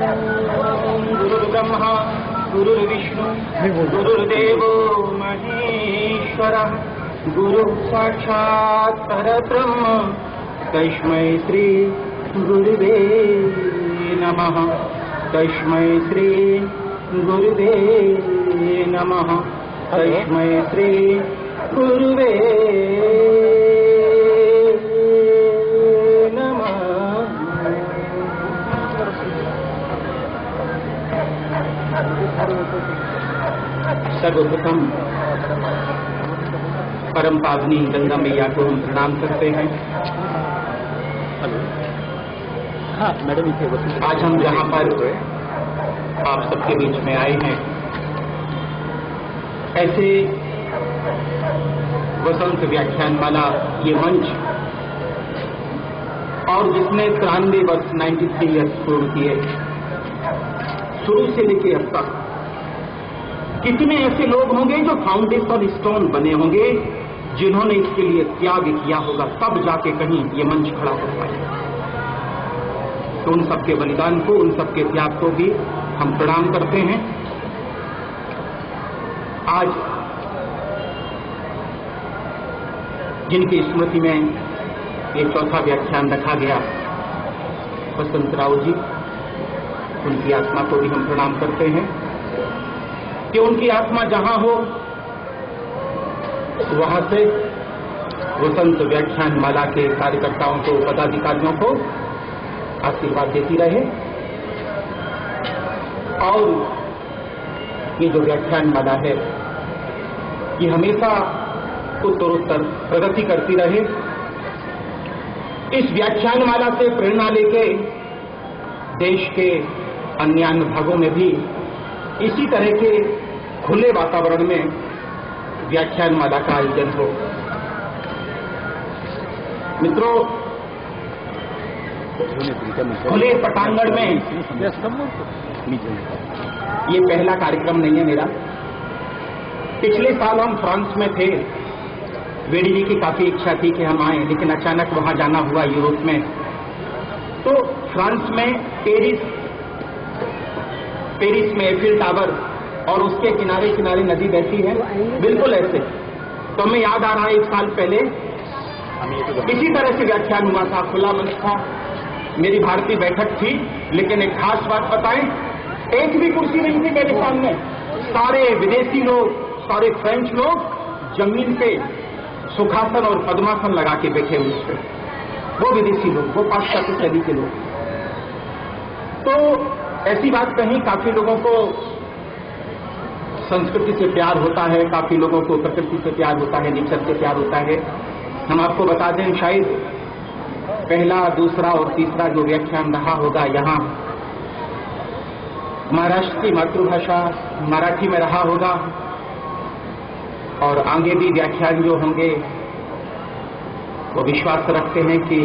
गुरुर्ब्रह्मा गुरुर्विष्णु गुरुर्देवो महेश्वरः गुरु साक्षात् परब्रह्म तस्मै श्री गुरुवे नमः। तस्मै श्री गुरुवे नमः। तस्मै श्री गुरुवे नमः। सर्वप्रथम परम पावनी गंगा मैया को हम प्रणाम करते हैं। हाँ मैडम, आज हम यहाँ पर आप सबके बीच में आए हैं, ऐसे वसंत व्याख्यानमाला ये मंच, और जिसने 93 वर्ष 93 ईयर्स पूर्ण किए, शुरू से लेकर अब तक कितने ऐसे लोग होंगे जो फाउंडेशन स्टोन बने होंगे, जिन्होंने इसके लिए त्याग किया होगा, तब जाके कहीं ये मंच खड़ा हो पाए। तो उन सबके बलिदान को, उन सबके त्याग को भी हम प्रणाम करते हैं। आज जिनकी स्मृति में ये चौथा व्याख्यान रखा गया, वसंतराव जी, उनकी आत्मा को भी हम प्रणाम करते हैं कि उनकी आत्मा जहां हो वहां से वसंत व्याख्यान माला के कार्यकर्ताओं को, पदाधिकारियों को आशीर्वाद देती रहे, और ये जो व्याख्यान माला है ये हमेशा उत्तरोत्तर प्रगति करती रहे। इस व्याख्यान माला से प्रेरणा लेके देश के अन्य भागों में भी इसी तरह के खुले वातावरण में व्याख्यान माला का आयोजन हो। मित्रों, खुले पटांगण में ये पहला कार्यक्रम नहीं है मेरा। पिछले साल हम फ्रांस में थे, वेडी जी की काफी इच्छा थी कि हम आए, लेकिन अचानक वहां जाना हुआ यूरोप में। तो फ्रांस में पेरिस में एफिल टावर और उसके किनारे किनारे नदी बहती है, बिल्कुल ऐसे। तो हमें याद आ रहा है, 1 साल पहले इसी तरह से व्याख्यान हुआ था, खुला मंच था, मेरी भारतीय बैठक थी, लेकिन एक खास बात बताएं, एक भी कुर्सी नहीं थी मेरे सामने। सारे विदेशी लोग, सारे फ्रेंच लोग जमीन पे सुखासन और पद्मासन लगा के बैठे हुए थे। वो विदेशी लोग, वो पाश्चात्य शैली के लोग। तो ऐसी बात कहीं, काफी लोगों को संस्कृति से प्यार होता है, काफी लोगों को प्रकृति से प्यार होता है, नेचर से प्यार होता है। हम आपको बता दें, शायद पहला, दूसरा और तीसरा जो व्याख्यान रहा होगा यहाँ महाराष्ट्र की मातृभाषा मराठी में रहा होगा, और आगे भी व्याख्यान जो होंगे वो विश्वास रखते हैं कि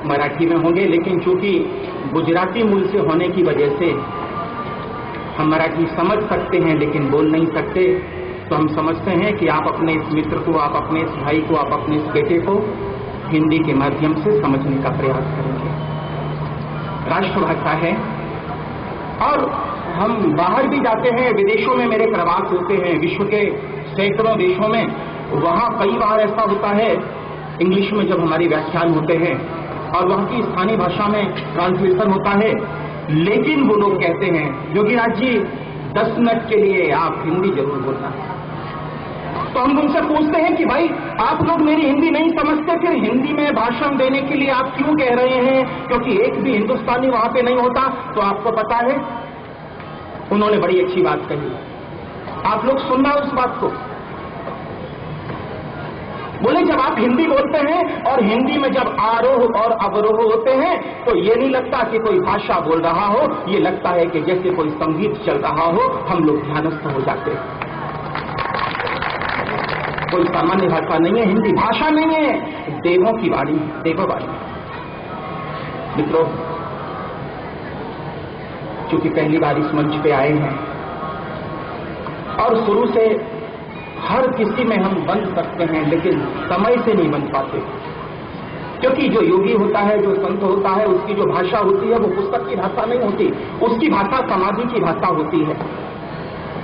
मराठी में होंगे। लेकिन चूंकि गुजराती मूल से होने की वजह से हम मराठी समझ सकते हैं लेकिन बोल नहीं सकते, तो हम समझते हैं कि आप अपने इस मित्र को, आप अपने इस भाई को, आप अपने इस बेटे को हिंदी के माध्यम से समझने का प्रयास करेंगे। राष्ट्रभाषा है, और हम बाहर भी जाते हैं, विदेशों में मेरे प्रवास होते हैं, विश्व के सैकड़ों देशों में। वहां कई बार ऐसा होता है, इंग्लिश में जब हमारे व्याख्यान होते हैं और वहां की स्थानीय भाषा में ट्रांसलेशन होता है, लेकिन वो लोग कहते हैं, योगीराज जी 10 मिनट के लिए आप हिंदी जरूर बोलना। तो हम उनसे पूछते हैं कि भाई आप लोग मेरी हिंदी नहीं समझते, फिर हिंदी में भाषण देने के लिए आप क्यों कह रहे हैं, क्योंकि एक भी हिंदुस्तानी वहां पे नहीं होता। तो आपको पता है, उन्होंने बड़ी अच्छी बात कही, आप लोग सुनना उस बात को। बोले जब आप हिंदी बोलते हैं और हिंदी में जब आरोह और अवरोह होते हैं, तो ये नहीं लगता कि कोई भाषा बोल रहा हो, ये लगता है कि जैसे कोई संगीत चल रहा हो, हम लोग ध्यानस्थ हो जाते हैं। कोई सामान्य भाषा नहीं है, हिंदी भाषा नहीं है, देवों की वाणी, देववाणी। मित्रों, चूंकि पहली बार इस मंच पे आए हैं और शुरू से हर किसी में हम बन सकते हैं, लेकिन समय से नहीं बन पाते। क्योंकि जो योगी होता है, जो संत होता है, उसकी जो भाषा होती है वो पुस्तक की भाषा नहीं होती, उसकी भाषा समाधि की भाषा होती है।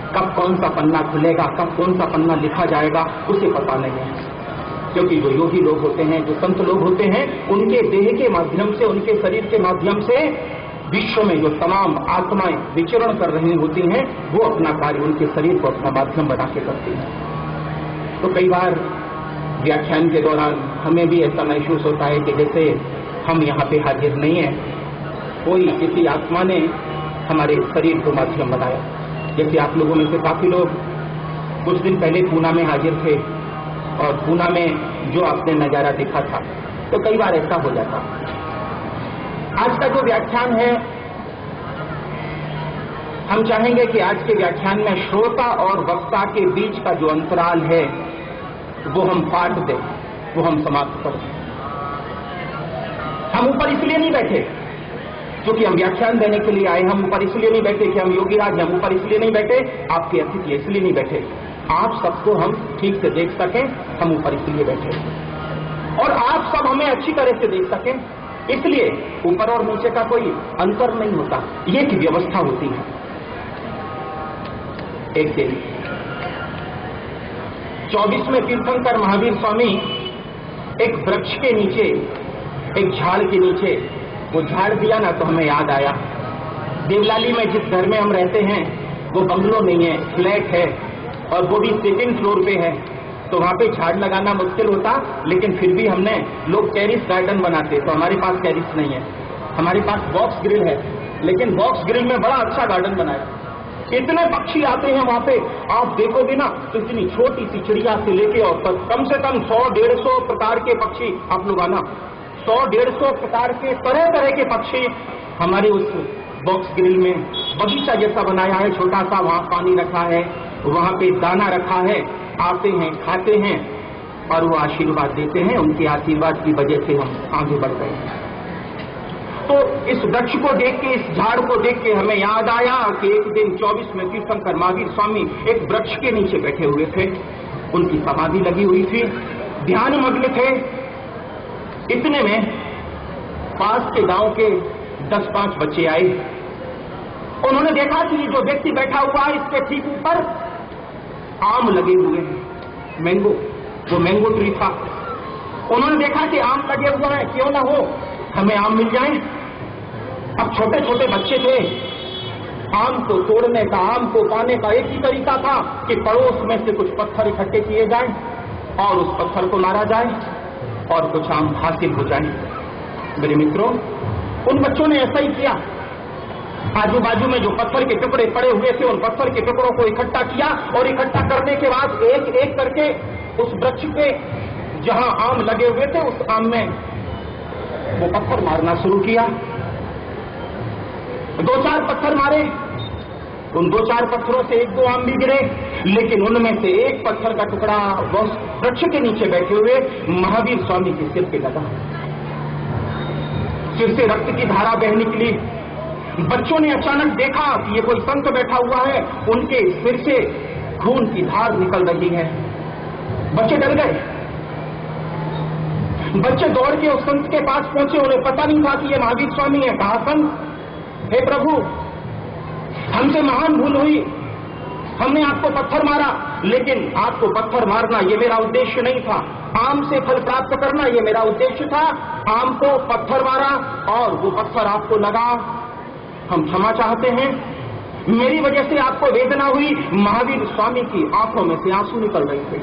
कब कौन सा पन्ना खुलेगा, कब कौन सा पन्ना लिखा जाएगा, उसे पता नहीं है। क्योंकि जो योगी लोग होते हैं, जो संत लोग होते हैं, उनके देह के माध्यम से, उनके शरीर के माध्यम से विश्व में जो तमाम आत्माएं विचरण कर रही होती हैं, वो अपना कार्य उनके शरीर को अपना माध्यम बना के करती हैं। तो कई बार व्याख्यान के दौरान हमें भी ऐसा महसूस होता है कि जैसे हम यहाँ पे हाजिर नहीं है, कोई किसी आत्मा ने हमारे शरीर को माध्यम बनाया। जैसे आप लोगों में से काफी लोग कुछ दिन पहले पूना में हाजिर थे और पूना में जो आपने नजारा देखा था, तो कई बार ऐसा हो जाता। आज का जो व्याख्यान है, हम चाहेंगे कि आज के व्याख्यान में श्रोता और वक्ता के बीच का जो अंतराल है वो हम काट दें, वो हम समाप्त कर दें। हम ऊपर इसलिए नहीं बैठे क्योंकि हम व्याख्यान देने के लिए आए, हम ऊपर इसलिए नहीं बैठे कि हम योगीराज, हम ऊपर इसलिए नहीं बैठे आपके अतिथि इसलिए नहीं बैठे, आप सबको हम ठीक से देख सकें, हम ऊपर इसलिए बैठे और आप सब हमें अच्छी तरह से देख सकें, इसलिए ऊपर और नीचे का कोई अंतर नहीं होता, ये एक व्यवस्था होती है। एक दिन 24वें तीर्थंकर महावीर स्वामी एक वृक्ष के नीचे, एक झाड़ के नीचे, वो झाड़ दिया ना तो हमें याद आया, देवलाली में जिस घर में हम रहते हैं वो बंगलो नहीं है, फ्लैट है और वो भी 2nd फ्लोर पे है, तो वहां पे झाड़ लगाना मुश्किल होता, लेकिन फिर भी हमने, लोग टेरिस गार्डन बनाते, तो हमारे पास टेरिस नहीं है, हमारे पास बॉक्स ग्रिल है, लेकिन बॉक्स ग्रिल में बड़ा अच्छा गार्डन बनाया। इतने पक्षी आते हैं वहां पे, आप देखोगे ना तो इतनी छोटी सी चिड़िया से लेके और कम से कम 100-150 प्रकार के पक्षी, आप लोग आना, 100-150 प्रकार के तरह तरह के पक्षी हमारे उस बॉक्स ग्रिल में, बगीचा जैसा बनाया है छोटा सा, वहां पानी रखा है, वहां पे दाना रखा है, आते हैं, खाते हैं और वो आशीर्वाद देते हैं, उनके आशीर्वाद की वजह से हम आगे बढ़ गए हैं। तो इस वृक्ष को देख के, इस झाड़ को देख के हमें याद आया कि एक दिन 24वें तीर्थंकर महावीर स्वामी एक वृक्ष के नीचे बैठे हुए थे, उनकी समाधि लगी हुई थी, ध्यान मग्न थे। इतने में पास के गांव के 10-5 बच्चे आए, उन्होंने देखा कि जो व्यक्ति बैठा हुआ है इसके ठीक ऊपर आम लगे हुए हैं, मैंगो, वो मैंगो ट्री था। उन्होंने देखा कि आम लगे हुए हैं, क्यों ना हो हमें आम मिल जाए। अब छोटे छोटे बच्चे थे, आम को तोड़ने का, आम को पाने का एक ही तरीका था कि पड़ोस में से कुछ पत्थर इकट्ठे किए जाएं और उस पत्थर को मारा जाए और कुछ आम हासिल हो जाए। मेरे मित्रों, उन बच्चों ने ऐसा ही किया, आजू बाजू में जो पत्थर के टुकड़े पड़े हुए थे उन पत्थर के टुकड़ों को इकट्ठा किया और इकट्ठा करने के बाद एक एक करके उस वृक्ष पे जहां आम लगे हुए थे उस आम में वो पत्थर मारना शुरू किया। 2-4 पत्थर मारे, उन 2-4 पत्थरों से 1-2 आम भी गिरे, लेकिन उनमें से एक पत्थर का टुकड़ा वृक्ष के नीचे बैठे हुए महावीर स्वामी के सिर पे लगा। सिर से रक्त की धारा बह निकली। बच्चों ने अचानक देखा कि ये कोई संत बैठा हुआ है, उनके सिर से खून की धार निकल रही है। बच्चे डर गए, बच्चे दौड़ के उस संत के पास पहुंचे, उन्हें पता नहीं था कि ये महावीर स्वामी है। कहा, संत, हे प्रभु, हमसे महान भूल हुई, हमने आपको पत्थर मारा, लेकिन आपको पत्थर मारना ये मेरा उद्देश्य नहीं था, आम से फल प्राप्त करना ये मेरा उद्देश्य था। आम को पत्थर मारा और वो पत्थर आपको लगा, हम क्षमा चाहते हैं, मेरी वजह से आपको वेदना हुई। महावीर स्वामी की आंखों में से आंसू निकल रहे थे।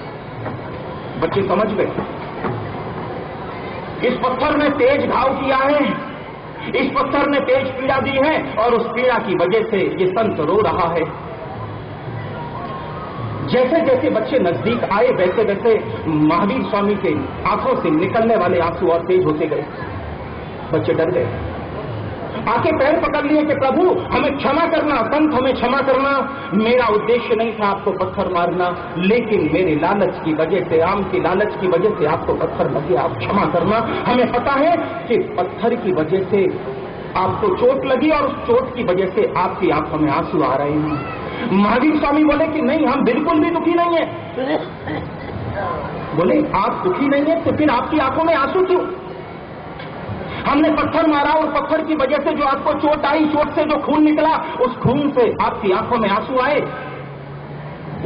बच्चे समझ गए, इस पत्थर ने तेज घाव किया है, इस पत्थर ने तेज पीड़ा दी है और उस पीड़ा की वजह से ये संत रो रहा है। जैसे जैसे बच्चे नजदीक आए वैसे वैसे महावीर स्वामी के आंखों से निकलने वाले आंसू और तेज होते गए। बच्चे डर गए, आके पैर पकड़ लिए कि प्रभु हमें क्षमा करना, संत हमें क्षमा करना, मेरा उद्देश्य नहीं था आपको पत्थर मारना, लेकिन मेरे लालच की वजह से, आम की लालच की वजह से आपको पत्थर लगे, आप क्षमा करना। हमें पता है कि पत्थर की वजह से आपको चोट लगी और उस चोट की वजह से आपकी आंखों में आंसू आ रहे हैं। महावीर स्वामी बोले कि नहीं, हम बिल्कुल भी दुखी नहीं है। बोले आप दुखी नहीं है तो फिर आपकी आंखों में आंसू क्यों? हमने पत्थर मारा और पत्थर की वजह से जो आपको चोट आई, चोट से जो खून निकला, उस खून से आपकी आंखों में आंसू आए,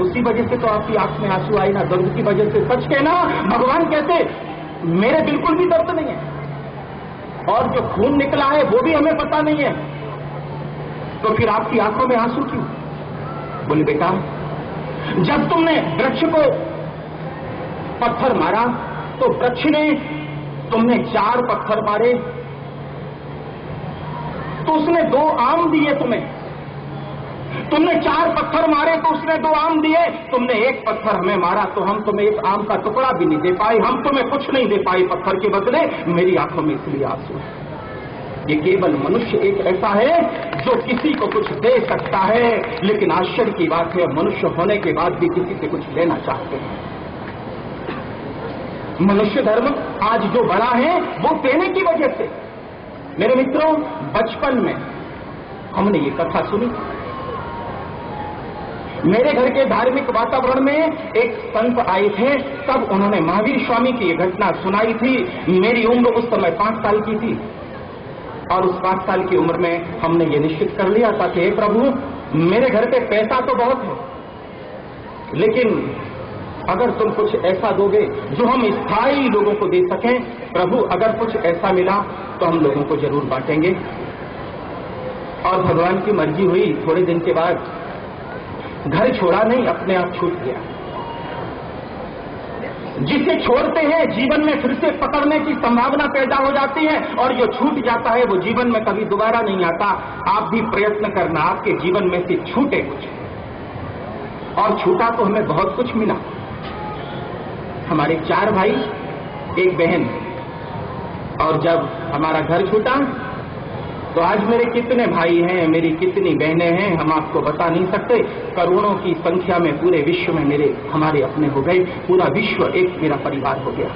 उसी वजह से तो आपकी आंख में आंसू आए ना, दर्द की वजह से। सच कहना, भगवान कहते मेरे बिल्कुल भी दर्द नहीं है, और जो खून निकला है वो भी हमें पता नहीं है, तो फिर आपकी आंखों में आंसू क्यों? बोले बेटा, जब तुमने वृक्ष को पत्थर मारा तो वृक्ष ने तुमने 4 पत्थर मारे, तो उसने 2 आम दिए तुम्हें। तुमने 4 पत्थर मारे तो उसने 2 आम दिए। तुमने 1 पत्थर हमें मारा तो हम तुम्हें 1 आम का टुकड़ा भी नहीं दे पाए, हम तुम्हें कुछ नहीं दे पाए पत्थर के बदले। मेरी आंखों में इसलिए आंसू है। ये केवल मनुष्य एक ऐसा है जो किसी को कुछ दे सकता है, लेकिन आश्चर्य की बात है मनुष्य होने के बाद भी किसी से कुछ लेना चाहते हैं। मनुष्य धर्म आज जो बड़ा है वो देने की वजह से। मेरे मित्रों, बचपन में हमने ये कथा सुनी। मेरे घर के धार्मिक वातावरण में एक संत आए थे, तब उन्होंने महावीर स्वामी की ये घटना सुनाई थी। मेरी उम्र उस समय 5 साल की थी, और उस 5 साल की उम्र में हमने ये निश्चित कर लिया था कि हे प्रभु, मेरे घर पे पैसा तो बहुत है, लेकिन अगर तुम कुछ ऐसा दोगे जो हम स्थायी लोगों को दे सकें, प्रभु अगर कुछ ऐसा मिला तो हम लोगों को जरूर बांटेंगे। और भगवान की मर्जी हुई, थोड़े दिन के बाद घर छोड़ा नहीं, अपने आप छूट गया। जिसे छोड़ते हैं जीवन में फिर से पकड़ने की संभावना पैदा हो जाती है, और जो छूट जाता है वो जीवन में कभी दोबारा नहीं आता। आप भी प्रयत्न करना आपके जीवन में से छूटे कुछ, और छूटा तो हमें बहुत कुछ मिला। हमारे 4 भाई 1 बहन, और जब हमारा घर छूटा तो आज मेरे कितने भाई हैं, मेरी कितनी बहनें हैं, हम आपको बता नहीं सकते। करोड़ों की संख्या में पूरे विश्व में हमारे अपने हो गए। पूरा विश्व एक मेरा परिवार हो गया।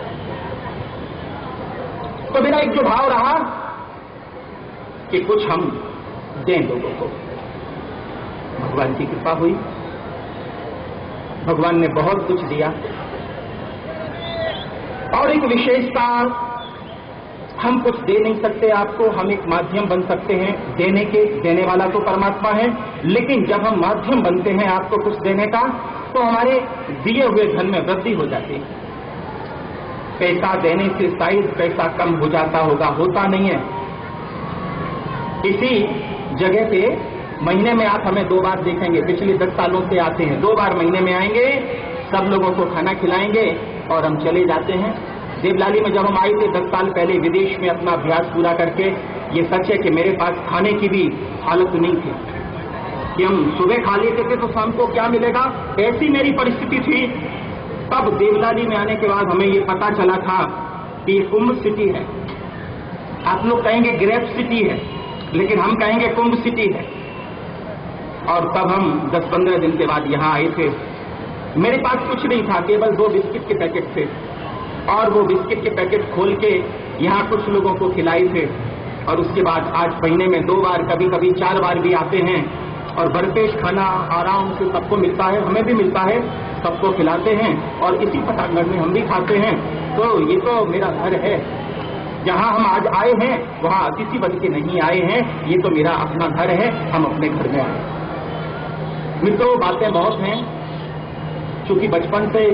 तो मेरा एक जो भाव रहा कि कुछ हम दें लोगों को। भगवान की कृपा हुई, भगवान ने बहुत कुछ दिया। और एक विशेषता, हम कुछ दे नहीं सकते आपको, हम एक माध्यम बन सकते हैं देने के। देने वाला तो परमात्मा है, लेकिन जब हम माध्यम बनते हैं आपको कुछ देने का, तो हमारे दिए हुए धन में वृद्धि हो जाती है। पैसा देने से शायद पैसा कम हो जाता होगा, होता नहीं है। इसी जगह पे महीने में आप हमें 2 बार देखेंगे, पिछले 10 सालों से आते हैं। 2 बार महीने में आएंगे, सब लोगों को खाना खिलाएंगे और हम चले जाते हैं। देवलाली में जब हम आए थे 10 साल पहले विदेश में अपना अभ्यास पूरा करके, ये सच है कि मेरे पास खाने की भी हालत नहीं थी कि हम सुबह खा लेते थे तो शाम को क्या मिलेगा, ऐसी मेरी परिस्थिति थी। तब देवलाली में आने के बाद हमें ये पता चला था कि ये कुंभ सिटी है। आप लोग कहेंगे ग्रेप सिटी है, लेकिन हम कहेंगे कुंभ सिटी है। और तब हम 10-15 दिन के बाद यहाँ आए थे। मेरे पास कुछ नहीं था, केवल 2 बिस्किट के पैकेट थे, और वो बिस्किट के पैकेट खोल के यहाँ कुछ लोगों को खिलाए थे। और उसके बाद आज महीने में 2 बार, कभी कभी 4 बार भी आते हैं, और भरपेट खाना आराम से सबको मिलता है, हमें भी मिलता है, सबको खिलाते हैं, और इसी पटांगण में हम भी खाते हैं। तो ये तो मेरा घर है। जहाँ हम आज आए हैं वहाँ अतिथि बन के नहीं आए हैं, ये तो मेरा अपना घर है, हम अपने घर में आए। मित्रों, बातें बहुत हैं, क्योंकि बचपन से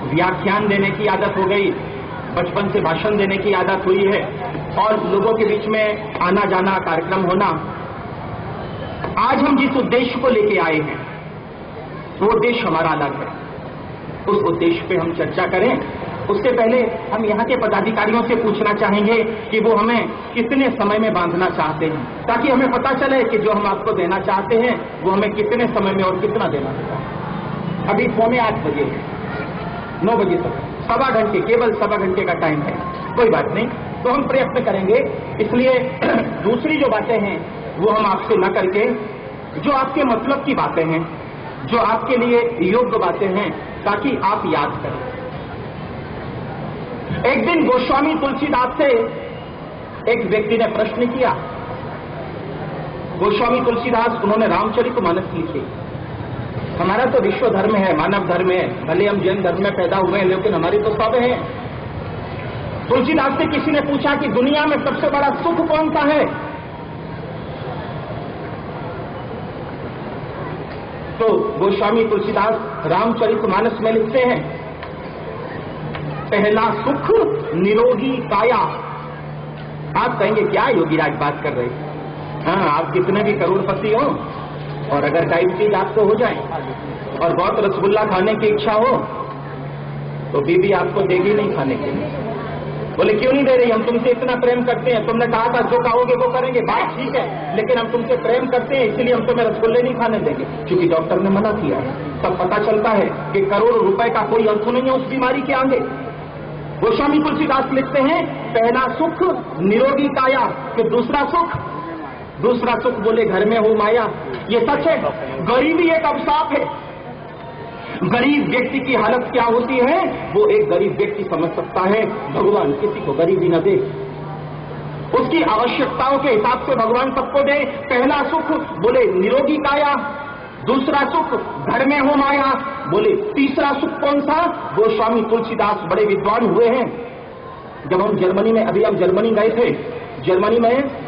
व्याख्यान देने की आदत हो गई, बचपन से भाषण देने की आदत हुई है, और लोगों के बीच में आना जाना, कार्यक्रम होना। आज हम जिस उद्देश्य को लेके आए हैं वो उद्देश्य हमारा अलग है। उस उद्देश्य पे हम चर्चा करें, उससे पहले हम यहाँ के पदाधिकारियों से पूछना चाहेंगे कि वो हमें कितने समय में बांधना चाहते हैं, ताकि हमें पता चले कि जो हम आपको देना चाहते हैं वो हमें कितने समय में और कितना देना होगा। अभी 7:45 बजे, 9 बजे तक 1.25 घंटे, केवल 1.25 घंटे का टाइम है। कोई बात नहीं, तो हम प्रयत्न करेंगे। इसलिए दूसरी जो बातें हैं वो हम आपसे न करके, जो आपके मतलब की बातें हैं, जो आपके लिए योग्य बातें हैं, ताकि आप याद करें। एक दिन गोस्वामी तुलसीदास से एक व्यक्ति ने प्रश्न किया। गोस्वामी तुलसीदास, उन्होंने रामचरितमानस लिखी। हमारा तो विश्व धर्म है, मानव धर्म है, भले हम जैन धर्म में पैदा हुए हैं, लेकिन हमारी तो सब है। तुलसीदास से किसी ने पूछा कि दुनिया में सबसे बड़ा सुख कौन सा है, तो गोस्वामी तुलसीदास रामचरितमानस में लिखते हैं, पहला सुख निरोगी काया। आप कहेंगे क्या योगीराज बात कर रहे हैं? हाँ, आप कितने भी करोड़पति हो और अगर डायबिटीज आपको हो जाए और बहुत रसगुल्ला खाने की इच्छा हो तो बीबी आपको देगी नहीं खाने के लिए। बोले क्यों नहीं दे रही? हम तुमसे इतना प्रेम करते हैं, तुमने कहा था जो कहोगे वो करेंगे। बात ठीक है, लेकिन हम तुमसे प्रेम करते हैं इसलिए हम तुम्हें रसगुल्ले नहीं खाने देंगे, क्योंकि डॉक्टर ने मना किया है। तब पता चलता है कि करोड़ों रुपए का कोई अर्थ नहीं है उस बीमारी के आगे। गोस्वामी तुलसीदास लिखते हैं, पहला सुख निरोगी काया, फिर दूसरा सुख बोले घर में हो माया। ये सच है, गरीबी एक अभिशाप है। गरीब व्यक्ति की हालत क्या होती है वो एक गरीब व्यक्ति समझ सकता है। भगवान किसी को गरीबी न दे, उसकी आवश्यकताओं के हिसाब से भगवान सबको दे। पहला सुख बोले निरोगी काया, दूसरा सुख घर में हो माया, बोले तीसरा सुख कौन सा? गोस्वामी तुलसीदास बड़े विद्वान हुए हैं। जब हम जर्मनी में, अभी हम जर्मनी गए थे, जर्मनी में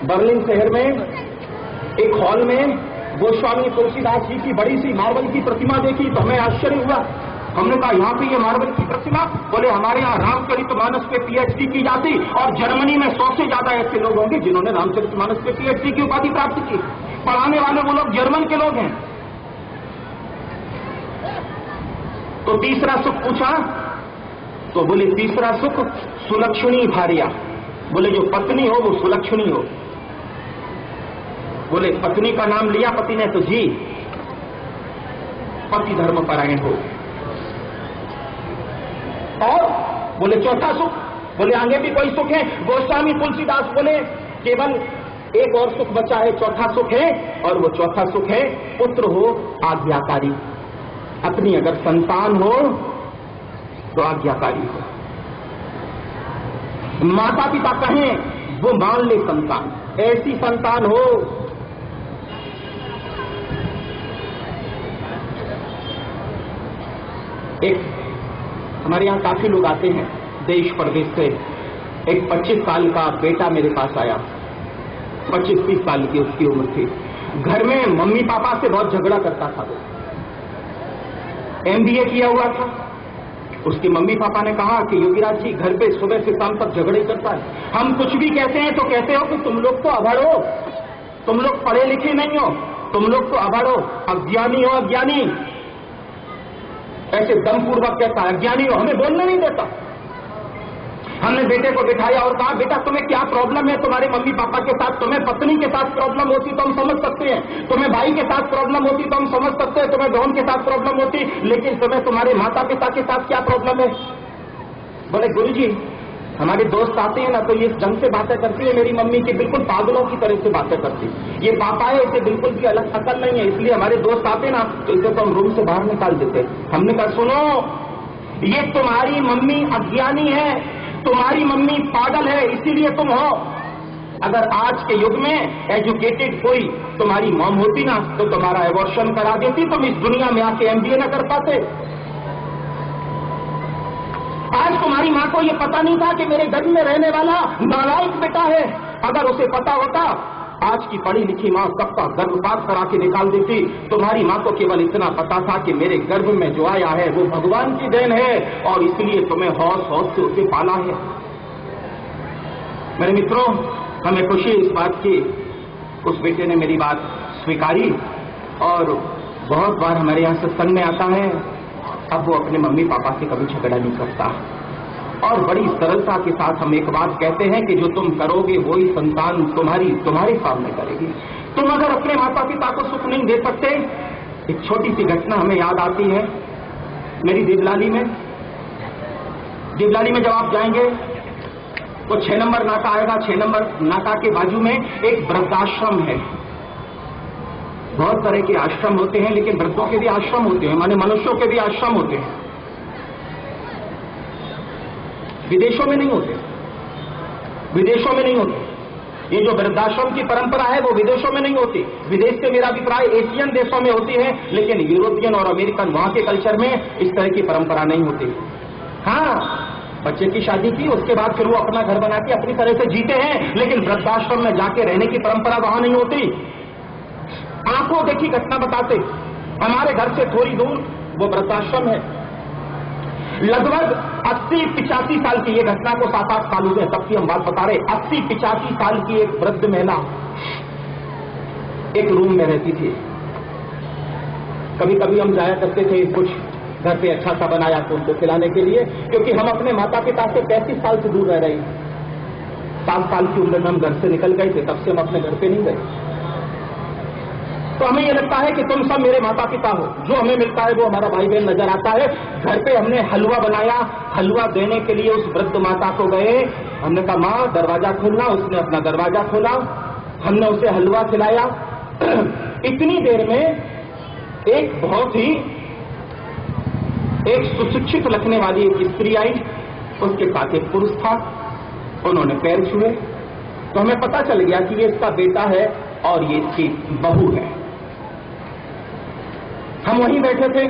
बर्लिन शहर में एक हॉल में गोस्वामी तुलसीदास जी की बड़ी सी मार्बल की प्रतिमा देखी तो हमें आश्चर्य हुआ। हमने कहा यहाँ पे ये मार्बल की प्रतिमा? बोले हमारे यहाँ रामचरितमानस पे पीएचडी की जाती और जर्मनी में 100 से ज्यादा ऐसे लोग होंगे जिन्होंने रामचरितमानस पे पीएचडी की उपाधि प्राप्त की। पढ़ाने वाले वो लोग जर्मन के लोग हैं। तो तीसरा सुख पूछा तो बोले तीसरा सुख सुलक्षणी भार्या, बोले जो पत्नी हो वो सुलक्षणी हो। बोले पत्नी का नाम लिया पति ने तो जी, पति धर्म परायण हो। और बोले चौथा सुख, बोले आगे भी कोई सुख है? गोस्वामी तुलसीदास बोले केवल एक और सुख बचा है, चौथा सुख है, और वो चौथा सुख है पुत्र हो आज्ञाकारी। अपनी अगर संतान हो तो आज्ञाकारी हो। माता पिता कहें वो मान ले संतान, ऐसी संतान हो। एक हमारे यहाँ काफी लोग आते हैं देश प्रदेश से। एक 25 साल का बेटा मेरे पास आया, 25-30 साल की उसकी उम्र थी। घर में मम्मी पापा से बहुत झगड़ा करता था। वो MBA किया हुआ था। उसके मम्मी पापा ने कहा कि योगीराज जी घर पे सुबह से शाम तक झगड़े करता है। हम कुछ भी कहते हैं तो कहते हो कि तुम लोग तो अभड़ हो, तुम लोग पढ़े लिखे नहीं हो, तुम लोग तो अभड़ हो, अज्ञानी हो, अज्ञानी। ऐसे दमपूर्वक कहता है अज्ञानी हो, हमें बोलने नहीं देता। हमने बेटे को बिठाया और कहा बेटा तुम्हें क्या प्रॉब्लम है तुम्हारे मम्मी पापा के साथ? तुम्हें पत्नी के साथ प्रॉब्लम होती तो हम समझ सकते हैं, तुम्हें भाई के साथ प्रॉब्लम होती तो हम समझ सकते हैं, तुम्हें बहन के साथ प्रॉब्लम होती, लेकिन तुम्हें तुम्हारे माता पिता के साथ क्या प्रॉब्लम है? बोले गुरुजी हमारे दोस्त आते हैं ना तो ये ढंग से बातें करती है मेरी मम्मी की, बिल्कुल पागलों की तरह से बातें करती। ये पापा है, इसे बिल्कुल भी अलग अकल नहीं है, इसलिए हमारे दोस्त आते ना तो इसे तो हम रूम से बाहर निकाल देते। हमने कहा सुनो, ये तुम्हारी मम्मी अज्ञानी है, तुम्हारी मम्मी पागल है, इसीलिए तुम हो। अगर आज के युग में एजुकेटेड कोई तुम्हारी मॉम होती ना तो तुम्हारा एबॉर्शन करा देती, तुम इस दुनिया में आके MBA न कर पाते। आज तुम्हारी मां को यह पता नहीं था कि मेरे गर्भ में रहने वाला नालायक बेटा है। अगर उसे पता होता आज की पढ़ी लिखी मां सबका गर्भपात करा के निकाल देती। तुम्हारी मां को केवल इतना पता था कि मेरे गर्भ में जो आया है वो भगवान की देन है और इसलिए तुम्हें हौस हौस से उसे पाला है। मेरे मित्रों, हमें खुशी इस बात की उस बेटे ने मेरी बात स्वीकारी और बहुत बार हमारे यहाँ सत्संग में आता है। अब वो अपने मम्मी पापा से कभी झगड़ा नहीं करता और बड़ी सरलता के साथ हम एक बात कहते हैं कि जो तुम करोगे वही संतान तुम्हारे सामने करेगी। तुम अगर अपने माता पिता को सुख नहीं दे सकते, एक छोटी सी घटना हमें याद आती है। मेरी देवलाली में जब आप जाएंगे तो 6 नंबर नाका आएगा। 6 नंबर नाका के बाजू में एक वृद्धाश्रम है। बहुत तरह के आश्रम होते हैं, लेकिन वृद्धों के भी आश्रम होते हैं, माने मनुष्यों के भी आश्रम होते हैं। विदेशों में नहीं होते, विदेशों में नहीं होते। ये जो वृद्धाश्रम की परंपरा है वो विदेशों में नहीं होती। विदेश से मेरा अभिप्राय एशियन देशों में होती है, लेकिन यूरोपियन और अमेरिकन वहां के कल्चर में इस तरह की परंपरा नहीं होती। हाँ, बच्चे की शादी की, उसके बाद फिर वो अपना घर बना के अपनी तरह से जीते हैं, लेकिन वृद्धाश्रम में जाके रहने की परंपरा वहां नहीं होती। आंखों देखी घटना बताते, हमारे घर से थोड़ी दूर वो वृद्धाश्रम है, लगभग 80-85 साल की, ये घटना को 7-8 साल हुए तब की हम बात बता रहे, 80-85 साल की एक वृद्ध महिला एक रूम में रहती थी। कभी कभी हम जाया करते थे, कुछ घर पे अच्छा सा बनाया तो उनको खिलाने के लिए, क्योंकि हम अपने माता पिता से 35 साल से दूर रह रहे हैं। 7 साल की उम्र में हम घर से निकल गए थे, तब से हम अपने घर पे नहीं गए। तो हमें यह लगता है कि तुम सब मेरे माता पिता हो, जो हमें मिलता है वो हमारा भाई बहन नजर आता है। घर पे हमने हलवा बनाया, हलवा देने के लिए उस वृद्ध माता को गए, हमने कहा माँ दरवाजा खोलना, उसने अपना दरवाजा खोला, हमने उसे हलवा खिलाया। इतनी देर में एक बहुत ही एक सुशिक्षित लगने वाली एक स्त्री आई, उसके साथ एक पुरुष था, उन्होंने पैर छुए, तो हमें पता चल गया कि ये इसका बेटा है और ये इसकी बहू है। हम वहीं बैठे थे।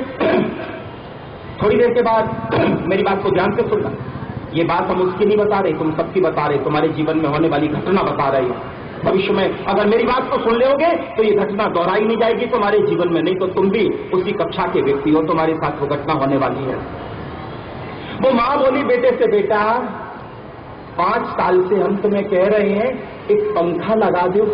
थोड़ी देर के बाद मेरी बात को ध्यान से सुनना, ये बात हम उसकी नहीं बता रहे, तुम सबकी बता रहे, तुम्हारे जीवन में होने वाली घटना बता रहे हैं। भविष्य में अगर मेरी बात को सुन लोगे तो ये घटना दोहराई नहीं जाएगी तुम्हारे जीवन में, नहीं तो तुम भी उसी कक्षा के व्यक्ति हो, तुम्हारे साथ वो घटना होने वाली है। वो मां बोली बेटे से, बेटा 5 साल से हम तुम्हें कह रहे हैं एक पंखा लगा दो,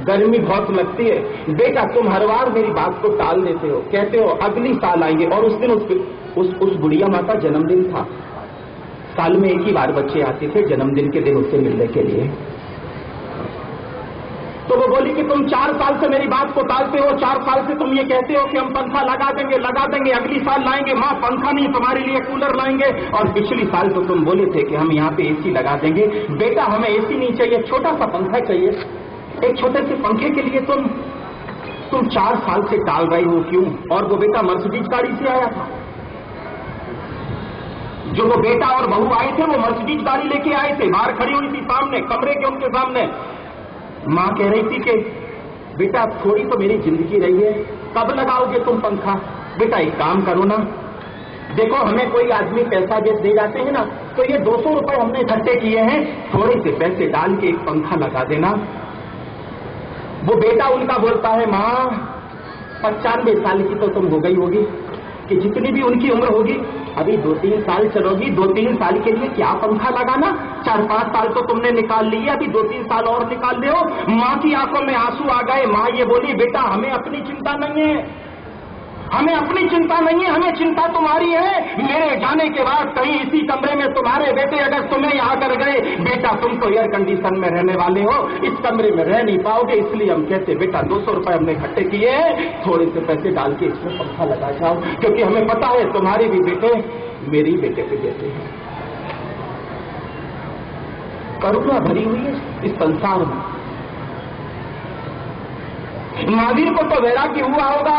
गर्मी बहुत लगती है। बेटा तुम हर बार मेरी बात को टाल देते हो, कहते हो अगली साल आएंगे, और उस दिन उस बुढ़िया माँ का जन्मदिन था। साल में एक ही बार बच्चे आते थे जन्मदिन के दिन उससे मिलने के लिए। तो वो बोली कि तुम 4 साल से मेरी बात को टालते हो, 4 साल से तुम ये कहते हो कि हम पंखा लगा देंगे, अगली साल लाएंगे। माँ पंखा नहीं, तुम्हारे लिए कूलर लाएंगे, और पिछली साल तो तुम बोले थे कि हम यहाँ पे एसी लगा देंगे। बेटा हमें एसी नहीं चाहिए, छोटा सा पंखा चाहिए। एक छोटे से पंखे के लिए तुम 4 साल से टाल रही हो, क्यों? और वो बेटा मर्सिडीज गाड़ी से आया था। जो वो बेटा और बहू आए थे वो मर्सिडीज गाड़ी लेके आए थे, बाहर खड़ी हुई थी सामने, कमरे के उनके सामने। मां कह रही थी कि बेटा थोड़ी तो मेरी जिंदगी रही है, कब लगाओगे तुम पंखा? बेटा एक काम करो ना, देखो हमें कोई आदमी पैसा दे जाते हैं ना, तो ये 200 रुपए हमने इकट्ठे किए हैं, थोड़े से पैसे डाल के एक पंखा लगा देना। वो बेटा उनका बोलता है मां 95 साल की तो तुम हो गई होगी, कि जितनी भी उनकी उम्र होगी, अभी 2-3 साल चलोगी, 2-3 साल के लिए क्या पंखा लगाना? 4-5 साल तो तुमने निकाल लिए, अभी 2-3 साल और निकाल ले हो। माँ की आंखों में आंसू आ गए। माँ ये बोली बेटा हमें अपनी चिंता नहीं है, हमें अपनी चिंता नहीं है, हमें चिंता तुम्हारी है। मेरे जाने के बाद कहीं इसी कमरे में तुम्हारे बेटे अगर तुम्हें यहाँ कर गए, बेटा तुम तो एयर कंडीशन में रहने वाले हो, इस कमरे में रह नहीं पाओगे, इसलिए हम कहते बेटा 200 रुपए हमने इकट्ठे किए, थोड़े से पैसे डाल के इसमें पंखा लगा जाओ, क्योंकि हमें पता है तुम्हारे भी बेटे मेरी बेटे के जैसे हैं। करुणा भरी हुई है इस संसार में। महावीर को तो वैराग्य हुआ होगा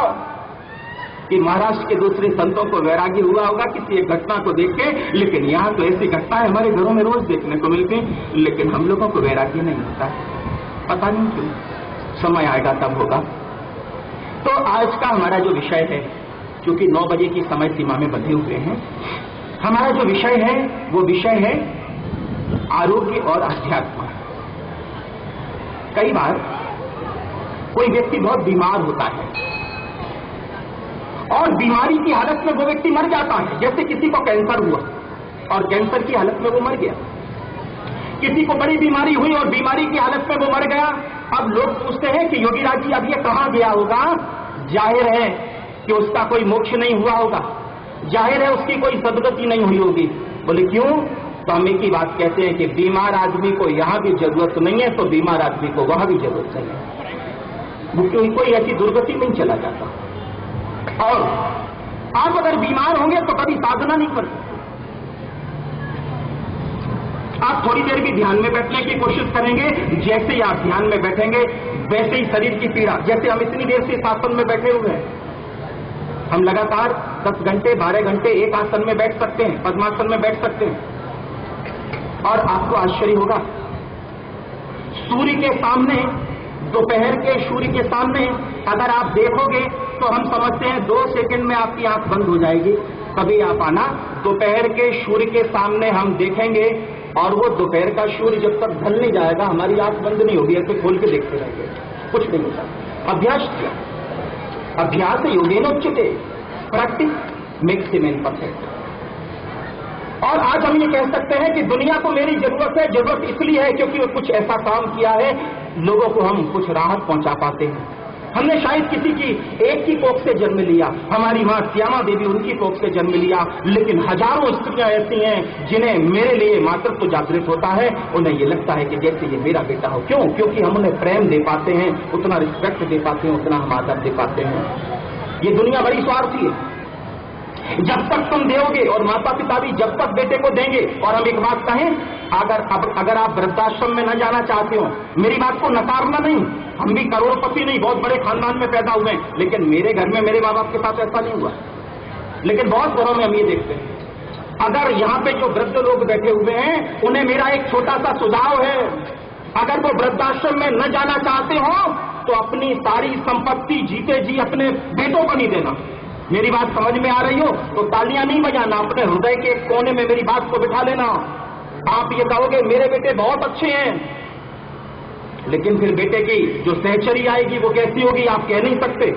कि महाराष्ट्र के दूसरे संतों को वैराग्य हुआ होगा किसी एक घटना को देख के, लेकिन यहाँ तो ऐसी घटनाएं हमारे घरों में रोज देखने को मिलती, लेकिन हम लोगों को वैराग्य नहीं होता, पता नहीं क्यों। समय आएगा तब होगा। तो आज का हमारा जो विषय है, क्योंकि 9 बजे की समय सीमा में बंधे हुए हैं, हमारा जो विषय है वो विषय है आरोग्य और अध्यात्म। कई बार कोई व्यक्ति बहुत बीमार होता है और बीमारी की हालत में वो व्यक्ति मर जाता है। जैसे किसी को कैंसर हुआ और कैंसर की हालत में वो मर गया, किसी को बड़ी बीमारी हुई और बीमारी की हालत में वो मर गया। अब लोग पूछते हैं कि योगीराज जी अब ये कहां गया होगा? जाहिर है कि उसका कोई मोक्ष नहीं हुआ होगा, जाहिर है उसकी कोई सदगति नहीं हुई होगी। बोले क्यों? तो हम एक ही बात कहते हैं कि बीमार आदमी को यहां भी जरूरत नहीं है, तो बीमार आदमी को वहां भी जरूरत नहीं है, कोई ऐसी दुर्गति नहीं चला जाता। और आप अगर बीमार होंगे तो कभी साधना नहीं कर सकते। आप थोड़ी देर भी ध्यान में बैठने की कोशिश करेंगे, जैसे ही आप ध्यान में बैठेंगे वैसे ही शरीर की पीड़ा, जैसे हम इतनी देर से इस आसन में बैठे हुए हैं, हम लगातार 10 घंटे 12 घंटे एक आसन में बैठ सकते हैं, पद्मासन में बैठ सकते हैं, और आपको आश्चर्य होगा सूर्य के सामने, दोपहर के सूर्य के सामने अगर आप देखोगे तो हम समझते हैं 2 सेकंड में आपकी आंख बंद हो जाएगी, कभी आप आना, दोपहर के सूर्य के सामने हम देखेंगे और वो दोपहर का सूर्य जब तक ढल नहीं जाएगा हमारी आंख बंद नहीं होगी, ऐसे खोल के देखते रहेंगे, कुछ नहीं होता। अभ्यास किया, अभ्यास योगेनोच्यते, practice makes a man perfect. और आज हम ये कह सकते हैं कि दुनिया को मेरी जरूरत है। जरूरत इसलिए है क्योंकि वो कुछ ऐसा काम किया है, लोगों को हम कुछ राहत पहुंचा पाते हैं। हमने शायद किसी की एक की कोख से जन्म लिया, हमारी मां श्यामा देवी उनकी कोख से जन्म लिया, लेकिन हजारों स्त्रियां ऐसी हैं जिन्हें मेरे लिए मातृत्व जागृत होता है, उन्हें ये लगता है कि जैसे ये मेरा बेटा हो। क्यों? क्योंकि हम उन्हें प्रेम दे पाते हैं, उतना रिस्पेक्ट दे पाते हैं, उतना हम आदर दे पाते हैं। ये दुनिया बड़ी स्वार्थी है। जब तक तुम दोगे, और माता पिता भी जब तक बेटे को देंगे। और हम एक बात कहें, अगर आप वृद्धाश्रम में न जाना चाहते हो, मेरी बात को नकारना नहीं, हम भी करोड़पति नहीं, बहुत बड़े खानदान में पैदा हुए हैं, लेकिन मेरे घर में मेरे माँ बाप के साथ ऐसा नहीं हुआ। लेकिन बहुत घरों में हम ये देखते हैं। अगर यहाँ पे जो वृद्ध लोग बैठे हुए हैं, उन्हें मेरा एक छोटा सा सुझाव है, अगर वो वृद्धाश्रम में न जाना चाहते हो तो अपनी सारी संपत्ति जीते जी अपने बेटों को नहीं देना। मेरी बात समझ में आ रही हो तो तालियां नहीं बजाना, अपने हृदय के कोने में मेरी बात को बिठा लेना। आप ये कहोगे मेरे बेटे बहुत अच्छे हैं, लेकिन फिर बेटे की जो सहचरी आएगी वो कैसी होगी आप कह नहीं सकते।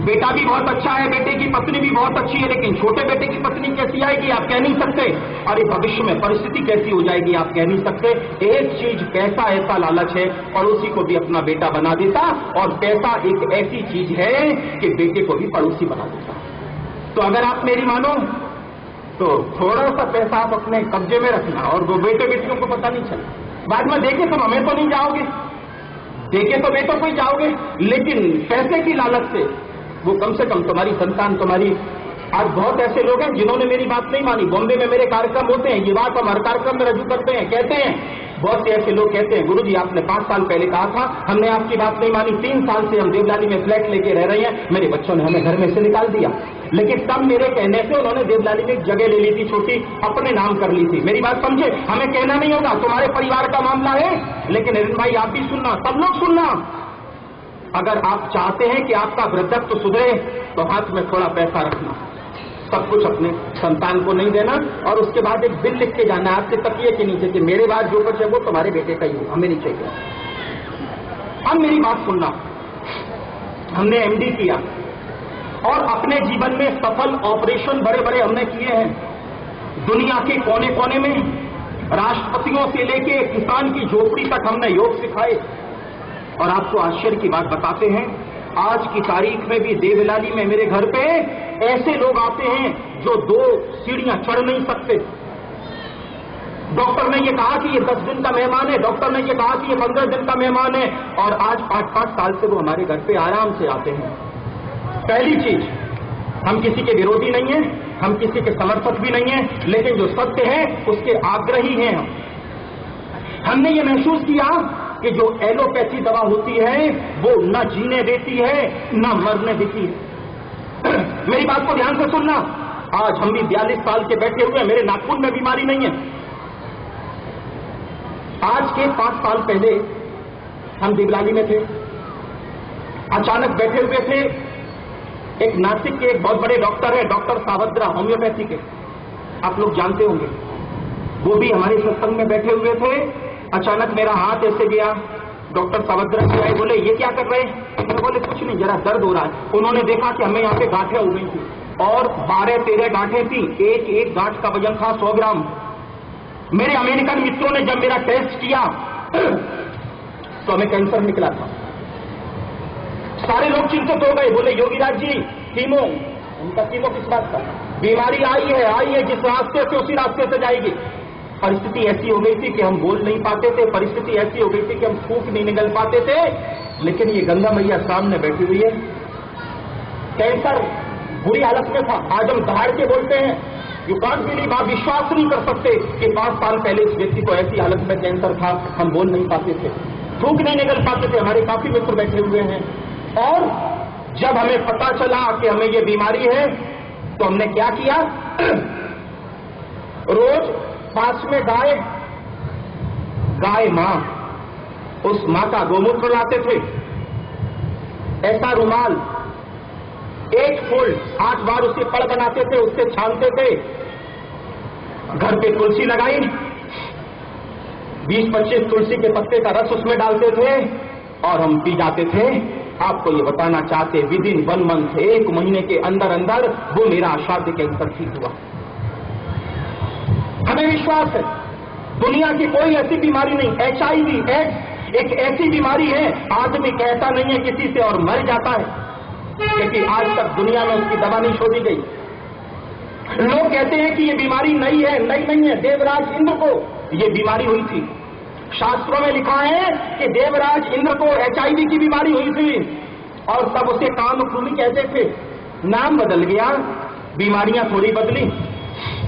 बेटा भी बहुत अच्छा है, बेटे की पत्नी भी बहुत अच्छी है, लेकिन छोटे बेटे की पत्नी कैसी आएगी आप कह नहीं सकते। और भविष्य में परिस्थिति कैसी हो जाएगी आप कह नहीं सकते। एक चीज पैसा ऐसा लालच है, पड़ोसी को भी अपना बेटा बना देता, और पैसा एक ऐसी चीज है कि बेटे को भी पड़ोसी बना देता। तो अगर आप मेरी मानो तो थोड़ा सा पैसा आप अपने कब्जे में रखना, और वो बेटे बेटियों को पता नहीं चला। बाद में देखे तो हमें तो नहीं जाओगे, देखे तो बेटों को ही जाओगे, लेकिन पैसे की लालच से वो कम से कम तुम्हारी संतान, तुम्हारी। आज बहुत ऐसे लोग हैं जिन्होंने मेरी बात नहीं मानी। बॉम्बे में मेरे कार्यक्रम होते हैं, ये बात हम हर कार्यक्रम में रजू करते हैं, कहते हैं, बहुत से ऐसे लोग कहते हैं गुरुजी आपने 5 साल पहले कहा था, हमने आपकी बात नहीं मानी, 3 साल से हम देवलाली में फ्लैट लेके रह रहे हैं, मेरे बच्चों ने हमें घर में से निकाल दिया। लेकिन तब मेरे कहने से उन्होंने देवलाली में एक जगह ले ली थी छोटी, अपने नाम कर ली थी। मेरी बात समझे, हमें कहना नहीं होगा, तुम्हारे परिवार का मामला है, लेकिन हिरण भाई आप भी सुनना, सब लोग सुनना। अगर आप चाहते हैं कि आपका वृद्धत्व सुधरे तो हाथ में थोड़ा पैसा रखना, सब कुछ अपने संतान को नहीं देना, और उसके बाद एक बिल लिख के जाना आपके तकिए के नीचे कि मेरे बाद जो कुछ है वो तुम्हारे बेटे का ही हो, हमें नहीं चाहिए। अब मेरी बात सुनना, हमने एमडी किया और अपने जीवन में सफल ऑपरेशन बड़े बड़े हमने किए हैं। दुनिया के कोने कोने में राष्ट्रपतियों से लेके किसान की झोपड़ी तक हमने योग सिखाए। और आपको आश्चर्य की बात बताते हैं, आज की तारीख में भी देवलाली में मेरे घर पे ऐसे लोग आते हैं जो 2 सीढ़ियां चढ़ नहीं सकते। डॉक्टर ने ये कहा कि ये 10 दिन का मेहमान है, डॉक्टर ने ये कहा कि ये 15 दिन का मेहमान है, और आज 5-5 साल से वो हमारे घर पे आराम से आते हैं। पहली चीज, हम किसी के विरोधी नहीं है, हम किसी के समर्थक भी नहीं है, लेकिन जो सत्य है उसके आग्रही हैं हम। हमने ये महसूस किया कि जो एलोपैथी दवा होती है वो न जीने देती है न मरने देती है। मेरी बात को ध्यान से सुनना, आज हम भी 42 साल के बैठे हुए हैं, मेरे नाखून में बीमारी नहीं है। आज के 5 साल पहले हम देवलाली में थे, अचानक बैठे हुए थे, एक नासिक के एक बहुत बड़े डॉक्टर है, डॉक्टर सावद्रा, होम्योपैथी के, आप लोग जानते होंगे, वो भी हमारे सत्संग में बैठे हुए थे। अचानक मेरा हाथ ऐसे गया, डॉक्टर सावद्रा जी आए, बोले ये क्या कर रहे हैं? मैंने बोले कुछ नहीं, जरा दर्द हो रहा है। उन्होंने देखा कि हमें यहाँ पे गांठें हो गई थी, और 12-13 गांठें थी, एक गांठ का वजन था 100 ग्राम। मेरे अमेरिकन मित्रों ने जब मेरा टेस्ट किया तो हमें कैंसर निकला था। सारे लोग चिंतित हो गए, बोले योगीराज जी कीमो, उनका कीमो किस बात का? बीमारी आई है, जिस रास्ते से उसी रास्ते से जाएगी। परिस्थिति ऐसी हो गई थी कि हम बोल नहीं पाते थे, परिस्थिति ऐसी हो गई थी कि हम फूंक नहीं निकल पाते थे, लेकिन ये गंगा मैया सामने बैठी हुई है। कैंसर बुरी हालत में था, आज हम दहाड़ के बोलते हैं, यू कांट बिलीव, आप विश्वास नहीं कर सकते कि 5 साल पहले इस व्यक्ति को ऐसी हालत में कैंसर था, हम बोल नहीं पाते थे, फूंक नहीं निकल पाते थे। हमारे काफी मित्र बैठे हुए हैं, और जब हमें पता चला कि हमें ये बीमारी है तो हमने क्या किया, रोज पास में गाय मां, उस मां का गोमूत्र लाते थे, ऐसा रुमाल, 8 फोल्ड 8 बार उसके पड़ बनाते थे, उससे छानते थे, घर पे तुलसी लगाई, 20-25 तुलसी के पत्ते का रस उसमें डालते थे और हम पी जाते थे। आपको ये बताना चाहते विदिन 1 मंथ, 1 महीने के अंदर अंदर वो मेरा असाध्य कैंसर ठीक हुआ। हमें विश्वास है दुनिया की कोई ऐसी बीमारी नहीं, HIV एड्स एक ऐसी बीमारी है, आदमी कहता नहीं है किसी से और मर जाता है, क्योंकि आज तक दुनिया में उसकी दवा नहीं शोधी गई। लोग कहते हैं कि ये बीमारी नई है, नई नहीं है। देवराज इंद्र को ये बीमारी हुई थी, शास्त्रों में लिखा है कि देवराज इंद्र को HIV की बीमारी हुई थी और तब उसे कामकृमि कहते थे। नाम बदल गया, बीमारियां थोड़ी बदली,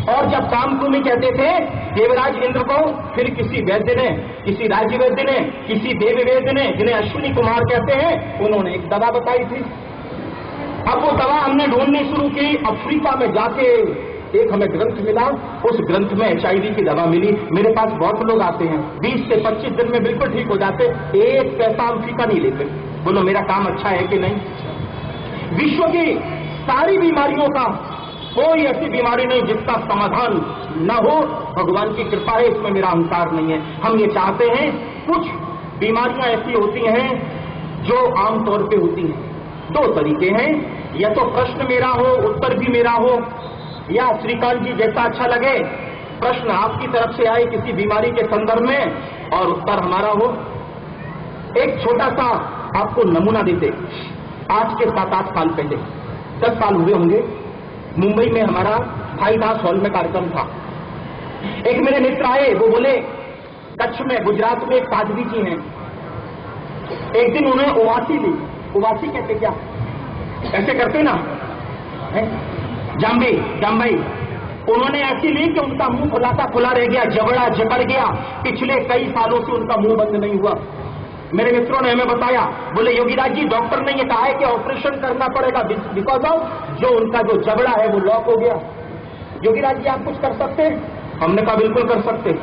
और जब कामकृमि कहते थे देवराज इंद्र को, फिर किसी वैद्य ने, किसी राज्य वैद्य ने, किसी देव वैद्य ने, जिन्हें अश्विनी कुमार कहते हैं, उन्होंने एक दवा बताई थी। अब वो दवा हमने ढूंढनी शुरू की, अफ्रीका में जाके एक हमें ग्रंथ मिला, उस ग्रंथ में HIV की दवा मिली। मेरे पास बहुत लोग आते हैं, 20 से 25 दिन में बिल्कुल ठीक हो जाते, एक पैसा अफ्रीका नहीं लेते। बोलो मेरा काम अच्छा है कि नहीं? विश्व की सारी बीमारियों का कोई ऐसी बीमारी नहीं जिसका समाधान न हो, भगवान की कृपा है, इसमें मेरा अहंकार नहीं है। हम ये चाहते हैं, कुछ बीमारियां ऐसी होती हैं जो आमतौर पे होती हैं। 2 तरीके हैं, या तो प्रश्न मेरा हो, उत्तर भी मेरा हो, या श्रीकांत जी जैसा अच्छा लगे, प्रश्न आपकी तरफ से आए किसी बीमारी के संदर्भ में और उत्तर हमारा हो। एक छोटा सा आपको नमूना देते, आज के 7-8 साल पहले, 10 साल हुए होंगे, मुंबई में हमारा भाईदास हॉल में कार्यक्रम था। एक मेरे मित्र आए, वो बोले कच्छ में, गुजरात में एक साध्वी जी हैं, एक दिन उन्हें उवासी ली। उवासी कहते क्या? ऐसे करते ना, जाम्बई। उन्होंने ऐसी ली कि उनका मुंह खुला था, खुला रह गया, जबड़ा जकड़ गया, पिछले कई सालों से उनका मुंह बंद नहीं हुआ। मेरे मित्रों ने हमें बताया, बोले योगीराज जी डॉक्टर ने ये कहा है कि ऑपरेशन करना पड़ेगा बिकॉज ऑफ जो उनका जो जबड़ा है वो लॉक हो गया। योगीराज जी आप कुछ कर सकते हैं? हमने कहा बिल्कुल कर सकते।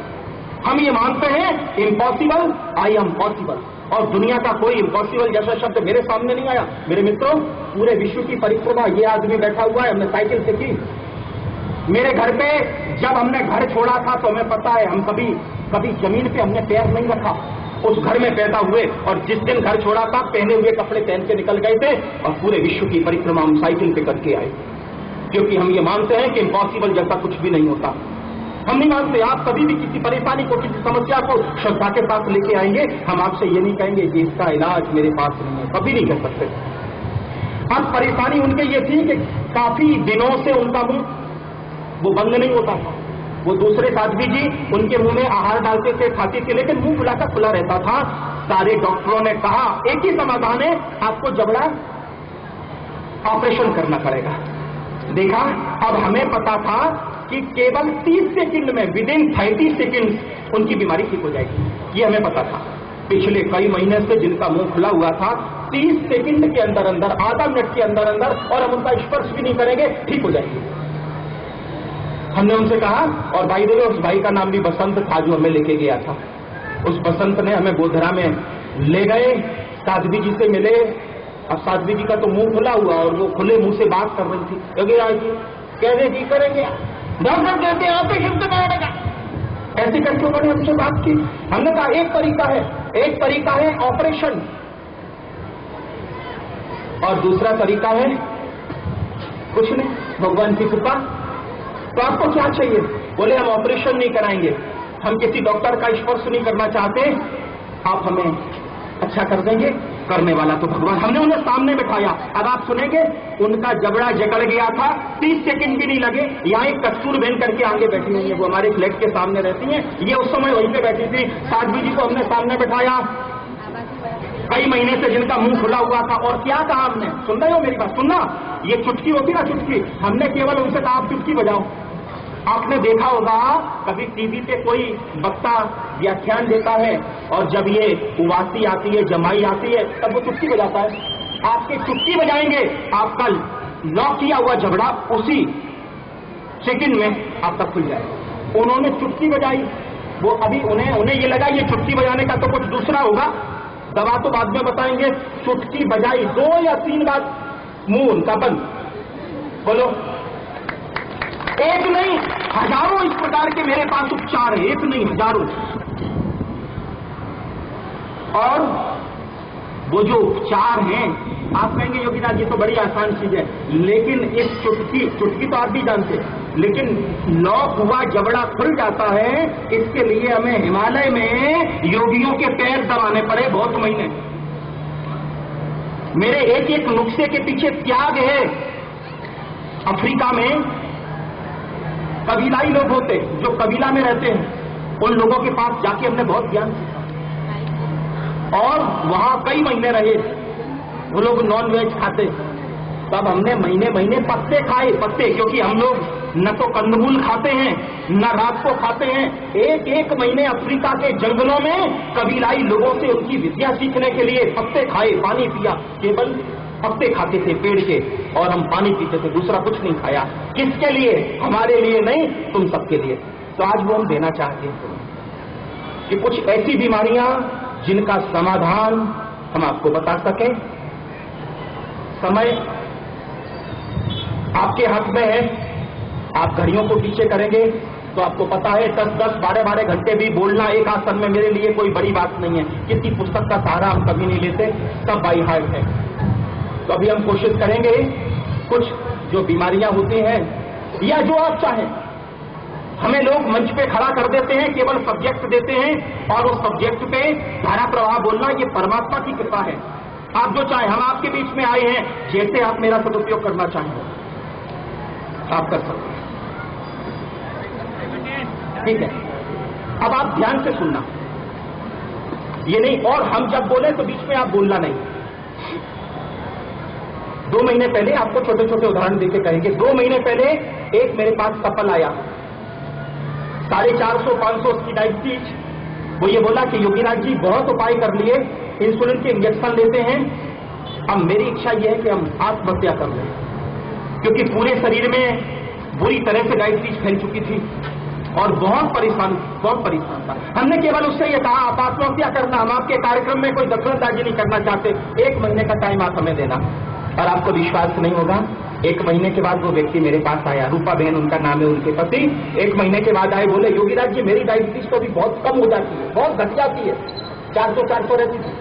हम ये मानते हैं इम्पॉसिबल आई एम पॉसिबल, और दुनिया का कोई इम्पॉसिबल जैसा शब्द मेरे सामने नहीं आया। मेरे मित्रों, पूरे विश्व की परिक्रमा ये आदमी बैठा हुआ है, हमने साइकिल से की। मेरे घर पे जब हमने घर छोड़ा था तो हमें पता है, हम कभी जमीन पे हमने पैर नहीं रखा, उस घर में पैदा हुए, और जिस दिन घर छोड़ा था पहने हुए कपड़े पहन के निकल गए थे, और पूरे विश्व की परिक्रमा हम साइकिल पे करके आए, क्योंकि हम ये मानते हैं कि इम्पॉसिबल जैसा कुछ भी नहीं होता। हम नहीं मानते आप कभी भी किसी परेशानी को, किसी समस्या को श्रद्धा के पास लेके आएंगे, हम आपसे ये नहीं कहेंगे कि इसका इलाज मेरे पास नहीं है, कभी नहीं कह सकते। अब परेशानी उनके ये थी कि काफी दिनों से उनका मुंह वो बंद नहीं होता था। वो दूसरे साध्वी जी उनके मुंह में आहार डालते थे, खाती थी, लेकिन मुंह खुला का खुला रहता था। सारे डॉक्टरों ने कहा एक ही समाधान है, आपको जबड़ा ऑपरेशन करना पड़ेगा। देखा, अब हमें पता था कि केवल 30 सेकंड में, विदिन 30 सेकंड उनकी बीमारी ठीक हो जाएगी, ये हमें पता था। पिछले कई महीने से जिनका मुंह खुला हुआ था, 30 सेकंड के अंदर अंदर, आधा मिनट के अंदर अंदर, और हम उनका स्पर्श भी नहीं करेंगे, ठीक हो जाएगी। हमने उनसे कहा, और भाई देखो उस भाई का नाम भी बसंत था जो हमें लेके गया था। उस बसंत ने हमें गोधरा में ले गए, साध्वी जी से मिले। अब साध्वी जी का तो मुंह खुला हुआ और वो खुले मुंह से बात कर रही थी। योगीराज जी कैसे ठीक करेंगे? डॉक्टर कहते हैं ऑपरेशन करना पड़ेगा। ऐसे करके उन्होंने हमसे बात की। हमने कहा एक तरीका है ऑपरेशन, और दूसरा तरीका है कुछ नहीं, भगवान की कृपा। तो आपको क्या चाहिए? बोले हम ऑपरेशन नहीं कराएंगे, हम किसी डॉक्टर का स्पर्श नहीं करना चाहते, आप हमें अच्छा कर देंगे, करने वाला तो भगवान। हमने उन्हें सामने बिठाया। अब आप सुनेंगे, उनका जबड़ा जकड़ गया था, 30 सेकंड भी नहीं लगे। यहाँ एक कस्तूर बहन करके आगे बैठी हुई है, वो हमारे फ्लैट के सामने रहती हैं, ये उस समय वहीं पे बैठी थी। साध्वी जी को हमने सामने बिठाया, कई महीने से जिनका मुंह खुला हुआ था, और क्या कहा हमने? सुन रहे हो मेरी बात? सुनना, ये चुटकी होती ना चुटकी, हमने केवल उनसे कहा आप चुटकी बजाओ। आपने देखा होगा कभी टीवी पे कोई वक्ता व्याख्यान देता है, और जब ये उवासी आती है, जमाई आती है, तब वो चुटकी बजाता है। आपके चुटकी बजाएंगे, आपका लॉक किया हुआ जबड़ा उसी सेकंड में आपका खुल जाएगा। उन्होंने चुटकी बजाई, वो अभी उन्हें ये लगा ये चुटकी बजाने का तो कुछ दूसरा होगा, दवा तो बाद में बताएंगे। चुटकी बजाई 2 या 3 बार, मुंह उनका बंद। बोलो, एक नहीं हजारों इस प्रकार के मेरे पास उपचार है, एक नहीं हजारों। और वो जो उपचार हैं, आप कहेंगे योगीराज ये तो बड़ी आसान चीज है, लेकिन इस चुटकी तो आप भी जानते हैं, लेकिन लॉक हुआ जबड़ा खुल जाता है, इसके लिए हमें हिमालय में योगियों के पैर दबाने पड़े बहुत महीने। मेरे एक एक नुस्खे के पीछे त्याग है। अफ्रीका में कबीलाई लोग होते जो कबीला में रहते हैं, उन लोगों के पास जाके हमने बहुत ज्ञान सीखा और वहां कई महीने रहे। वो लोग नॉन वेज खाते, तब हमने महीने महीने पत्ते खाए, पत्ते, क्योंकि हम लोग न तो कंदमूल खाते हैं न रात को खाते हैं। एक एक महीने अफ्रीका के जंगलों में कबीलाई लोगों से उनकी विद्या सीखने के लिए पत्ते खाए, पानी पिया, केवल पत्ते खाते थे पेड़ के, और हम पानी पीते थे, दूसरा कुछ नहीं खाया। किसके लिए? हमारे लिए नहीं, तुम सबके लिए। तो आज वो हम देना चाहते हैं कि कुछ ऐसी बीमारियां जिनका समाधान हम आपको बता सकें। समय आपके हाथ में है, आप घड़ियों को पीछे करेंगे तो आपको पता है 10-10, 12-12 घंटे भी बोलना एक आसन में मेरे लिए कोई बड़ी बात नहीं है। किसी पुस्तक का सहारा हम कभी नहीं लेते, सब बाई हार्ट है। तो अभी हम कोशिश करेंगे कुछ जो बीमारियां होती हैं या जो आप चाहें, हमें लोग मंच पे खड़ा कर देते हैं, केवल सब्जेक्ट देते हैं और उस सब्जेक्ट पे धारा प्रवाह बोलना, ये परमात्मा की कृपा है। आप जो चाहें, हम आपके बीच में आए हैं, जैसे आप मेरा सदुपयोग करना चाहें आप कर सकते हैं, ठीक है। अब आप ध्यान से सुनना, ये नहीं, और हम जब बोले तो बीच में आप बोलना नहीं। 2 महीने पहले आपको छोटे छोटे उदाहरण देके कहेंगे। 2 महीने पहले एक मेरे पास कपल आया, 450-500 उसकी डायबिटीज। वो ये बोला कि योगीराज जी बहुत उपाय कर लिए, इंसुलिन के इंजेक्शन लेते हैं, अब मेरी इच्छा यह है कि हम आत्महत्या कर लें, क्योंकि पूरे शरीर में बुरी तरह से डायबिटीज फैल चुकी थी और बहुत परेशान था। हमने केवल उससे ये कहा आप आत्महत्या करना, हम आपके कार्यक्रम में कोई दखलंदाजी नहीं करना चाहते, 1 महीने का टाइम आप हमें देना। और आपको विश्वास नहीं होगा, 1 महीने के बाद वो व्यक्ति मेरे पास आया, रूपा बहन उनका नाम है, उनके पति 1 महीने के बाद आए, बोले योगीराज जी मेरी डायबिटीज तो भी बहुत कम हो जाती है, बहुत घट जाती है, 400 रहती थी।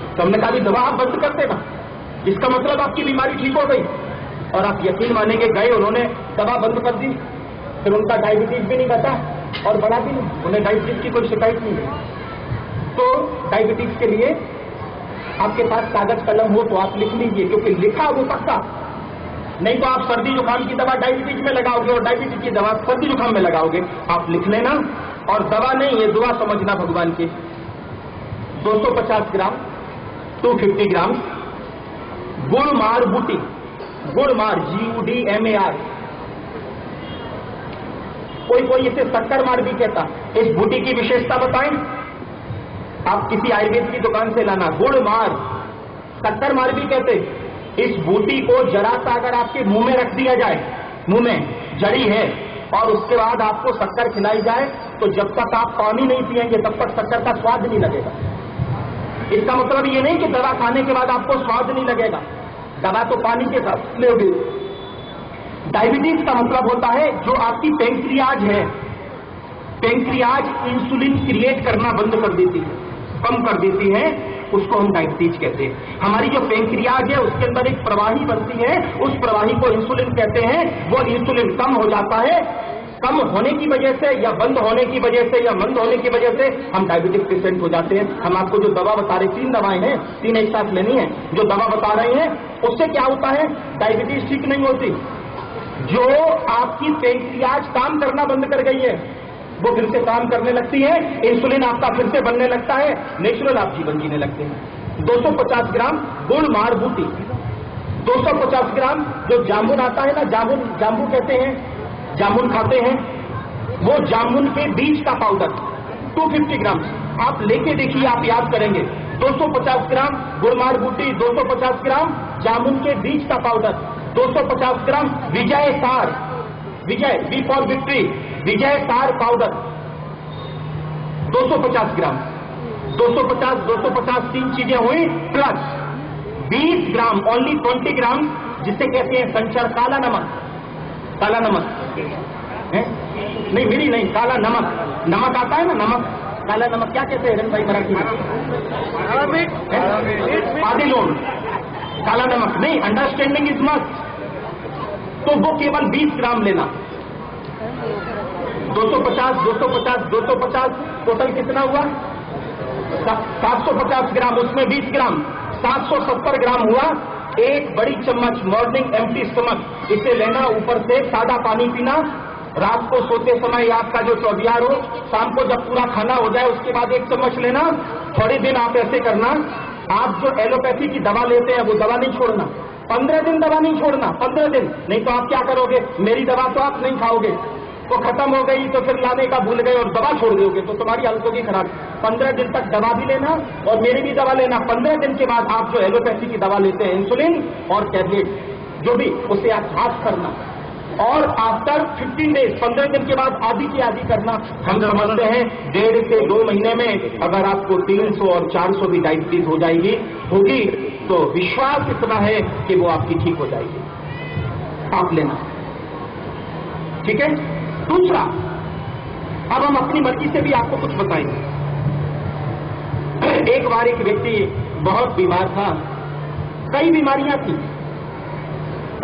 तो हमने कहा दवा आप बंद कर देना, इसका मतलब आपकी बीमारी ठीक हो गई। और आप यकीन मानेंगे, गए उन्होंने दवा बंद कर दी, फिर उनका डायबिटीज भी नहीं घटा और बढ़ा भी नहीं, उन्हें डायबिटीज की कोई शिकायत नहीं है। तो डायबिटीज के लिए आपके पास कागज कलम हो तो आप लिख लीजिए, क्योंकि लिखा वो पक्का, नहीं तो आप सर्दी जुकाम की दवा डायबिटीज में लगाओगे और डायबिटीज की दवा सर्दी जुकाम में लगाओगे। आप लिख लेना, और दवा नहीं, ये दुआ समझना भगवान की। 250 ग्राम 250 ग्राम गुड़मार बूटी, गुड़मार GUDMAR, कोई इसे शक्कर मार भी कहता। इस बूटी की विशेषता बताएं, आप किसी आयुर्वेद की दुकान से लाना, गुड़मार, शक्कर मार भी कहते। इस बूटी को जरा सा अगर आपके मुंह में रख दिया जाए, मुंह में जड़ी है, और उसके बाद आपको शक्कर खिलाई जाए, तो जब तक आप पानी नहीं पिएंगे तब तक शक्कर का स्वाद नहीं लगेगा। इसका मतलब ये नहीं कि दवा खाने के बाद आपको स्वाद नहीं लगेगा, दवा तो पानी के साथ लोगे। डायबिटीज का मतलब होता है जो आपकी पेंक्रियाज है, पेंक्रियाज इंसुलिन क्रिएट करना बंद कर देती है, कम कर देती है, उसको हम डायबिटीज कहते हैं। हमारी जो पेंक्रियाज है उसके अंदर एक प्रवाही बनती है, उस प्रवाही को इंसुलिन कहते हैं। वो इंसुलिन कम हो जाता है, कम होने की वजह से या बंद होने की वजह से या मंद होने की वजह से हम डायबिटिक पेशेंट हो जाते हैं। हम आपको जो दवा बता रहे, 3 दवाएं हैं, 3 एक साथ लेनी है। जो दवा बता रहे हैं उससे क्या होता है, डायबिटीज ठीक नहीं होती। जो आपकी पेंक्रियाज काम करना बंद कर गई है वो फिर से काम करने लगती है, इंसुलिन आपका फिर से बनने लगता है, नेचुरल आप जीवन जीने लगते हैं। 250 ग्राम गुड़मार बूटी, 250 ग्राम जो जामुन आता है ना, जामुन कहते हैं, जामुन खाते हैं, वो जामुन के बीज का पाउडर 250 ग्राम आप लेके देखिए, आप याद करेंगे। 250 ग्राम गुड़मार बूटी, 250 ग्राम जामुन के बीज का पाउडर, 250 ग्राम विजय सार, विजय बी फॉर विक्ट्री, विजय सार पाउडर 250 ग्राम, 250 3 चीजें हुई, प्लस 20 ग्राम, ओनली 20 ग्राम, जिसे कहते हैं संचर काला नमक। काला नमक है? नहीं, मिरी नहीं, काला नमक। नमक आता है ना, नमक, काला नमक क्या कहते हैं हिरन भाई मराठी में? आधे लोन, काला नमक नहीं, अंडरस्टैंडिंग इज मस्ट। तो वो केवल 20 ग्राम लेना। 250, 250, 250, टोटल कितना हुआ? 750 ग्राम, उसमें 20 ग्राम, 770 ग्राम हुआ। एक बड़ी चम्मच मॉर्निंग एम्प्टी स्टमक इसे लेना, ऊपर से सादा पानी पीना। रात को सोते समय आपका जो चौधियार हो, शाम को जब पूरा खाना हो जाए उसके बाद 1 चम्मच लेना। थोड़े दिन आप ऐसे करना। आप जो एलोपैथी की दवा लेते हैं वो दवा नहीं छोड़ना, 15 दिन दवा नहीं छोड़ना, 15 दिन। नहीं तो आप क्या करोगे, मेरी दवा तो आप नहीं खाओगे, वो खत्म हो गई तो फिर लाने का भूल गए और दवा छोड़ दोगे तो तुम्हारी हालत होगी खराब। 15 दिन तक दवा भी लेना और मेरी भी दवा लेना। 15 दिन के बाद आप जो एलोपैथी की दवा लेते हैं, इंसुलिन और टैबलेट जो भी, उसे आप हाथ करना। और आफ्टर 15 डेज, 15 दिन के बाद आधी की आधी करना। हम समझते हैं 1.5 से 2 महीने में अगर आपको 300 और 400 भी डायबिटीज हो जाएगी होगी तो विश्वास इतना है कि वो आपकी ठीक हो जाएगी। आप लेना, ठीक है। दूसरा, अब हम अपनी मर्जी से भी आपको कुछ बताएंगे। एक बार एक व्यक्ति बहुत बीमार था, कई बीमारियां थी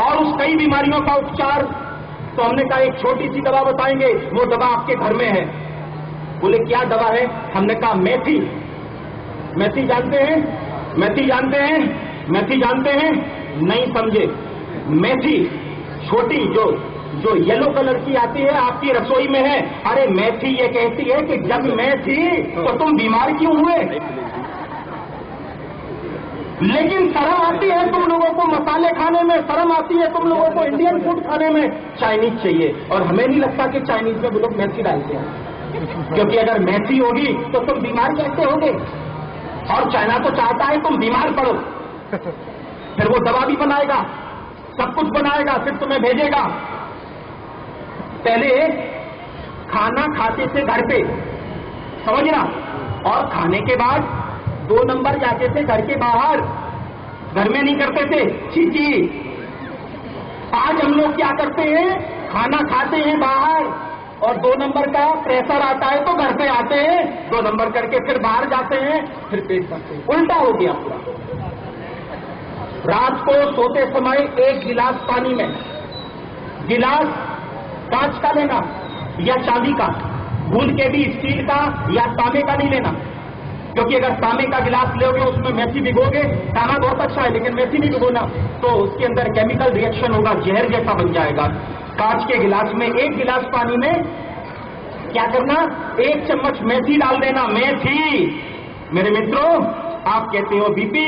और उस कई बीमारियों का उपचार, तो हमने कहा एक छोटी सी दवा बताएंगे, वो दवा आपके घर में है। बोले क्या दवा है? हमने कहा मेथी। मेथी जानते हैं? मेथी जानते हैं? मेथी जानते हैं? नहीं समझे। मेथी छोटी जो येलो कलर की आती है, आपकी रसोई में है। अरे मेथी ये कहती है कि जब मैं थी तो तुम बीमार क्यों हुए? लेकिन शर्म आती है तुम लोगों को मसाले खाने में, शर्म आती है तुम लोगों को इंडियन फूड खाने में। चाइनीज चाहिए, और हमें नहीं लगता कि चाइनीज में वो लोग मेथी डालते हैं, क्योंकि अगर मेथी होगी तो तुम बीमार कैसे होगे? और चाइना तो चाहता है तुम बीमार पड़ो, फिर वो दवा भी बनाएगा, सब कुछ बनाएगा, फिर तुम्हें भेजेगा। पहले खाना खाते थे घर पे, समझना, और खाने के बाद 2 नंबर जाते थे घर के बाहर, घर में नहीं करते थे। छी। आज हम लोग क्या करते हैं, खाना खाते हैं बाहर और 2 नंबर का प्रेशर आता है तो घर पे आते हैं, 2 नंबर करके फिर बाहर जाते हैं, फिर पेट करते हैं। उल्टा हो गया पूरा। रात को सोते समय 1 गिलास पानी में, गिलास कांच का लेना या चांदी का, भूल के भी स्टील का या तांबे का नहीं लेना, क्योंकि अगर तांबे का गिलास लोगे उसमें मेथी भिगोगे, तांबा बहुत अच्छा है लेकिन मेथी नहीं भिगोना तो उसके अंदर केमिकल रिएक्शन होगा, जहर जैसा बन जाएगा। कांच के गिलास में 1 गिलास पानी में क्या करना, 1 चम्मच मेथी डाल देना। मेथी, मेरे मित्रों, आप कहते हो बीपी,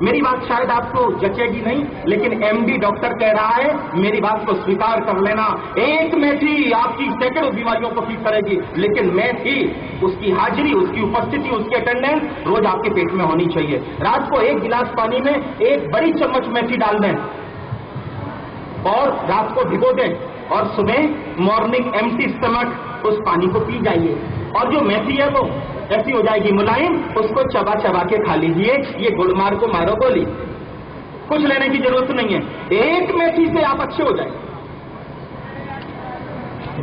मेरी बात शायद आपको जचेगी नहीं, लेकिन एमडी डॉक्टर कह रहा है, मेरी बात को स्वीकार कर लेना। 1 मेथी आपकी सैकड़ों बीमारियों को ठीक करेगी, लेकिन मेथी, उसकी हाजिरी, उसकी उपस्थिति, उसकी अटेंडेंस रोज आपके पेट में होनी चाहिए। रात को 1 गिलास पानी में 1 बड़ी चम्मच मेथी डाल दें और रात को भिगो दें और सुबह मॉर्निंग एम्प्टी स्टमक उस पानी को पी जाइए। और जो मेथी है वो ऐसी हो जाएगी मुलायम, उसको चबा चबा के खा लीजिए। ये गुड़मार को मारो गोली, कुछ लेने की जरूरत नहीं है, 1 मेथी से आप अच्छे हो जाएंगे।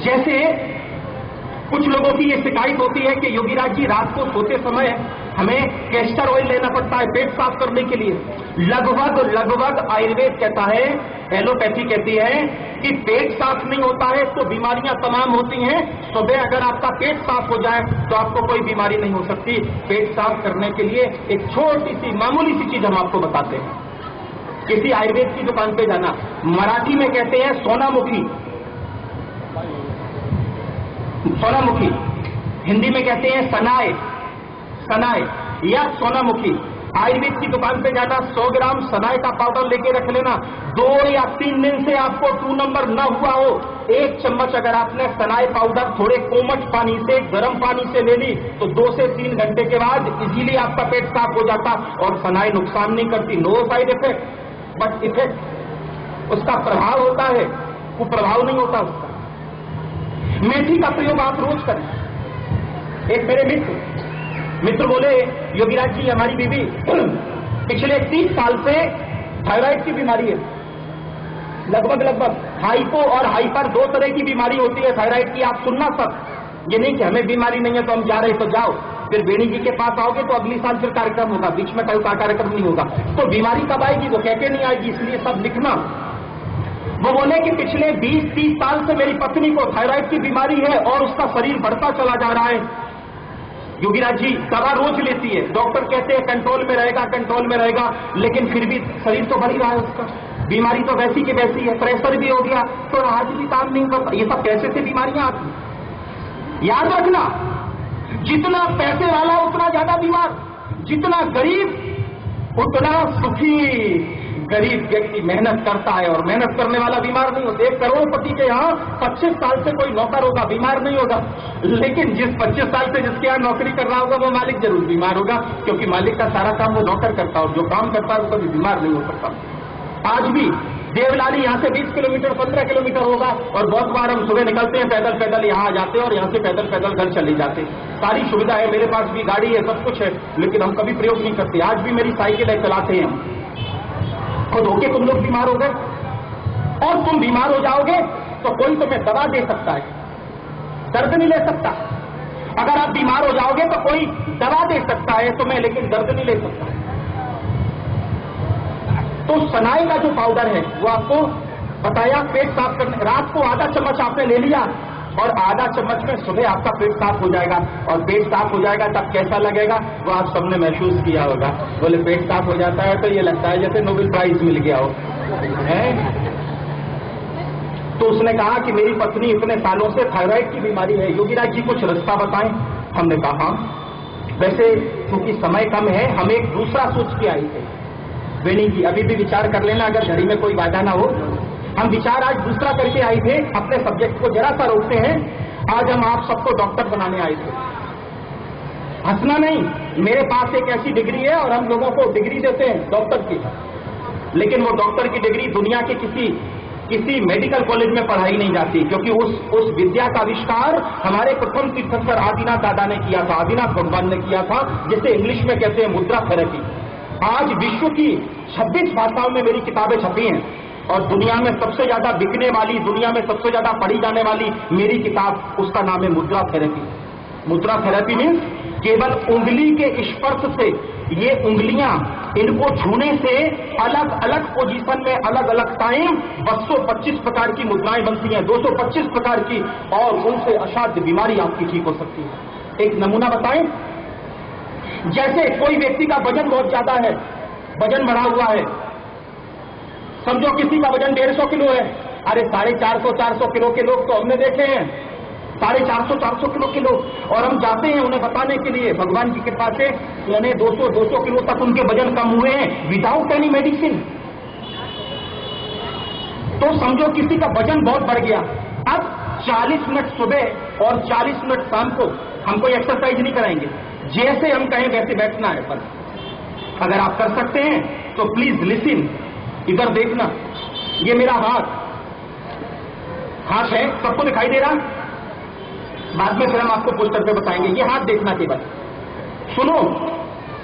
जैसे कुछ लोगों की ये शिकायत होती है कि योगीराज जी रात को सोते समय हमें कैस्टर ऑयल लेना पड़ता है पेट साफ करने के लिए। लगभग आयुर्वेद कहता है, एलोपैथी कहती है कि पेट साफ नहीं होता है तो बीमारियां तमाम होती हैं। सुबह अगर आपका पेट साफ हो जाए तो आपको कोई बीमारी नहीं हो सकती। पेट साफ करने के लिए एक छोटी सी मामूली सी चीज हम आपको बताते हैं। किसी आयुर्वेद की दुकान पे जाना, मराठी में कहते हैं सोनामुखी, सोनामुखी, हिंदी में कहते हैं सनाए, सनाए या सोनामुखी। आयुर्वेद की दुकान पे जाना, 100 ग्राम सनाए का पाउडर लेके रख लेना। 2 या 3 दिन से आपको 2 नंबर न हुआ हो, 1 चम्मच अगर आपने सनाए पाउडर थोड़े कोमट पानी से, गर्म पानी से ले ली तो 2 से 3 घंटे के बाद इजीली आपका पेट साफ हो जाता। और सनाए नुकसान नहीं करती, no side effect, but effect उसका प्रभाव होता है, वो प्रभाव नहीं होता उसका। मेथी का प्रयोग आप रोज करें। एक मेरे मित्र बोले, योगीराज जी हमारी बीवी पिछले 30 साल से थायराइड की बीमारी है। लगभग हाइपो और हाइपर 2 तरह की बीमारी होती है थायराइड की। आप सुनना सब, ये नहीं कि हमें बीमारी नहीं है तो हम जा रहे तो जाओ, फिर बेनी जी के पास आओगे तो अगली साल फिर कार्यक्रम होगा, बीच में कोई कार्यक्रम नहीं होगा। तो बीमारी कब आएगी वो कहते नहीं आएगी, इसलिए सब लिखना। वो बोले कि पिछले 20-30 साल से मेरी पत्नी को थायराइड की बीमारी है और उसका शरीर बढ़ता चला जा रहा है। योगीराज जी दवा रोज लेती है, डॉक्टर कहते हैं कंट्रोल में रहेगा, लेकिन फिर भी शरीर तो बढ़ ही रहा है उसका। बीमारी तो वैसी की वैसी है, प्रेशर भी हो गया तो आज भी काम नहीं करता। ये सब कैसे से बीमारियां आती। याद रखना, जितना पैसे वाला उतना ज्यादा बीमार, जितना गरीब उतना सुखी। गरीब व्यक्ति मेहनत करता है और मेहनत करने वाला बीमार नहीं होता। 1 करोड़पति के यहाँ 25 साल से कोई नौकर होगा, बीमार नहीं होगा, लेकिन जिस 25 साल से जिसके यहाँ नौकरी कर रहा होगा वो मालिक जरूर बीमार होगा, क्योंकि मालिक का सारा काम वो नौकर करता है और जो काम करता है वो कभी बीमार नहीं हो सकता। आज भी देवलाली यहाँ से 20 किलोमीटर 15 किलोमीटर होगा और बहुत बार हम सुबह निकलते हैं पैदल यहाँ आ जाते हैं और यहाँ से पैदल घर चले जाते हैं। सारी सुविधा है, मेरे पास भी गाड़ी है, सब कुछ है, लेकिन हम कभी प्रयोग नहीं करते। आज भी मेरी साइकिल है, चलाते हैं हम। खुद होके तुम लोग बीमार हो गए और तुम बीमार हो जाओगे तो कोई तुम्हें दवा दे सकता है, दर्द नहीं ले सकता। अगर आप बीमार हो जाओगे तो कोई दवा दे सकता है तुम्हें, लेकिन दर्द नहीं ले सकता। तो सनाई का जो पाउडर है वो आपको बताया पेट साफ करने, रात को आधा चम्मच आपने ले लिया और आधा चम्मच में सुबह आपका पेट साफ हो जाएगा। और पेट साफ हो जाएगा तब कैसा लगेगा वो आप सबने महसूस किया होगा। बोले पेट साफ हो जाता है तो ये लगता है जैसे नोबेल प्राइज मिल गया हो, है? तो उसने कहा कि मेरी पत्नी इतने सालों से थायराइड की बीमारी है, योगीराज जी कुछ रास्ता बताएं। हमने कहा हाँ। वैसे क्योंकि समय कम है हम एक दूसरा सोच के आए थे। वेणी जी अभी भी विचार कर लेना अगर घड़ी में कोई बाधा ना हो। हम विचार आज दूसरा करके आए थे, अपने सब्जेक्ट को जरा सा रोकते हैं। आज हम आप सबको डॉक्टर बनाने आए थे। हंसना नहीं, मेरे पास एक ऐसी डिग्री है और हम लोगों को डिग्री देते हैं डॉक्टर की, लेकिन वो डॉक्टर की डिग्री दुनिया के किसी मेडिकल कॉलेज में पढ़ाई नहीं जाती, क्योंकि उस विद्या का आविष्कार हमारे प्रथम तीर्थंकर आदिनाथ दादा ने किया था, आदिनाथ भगवान ने किया था, जिसे इंग्लिश में कहते हैं मुद्रा थेरेपी। आज विश्व की 26 भाषाओं में मेरी किताबें छपी हैं और दुनिया में सबसे ज्यादा बिकने वाली, दुनिया में सबसे ज्यादा पढ़ी जाने वाली मेरी किताब, उसका नाम है मुद्रा थेरेपी। मुद्रा थेरेपी मीन्स केवल उंगली के स्पर्श से, ये उंगलियां इनको छूने से अलग अलग पोजीशन में अलग अलग टाइम 225 प्रकार की मुद्राएं बनती हैं, 225 प्रकार की, और उनसे असाध्य बीमारी आपकी ठीक हो सकती है। एक नमूना बताएं, जैसे कोई व्यक्ति का वजन बहुत ज्यादा है, वजन बढ़ा हुआ है, समझो किसी का वजन 150 किलो है। अरे 450 किलो के लोग तो हमने देखे हैं, 450 किलो के लोग, और हम जाते हैं उन्हें बताने के लिए भगवान की कृपा से यानी 200 किलो तक उनके वजन कम हुए हैं विदाउट एनी मेडिसिन। तो समझो किसी का वजन बहुत बढ़ गया। अब 40 मिनट सुबह और 40 मिनट शाम को हम कोई एक्सरसाइज नहीं कराएंगे, जैसे हम कहें वैसे बैठना है। पर अगर आप कर सकते हैं तो प्लीज लिसन, इधर देखना, ये मेरा हाथ है, सबको दिखाई दे रहा, बाद में फिर हम आपको पोस्टर पे बताएंगे। ये हाथ देखना केवल, सुनो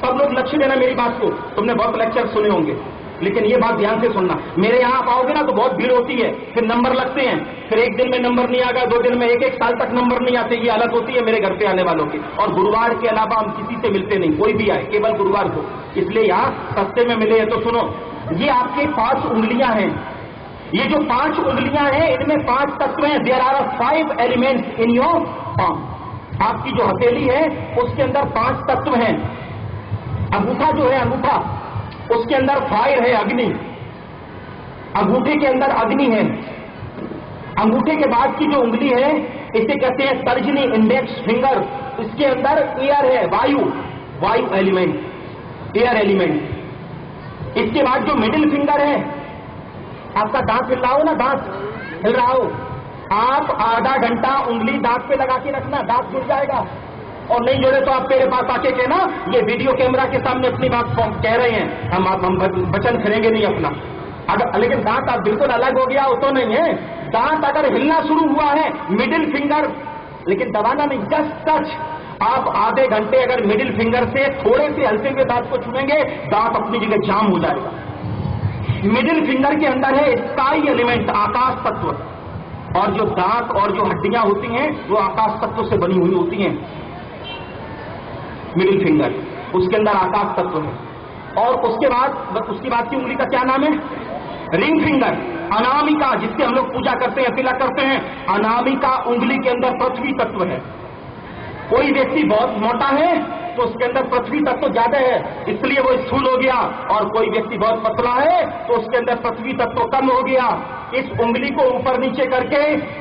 सब लोग लक्ष्य देना मेरी बात को। तुमने बहुत लेक्चर सुने होंगे, लेकिन ये बात ध्यान से सुनना। मेरे यहाँ आप आओगे ना तो बहुत भीड़ होती है, फिर नंबर लगते हैं, फिर एक दिन में नंबर नहीं आएगा, 2 दिन में, एक साल तक नंबर नहीं आते। ये हालत होती है मेरे घर पे आने वालों की। और गुरुवार के अलावा हम किसी से मिलते नहीं, कोई भी आए, केवल गुरुवार को, इसलिए यहाँ सस्ते में मिले हैं। तो सुनो, ये आपके 5 उंगलियां हैं। ये जो 5 उंगलियां हैं इनमें 5 तत्व हैं। There are 5 elements in your palm. आपकी जो हथेली है उसके अंदर 5 तत्व हैं। अंगूठा जो है, अंगूठा, उसके अंदर फायर है, अग्नि, अंगूठे के अंदर अग्नि है। अंगूठे के बाद की जो उंगली है इसे कहते हैं तर्जनी, इंडेक्स फिंगर, इसके अंदर एयर है, वायु एलिमेंट, एयर एलिमेंट। इसके बाद जो मिडिल फिंगर है, आपका दांत हिल रहा हो ना, दांत हिल रहा हो, आप आधा घंटा उंगली दांत पे लगा के रखना, दांत जुड़ जाएगा। और नहीं जुड़े तो आप मेरे पास आके कहना, ये वीडियो कैमरा के सामने अपनी बात कह रहे हैं, हम वचन करेंगे नहीं अपना। अगर लेकिन दांत आप बिल्कुल अलग हो गया हो तो नहीं है। दांत अगर हिलना शुरू हुआ है, मिडिल फिंगर, लेकिन दबाना नहीं, जस्ट टच, आप आधे घंटे अगर मिडिल फिंगर से थोड़े से हल्के हुए दांत को छूएंगे, दांत अपनी जगह जाम हो जाएगा। मिडिल फिंगर के अंदर है स्काई एलिमेंट, आकाश तत्व, और जो दांत और जो हड्डियां होती हैं वो आकाश तत्व से बनी हुई होती हैं। मिडिल फिंगर, उसके अंदर आकाश तत्व है। और उसके बाद की उंगली का क्या नाम है? रिंग फिंगर, अनामिका, जिससे हम लोग पूजा करते हैं, तिलक करते हैं। अनामिका उंगली के अंदर पृथ्वी तत्व है। कोई व्यक्ति बहुत मोटा है तो उसके अंदर पृथ्वी तत्व ज्यादा है, इसलिए वो स्थूल हो गया, और कोई व्यक्ति बहुत पतला है तो उसके अंदर पृथ्वी तत्व कम हो गया। इस उंगली को ऊपर नीचे करके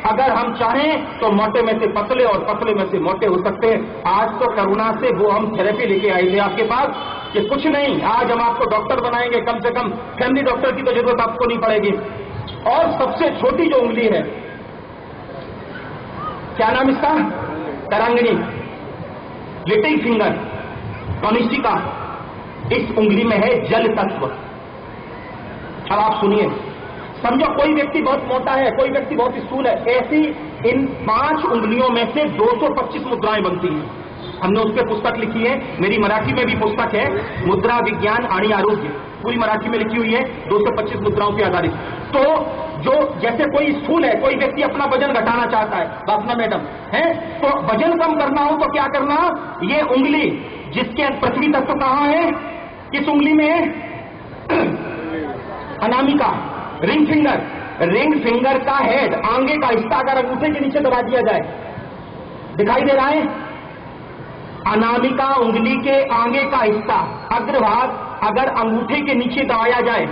अगर हम चाहें तो मोटे में से पतले और पतले में से मोटे हो सकते हैं। आज तो करुणा से वो हम थेरेपी लेके आए थे आपके पास कि कुछ नहीं, आज हम आपको डॉक्टर बनाएंगे, कम से कम फैमिली डॉक्टर की तो जरूरत आपको नहीं पड़ेगी। और सबसे छोटी जो उंगली है, क्या नाम इसका? करांगनी, लिटिल फिंगर, कनिष्ठिका। इस उंगली में है जल तत्व। अब आप सुनिए, समझो कोई व्यक्ति बहुत मोटा है, कोई व्यक्ति बहुत स्थूल है, ऐसी इन 5 उंगलियों में से 225 मुद्राएं बनती हैं। हमने उस पर पुस्तक लिखी है, मेरी मराठी में भी पुस्तक है, मुद्रा विज्ञान आणि आरोग्य, पूरी मराठी में लिखी हुई है, 225 मुद्राओं पर आधारित। तो जो जैसे कोई स्थूल है, कोई व्यक्ति अपना वजन घटाना चाहता है, बापना मैडम है, तो वजन कम करना हो तो क्या करना? ये उंगली जिसके पृथ्वी तत्व कहां है, किस उंगली में है? Anamika, ring finger. Ring finger का हेड, आंगे का हिस्सा अगर अंगूठे के नीचे दबा दिया जाए, दिखाई दे रहा है? अनामिका उंगली के आगे का हिस्सा, अग्रभाग अगर अंगूठे के नीचे दबाया जाए,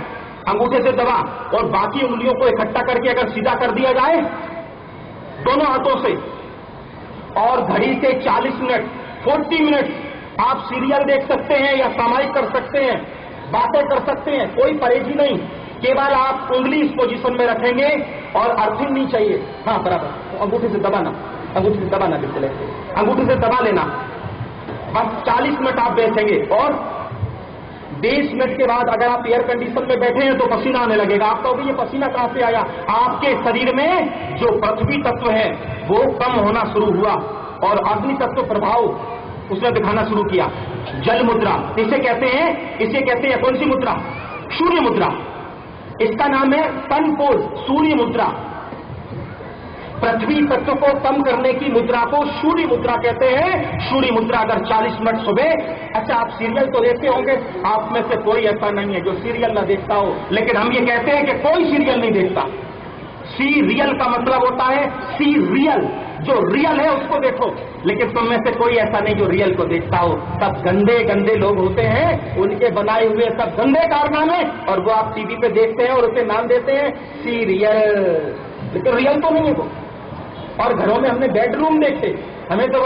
अंगूठे से दबा, और बाकी उंगलियों को इकट्ठा करके अगर सीधा कर दिया जाए दोनों हाथों से, और घड़ी से 40 मिनट 40 मिनट आप सीरियल देख सकते हैं या सामायिक कर सकते हैं, बातें कर सकते हैं, कोई परहेजी नहीं। केवल आप उंगली इस पोजीशन में रखेंगे और अर्थिंग नहीं चाहिए। हाँ बराबर, अंगूठे से दबाना, अंगूठे से दबाना, बिल्कुल अंगूठे से दबा लेना। बस 40 मिनट आप बैठेंगे, और 20 मिनट के बाद अगर आप एयर कंडीशन में बैठे हैं तो पसीना आने लगेगा। आप कहोगे ये पसीना कहां से आया? आपके शरीर में जो पृथ्वी तत्व है वो कम होना शुरू हुआ, और अग्नि तत्व प्रभाव उसने दिखाना शुरू किया। जल मुद्रा इसे कहते हैं कौन सी मुद्रा? सूर्य मुद्रा। इसका नाम है सन पोज, सूर्य मुद्रा। पृथ्वी तत्व को कम करने की मुद्रा को सूर्य मुद्रा कहते हैं। सूर्य मुद्रा अगर 40 मिनट सुबह, अच्छा आप सीरियल तो देखते होंगे, आप में से कोई ऐसा नहीं है जो सीरियल ना देखता हो, लेकिन हम ये कहते हैं कि कोई सीरियल नहीं देखता। सीरियल का मतलब होता है सी रियल, जो रियल है उसको देखो, लेकिन तुम में से कोई ऐसा नहीं जो रियल को देखता हो। सब गंदे गंदे लोग होते हैं, उनके बनाए हुए सब गंदे कारनामे, और वो आप टीवी पे देखते हैं और उसे नाम देते हैं सीरियल, लेकिन रियल तो नहीं है वो। और घरों में हमने बेडरूम देखे, हमें तो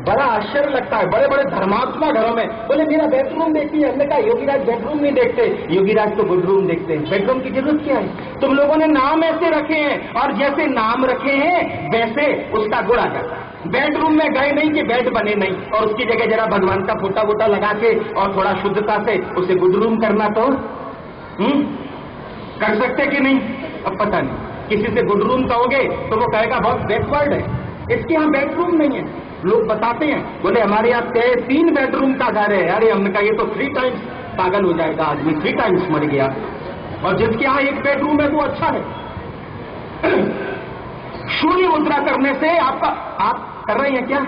बड़ा आश्चर्य लगता है। बड़े बड़े धर्मात्मा घरों में बोले मेरा बेडरूम देखिए, हमने कहा योगीराज बेडरूम नहीं देखते, योगीराज तो बेडरूम देखते हैं। बेडरूम की जरूरत क्या है? तुम लोगों ने नाम ऐसे रखे हैं, और जैसे नाम रखे हैं वैसे उसका गुण आ जाता है। बेडरूम में गए नहीं कि बेड बने नहीं, और उसकी जगह जरा भगवान का फोटा वोटा लगा के और थोड़ा शुद्धता से उसे गुडरूम करना तो कर सकते कि नहीं? अब पता नहीं, किसी से गुडरूम कहोगे तो वो कहेगा बहुत बैकवर्ड है, इसके यहाँ बेडरूम नहीं है। लोग बताते हैं, बोले हमारे यहाँ 3 बेडरूम का घर है। अरे हमने कहा ये तो 3 टाइम्स पागल हो जाएगा आदमी, 3 टाइम्स मर गया। और जिसके यहाँ 1 बेडरूम है वो अच्छा है। सूर्य मुद्रा करने से आप कर रहे हैं क्या?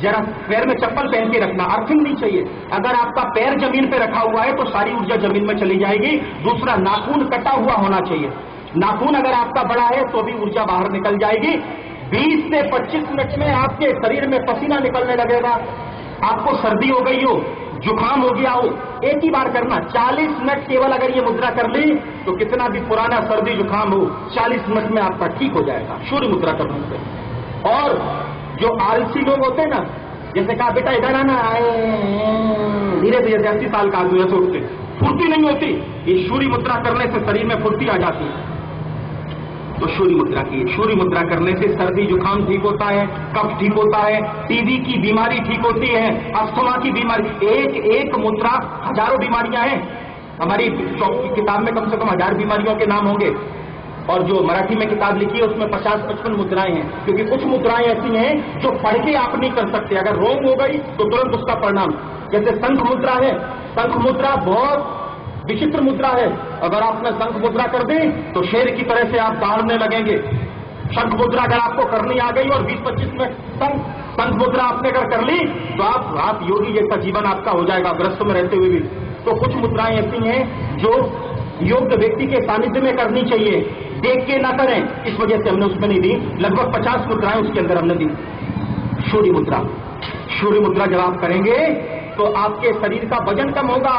जरा पैर में चप्पल पहन के रखना, अर्थिंग नहीं चाहिए। अगर आपका पैर जमीन पे रखा हुआ है तो सारी ऊर्जा जमीन में चली जाएगी। दूसरा, नाखून कटा हुआ होना चाहिए। नाखून अगर आपका बड़ा है तो भी ऊर्जा बाहर निकल जाएगी। 20 से 25 मिनट में आपके शरीर में पसीना निकलने लगेगा। आपको सर्दी हो गई हो, जुकाम हो गया हो, एक ही बार करना। 40 मिनट केवल अगर ये मुद्रा कर ली तो कितना भी पुराना सर्दी जुकाम हो 40 मिनट में आपका ठीक हो जाएगा सूर्य मुद्रा करने से। और जो आलसी लोग होते हैं ना, जैसे कहा बेटा इधर आना, धीरे धीरे 80 साल का आदमी ऐसे उठते, फुर्ती नहीं होती। ये सूर्य मुद्रा करने से शरीर में फुर्ती आ जाती है। तो सूर्य मुद्रा की, सूर्य मुद्रा करने से सर्दी जुकाम ठीक होता है, कफ ठीक होता है, टीबी की बीमारी ठीक होती है, अस्थमा की बीमारी। एक मुद्रा हजारों बीमारियां हैं। हमारी किताब में कम से कम 1000 बीमारियों के नाम होंगे। और जो मराठी में किताब लिखी है उसमें 50-55 मुद्राएं हैं, क्योंकि कुछ मुद्राएं ऐसी हैं जो पढ़ के आप नहीं कर सकते, अगर रोंग हो गई तो तुरंत उसका परिणाम। जैसे शंख मुद्रा है, शंख मुद्रा बहुत विचित्र मुद्रा है, अगर आपने शंख मुद्रा कर दी तो शेर की तरह से आप दौड़ने लगेंगे। शंख मुद्रा अगर आपको करनी आ गई और 20-25 मिनट शंख मुद्रा आपने अगर कर ली तो आप योगी जैसा जीवन आपका हो जाएगा, ग्रस्त में रहते हुए भी। तो कुछ मुद्राएं ऐसी हैं जो योग्य व्यक्ति के सानिध्य में करनी चाहिए, देख के ना करें, इस वजह से हमने उसमें नहीं दी। लगभग 50 मुद्राएं उसके अंदर हमने दी। सूर्य मुद्रा, सूर्य मुद्रा जब आप करेंगे तो आपके शरीर का वजन कम होगा,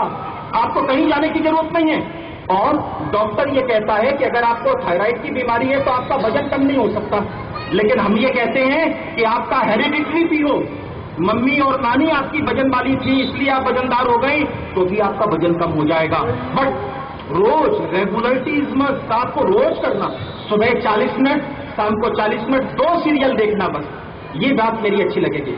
आपको कहीं जाने की जरूरत नहीं है। और डॉक्टर ये कहता है कि अगर आपको थायराइड की बीमारी है तो आपका वजन कम नहीं हो सकता, लेकिन हम ये कहते हैं कि आपका हेरिडिटरी भी हो, मम्मी और नानी आपकी वजन वाली थी इसलिए आप वजनदार हो गई, तो भी आपका वजन कम हो जाएगा। बट रोज रेगुलरिटी इज मस्ट, आपको रोज करना, सुबह 40 मिनट, शाम को 40 मिनट, 2 सीरियल देखना, बस ये बात मेरी अच्छी लगेगी।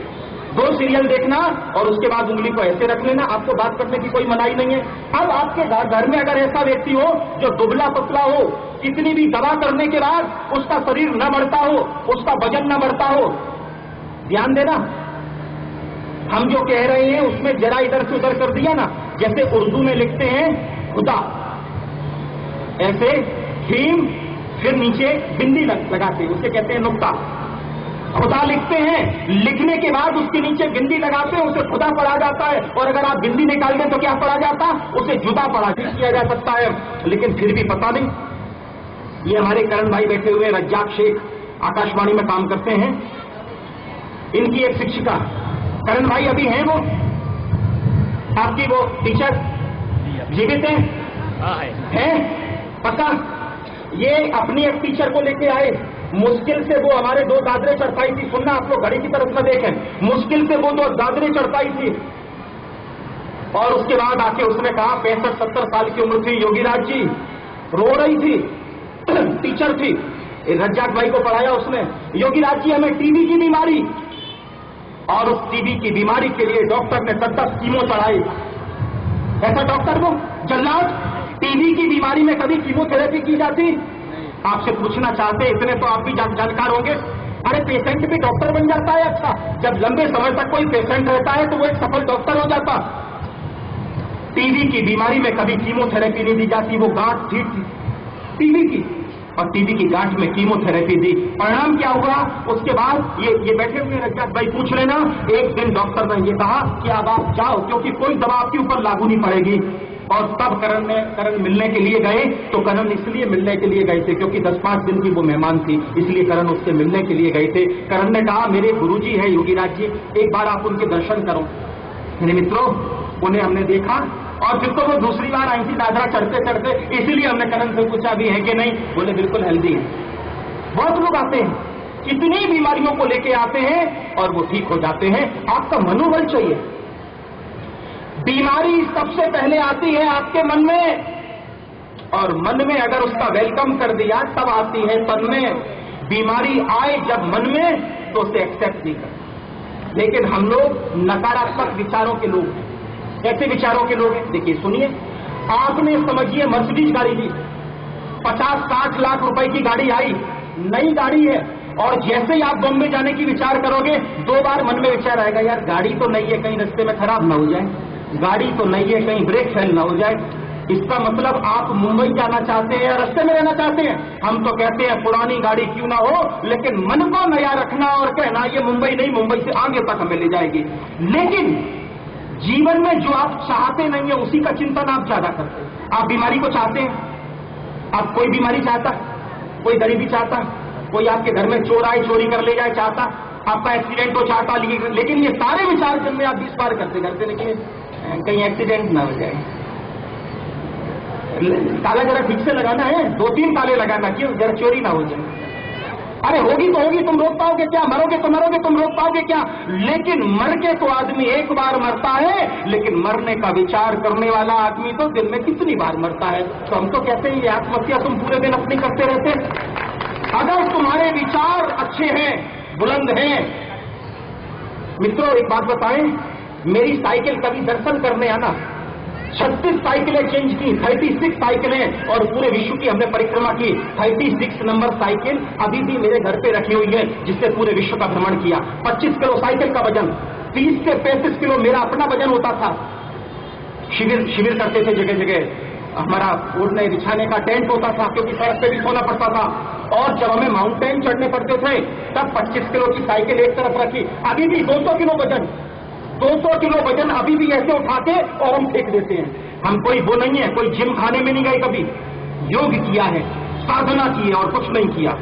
2 सीरियल देखना और उसके बाद उंगली को ऐसे रख लेना, आपको बात करने की कोई मनाही नहीं है। अब आपके घर में अगर ऐसा व्यक्ति हो जो दुबला पतला हो, कितनी भी दवा करने के बाद उसका शरीर न बढ़ता हो, उसका वजन न बढ़ता हो, ध्यान देना, हम जो कह रहे हैं उसमें जरा इधर से उधर कर दिया ना, जैसे उर्दू में लिखते हैं खुदा, ऐसे थीम फिर नीचे बिंदी लगाते हैं, उसे कहते हैं नुक्ता। खुदा लिखते हैं, लिखने के बाद उसके नीचे बिंदी लगाते हैं, उसे खुदा पढ़ा जाता है। और अगर आप बिंदी निकाल दें तो क्या पढ़ा जाता, उसे जुदा पढ़ा किया जा सकता है। लेकिन फिर भी पता नहीं, ये हमारे करण भाई बैठे हुए रज्जाक शेख आकाशवाणी में काम करते हैं, इनकी एक शिक्षिका करण भाई अभी हैं, वो आपकी वो टीचर जीवित हैं? पक्का? ये अपनी एक टीचर को लेके आए, मुश्किल से वो हमारे 2 दादरे चढ़ाई थी, सुनना आप लोग घड़ी की तरफ में देखें, मुश्किल से वो 2 दादरे चढ़ाई थी। और उसके बाद आके उसने कहा, 65-70 साल की उम्र थी, योगीराज जी, रो रही थी, टीचर थी, रज्जाक भाई को पढ़ाया उसने, योगीराज जी हमें टीबी की बीमारी, और उस टीबी की बीमारी के लिए डॉक्टर ने 10 कीमो चढ़ाई। ऐसा डॉक्टर वो जल्लाद, टीबी की बीमारी में कभी कीमोथेरेपी की जाती? आपसे पूछना चाहते, इतने तो आप भी जानकार होंगे, अरे पेशेंट भी डॉक्टर बन जाता है। अच्छा, जब लंबे समय तक कोई पेशेंट रहता है तो वो एक सफल डॉक्टर हो जाता। टीबी की बीमारी में कभी कीमोथेरेपी नहीं दी जाती, वो गांठ थी टीबी की, और टीबी की गांठ में कीमोथेरेपी दी, परिणाम क्या हुआ? उसके बाद ये बैठे हुए रज्जाक भाई पूछ लेना, एक दिन डॉक्टर ने ये कहा कि अब आप जाओ, क्योंकि कोई दवा आपके ऊपर लागू नहीं पड़ेगी। और तब करण मिलने के लिए गए, तो करण इसलिए मिलने के लिए गए थे क्योंकि 10-5 दिन की वो मेहमान थी, इसलिए करण उससे मिलने के लिए गए थे। करण ने कहा, मेरे गुरुजी है योगीराज जी, एक बार आप उनके दर्शन करो। मेरे मित्रों, उन्हें हमने देखा और फिर तो वो दूसरी बार आई थी दादरा चढ़ते चढ़ते, इसीलिए हमने करण से पूछा भी है कि नहीं, बोले बिल्कुल हेल्दी है। बहुत लोग आते हैं, कितनी बीमारियों को लेके आते हैं और वो ठीक हो जाते हैं। आपका मनोबल चाहिए। बीमारी सबसे पहले आती है आपके मन में, और मन में अगर उसका वेलकम कर दिया तब आती है तन में। बीमारी आए जब मन में तो उसे एक्सेप्ट नहीं करते। लेकिन हम लोग नकारात्मक विचारों के लोग हैं। ऐसे विचारों के लोग हैं, देखिए सुनिए, आपने समझिए मर्सिडीज गाड़ी ली, 50-60 लाख रुपए की गाड़ी आई, नई गाड़ी है, और जैसे ही आप बॉम्बे जाने की विचार करोगे 2 बार मन में विचार आएगा, यार गाड़ी तो नई है, कहीं रास्ते में खराब ना हो जाए, गाड़ी तो नई है, कहीं ब्रेक फेल ना हो जाए। इसका मतलब आप मुंबई जाना चाहते हैं या रास्ते में रहना चाहते हैं? हम तो कहते हैं पुरानी गाड़ी क्यों ना हो, लेकिन मन को नया रखना और कहना ये मुंबई नहीं, मुंबई से आगे तक हमें ले जाएगी। लेकिन जीवन में जो आप चाहते नहीं है उसी का चिंतन आप ज्यादा करते हैं। आप बीमारी को चाहते हैं, आप कोई बीमारी चाहता, कोई गरीबी चाहता, कोई आपके घर में चोर आए चोरी कर ले जाए चाहता, आपका एक्सीडेंट हो चाहता, लेकिन ये सारे विचार जब में आप 20 बार करते लेकिन कहीं एक्सीडेंट ना हो जाए। ताला जरा ठीक से लगाना है, 2-3 ताले लगाना, क्यों? जरा चोरी ना हो जाए। अरे होगी तो होगी, तुम रोक पाओगे क्या? मरोगे तो मरोगे, तुम रोक पाओगे क्या? लेकिन मर के तो आदमी एक बार मरता है, लेकिन मरने का विचार करने वाला आदमी तो दिन में कितनी बार मरता है। तो हम तो कहते हैं ये आत्महत्या तुम पूरे दिन अपनी करते रहते। अगर तुम्हारे विचार अच्छे हैं, बुलंद हैं, मित्रों एक बात बताएं, मेरी साइकिल कभी दर्शन करने आना, 36 साइकिलें चेंज की, 36 साइकिलें, और पूरे विश्व की हमने परिक्रमा की। 36 नंबर साइकिल अभी भी मेरे घर पे रखी हुई है, जिससे पूरे विश्व का भ्रमण किया। 25 किलो साइकिल का वजन, 30 से 35 किलो मेरा अपना वजन होता था। शिविर करते थे जगह जगह, हमारा ओढ़ने बिछाने का टेंट होता था, क्योंकि सड़क पे भी सोना पड़ता था। और जब हमें माउंटेन चढ़ने पड़ते थे तब 25 किलो की साइकिल एक तरफ रखी। अभी भी 200 किलो वजन, 200 किलो वजन अभी भी ऐसे उठा के और हम फेंक देते हैं। हम कोई वो नहीं है, कोई जिम खाने में नहीं गए, कभी योग किया है, साधना की है और कुछ नहीं किया।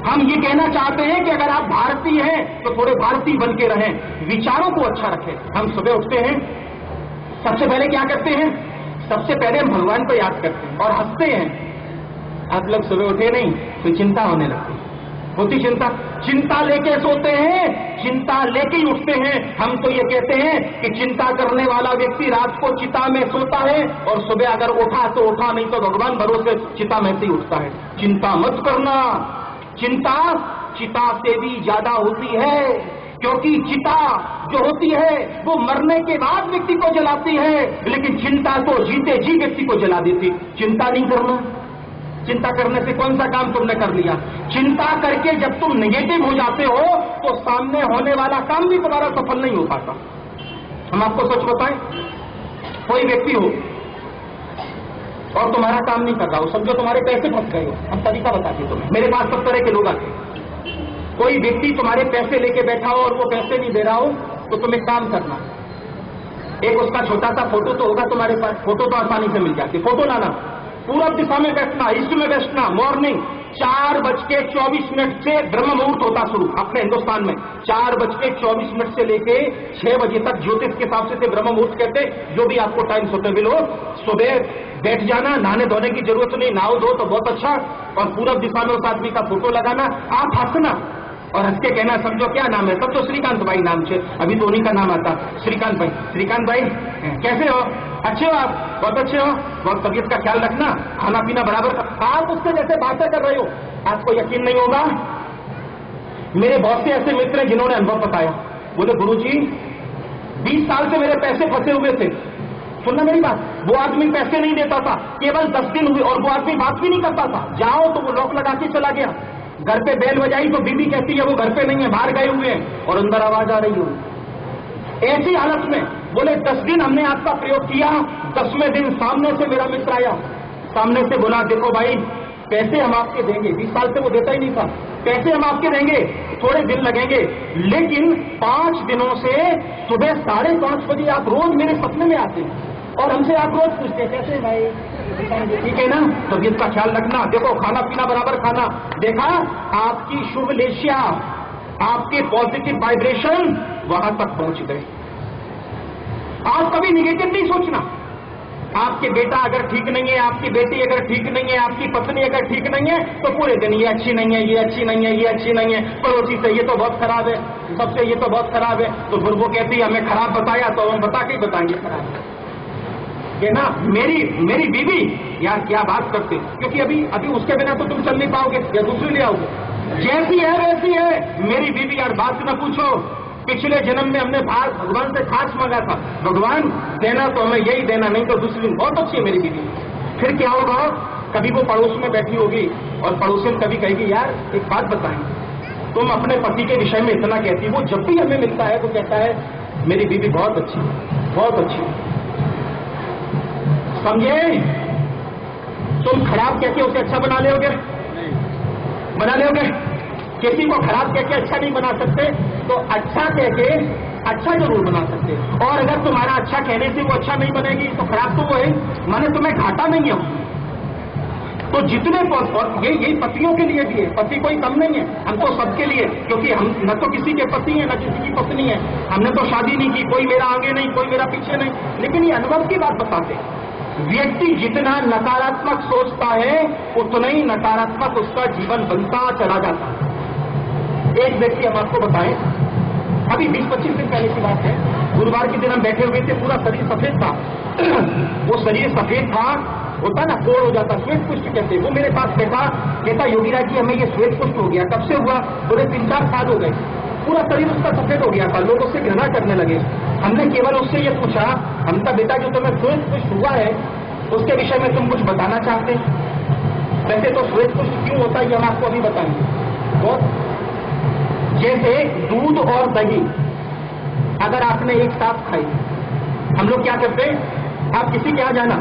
हम ये कहना चाहते हैं कि अगर आप भारतीय हैं तो थोड़े भारतीय बन के रहें, विचारों को अच्छा रखें। हम सुबह उठते हैं, सबसे पहले क्या करते हैं? सबसे पहले हम भगवान को याद करते हैं और हंसते हैं। आप लोग सुबह उठे नहीं तो चिंता होने लगती, होती चिंता लेके सोते हैं, चिंता लेके ही उठते हैं। हम तो ये कहते हैं कि चिंता करने वाला व्यक्ति रात को चिता में सोता है और सुबह अगर उठा तो उठा, नहीं तो भगवान भरोसे चिता में से ही उठता है। चिंता मत करना, चिंता चिता से भी ज्यादा होती है, क्योंकि चिता जो होती है वो मरने के बाद व्यक्ति को जलाती है, लेकिन चिंता तो जीते जी व्यक्ति को जला देती। चिंता नहीं करना, चिंता करने से कौन सा काम तुमने कर लिया? चिंता करके जब तुम नेगेटिव हो जाते हो तो सामने होने वाला काम भी तुम्हारा सफल नहीं हो पाता। हम आपको सच बताएं, कोई व्यक्ति हो और तुम्हारा काम नहीं कर रहा हो, समझो तुम्हारे पैसे फंस गए हो। हम तरीका बताते हैं तुम्हें, मेरे पास सब तरह के लोग आते हैं। कोई व्यक्ति तुम्हारे पैसे लेके बैठा हो और वो पैसे नहीं दे रहा हो तो तुम्हें काम करना, एक उसका छोटा सा फोटो तो होगा तुम्हारे पास, फोटो तो आसानी से मिल जाती, फोटो लाना, पूरब दिशा में बैठना, ईस्ट में बैठना, मॉर्निंग 4:24 से ब्रह्म मुहूर्त होता शुरू अपने हिंदुस्तान में। 4:24 से लेके 6 बजे तक ज्योतिष के हिसाब से ब्रह्म मुहूर्त कहते, जो भी आपको टाइम सुटेबल हो। सुबह बैठ जाना, नहाने धोने की जरूरत नहीं, नहाओ धो तो बहुत अच्छा, और पूरब दिशा में उस आदमी का फोटो लगाना। आप हंसना और हंस के कहना, समझो क्या नाम है? सब तो श्रीकांत भाई नाम से, अभी तो उन्हीं का नाम आता, श्रीकांत भाई। श्रीकांत भाई कैसे हो? अच्छे हो आप? बहुत अच्छे हो, बहुत तबीयत का ख्याल रखना, खाना पीना बराबर। आप उससे जैसे बातें कर रहे हो, आपको यकीन नहीं होगा, मेरे बहुत से ऐसे मित्र हैं जिन्होंने अनुभव बताया। बोले गुरुजी 20 साल से मेरे पैसे फंसे हुए थे। सुनना मेरी बात, वो आदमी पैसे नहीं देता था, केवल 10 दिन हुए और वो आदमी बात भी नहीं करता था। जाओ तो वो लॉक लगा के चला गया, घर पे बेल बजाई तो बीबी कहती है वो घर पे नहीं है, बाहर गए हुए हैं, और अंदर आवाज आ रही हो। ऐसी हालत में बोले 10 दिन हमने आपका प्रयोग किया, 10वें दिन सामने से मेरा मित्र आया, सामने से बोला देखो भाई पैसे हम आपके देंगे, 20 साल से वो देता ही नहीं था, पैसे हम आपके देंगे, थोड़े दिन लगेंगे, लेकिन 5 दिनों से सुबह 5:30 बजे आप रोज मेरे सपने में आते हैं और हमसे आप रोज पूछते कैसे भाई, ठीक है ना, तबीयत का ख्याल रखना, देखो खाना पीना बराबर खाना। देखा, आपकी शुभ लेशिया, आपके पॉजिटिव वाइब्रेशन वहां तक पहुंच गए। आप कभी निगेटिव नहीं सोचना। आपके बेटा अगर ठीक नहीं है, आपकी बेटी अगर ठीक नहीं है, आपकी पत्नी अगर ठीक नहीं है, तो पूरे दिन ये अच्छी नहीं है, ये अच्छी नहीं है, ये अच्छी नहीं है, पड़ोसी से ये तो बहुत खराब है, सबसे ये तो बहुत खराब है। तो फिर वो कहती है हमें खराब बताया तो हम बता के ही बताएंगे खराब है। ये ना मेरी बीवी, यार क्या बात करते, क्योंकि अभी उसके बिना तो तुम चल नहीं पाओगे, या दूसरी ले आओगे। जैसी है वैसी है मेरी बीवी, यार बात न पूछो। पिछले जन्म में हमने भगवान से खास मांगा था, भगवान देना तो हमें यही देना, नहीं तो दूसरी। बहुत अच्छी है मेरी बीवी। फिर क्या होगा, कभी वो पड़ोस में बैठी होगी और पड़ोसी कभी कहेगी यार एक बात बताएं, तुम अपने पति के विषय में इतना कहती, वो जब भी हमें मिलता है तो कहता है मेरी बीवी बहुत अच्छी, बहुत अच्छी। समझे? तुम खराब कह के उसे अच्छा बना लोगे? बना लोगे? किसी को खराब कह के अच्छा नहीं बना सकते, तो अच्छा कह के अच्छा जरूर बना सकते। और अगर तुम्हारा अच्छा कहने से वो अच्छा नहीं बनेगी तो खराब तो वो है, माने तुम्हें घाटा नहीं है। तो जितने, और यही पतियों के लिए भी है, पति कोई कम नहीं है, हम तो सबके लिए, क्योंकि हम न तो किसी के पति हैं न किसी की पत्नी है, हमने तो शादी नहीं की, कोई मेरा आगे नहीं, कोई मेरा पीछे नहीं। लेकिन ये अनुभव की बात बताते हैं, व्यक्ति जितना नकारात्मक सोचता है उतना ही नकारात्मक उसका जीवन बनता चला जाता है। एक व्यक्ति हम आपको बताएं, अभी 20-25 दिन पहले की बात है, गुरुवार के दिन हम बैठे हुए थे, पूरा शरीर सफेद था। वो शरीर सफेद था, होता ना कोड़ हो जाता, श्वेत पुष्ट कहते। वो मेरे पास बैठा, कहता योगीराज जी हमें ये श्वेत पुष्ट हो गया, कब से हुआ? बोले 3-4 साल हो गए। पूरा शरीर उसका सफेद हो गया था, लोग उससे घृणा करने लगे। हमने केवल उससे ये पूछा, हम कहा बेटा जो तुम्हें श्वेत पुष्ट हुआ है उसके विषय में तुम कुछ बताना चाहते? वैसे तो श्वेत पुष्ट क्यों होता है ये हम आपको अभी बताएंगे। तो जैसे दूध और दही अगर आपने एक साथ खाई, हम लोग क्या करते हैं, आप किसी के यहाँ जाना,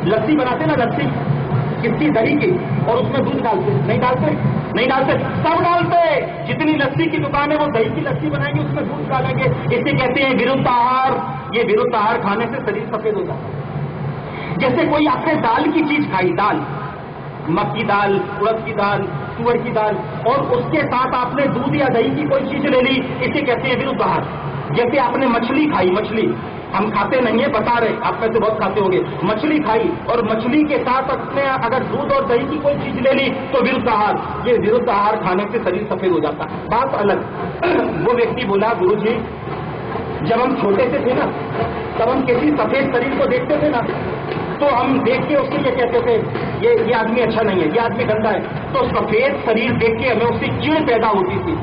लस्सी बनाते ना, लस्सी किसकी, दही की, और उसमें दूध डालते, नहीं डालते? नहीं डालते, सब डालते। जितनी लस्सी की दुकान है वो दही की लस्सी बनाएंगे, उसमें दूध डालेंगे। इसे कहते हैं विरुद्ध आहार। ये विरुद्ध आहार खाने से शरीर सफेद हो जाता है। जैसे कोई आपने दाल की चीज खाई, दाल, मक्की दाल, उड़द की दाल, तुअर की दाल, और उसके साथ आपने दूध या दही की कोई चीज ले ली, इसे कहते हैं विरुद्ध आहार। जैसे आपने मछली खाई, मछली हम खाते नहीं है, बता रहे, आप में से बहुत खाते होंगे, मछली खाई और मछली के साथ अपने अगर दूध और दही की कोई चीज ले ली तो विरुद्ध आहार। ये विरुद्ध आहार खाने से शरीर सफेद हो जाता है। बात अलग। वो व्यक्ति बोला, गुरुजी जब हम छोटे से थे ना, तब हम किसी सफेद शरीर को देखते थे ना, तो हम देख के उससे ये कहते थे ये आदमी अच्छा नहीं है, ये आदमी गंदा है। तो सफेद शरीर देख के हमें उससे चिढ़ पैदा होती थी,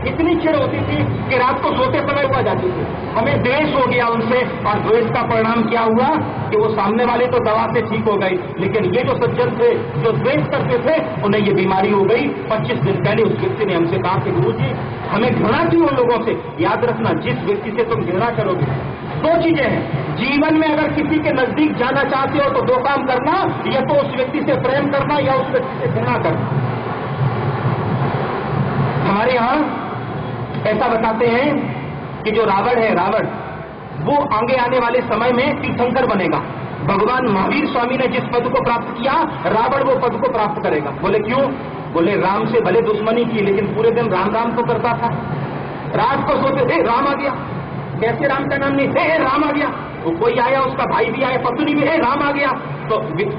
इतनी चिढ़ होती थी कि रात को सोते समय हुआ जाती थी। हमें द्वेष हो गया उनसे, और द्वेष का परिणाम क्या हुआ कि वो सामने वाले तो दवा से ठीक हो गए, लेकिन ये जो सज्जन थे जो द्वेष करते थे उन्हें ये बीमारी हो गई। 25 दिन पहले उस व्यक्ति ने हमसे कहा कि गुरुजी हमें घृणा क्यों उन लोगों से? याद रखना, जिस व्यक्ति से तुम घृणा करोगे, दो चीजें हैं जीवन में, अगर किसी के नजदीक जाना चाहते हो तो दो काम करना, या तो उस व्यक्ति से प्रेम करना या उस व्यक्ति से घृणा करना। हमारे यहां ऐसा बताते हैं कि जो रावण है, रावण, वो आगे आने वाले समय में तीर्थंकर बनेगा। भगवान महावीर स्वामी ने जिस पद को प्राप्त किया, रावण वो पद को प्राप्त करेगा। बोले क्यों? बोले राम से भले दुश्मनी की, लेकिन पूरे दिन राम राम तो करता था। रात को सोते थे राम आ गया, कैसे राम का नाम नहीं, हे राम आ गया। वो कोई आया, उसका भाई भी आया, पत्नी भी, हे राम आ गया। तो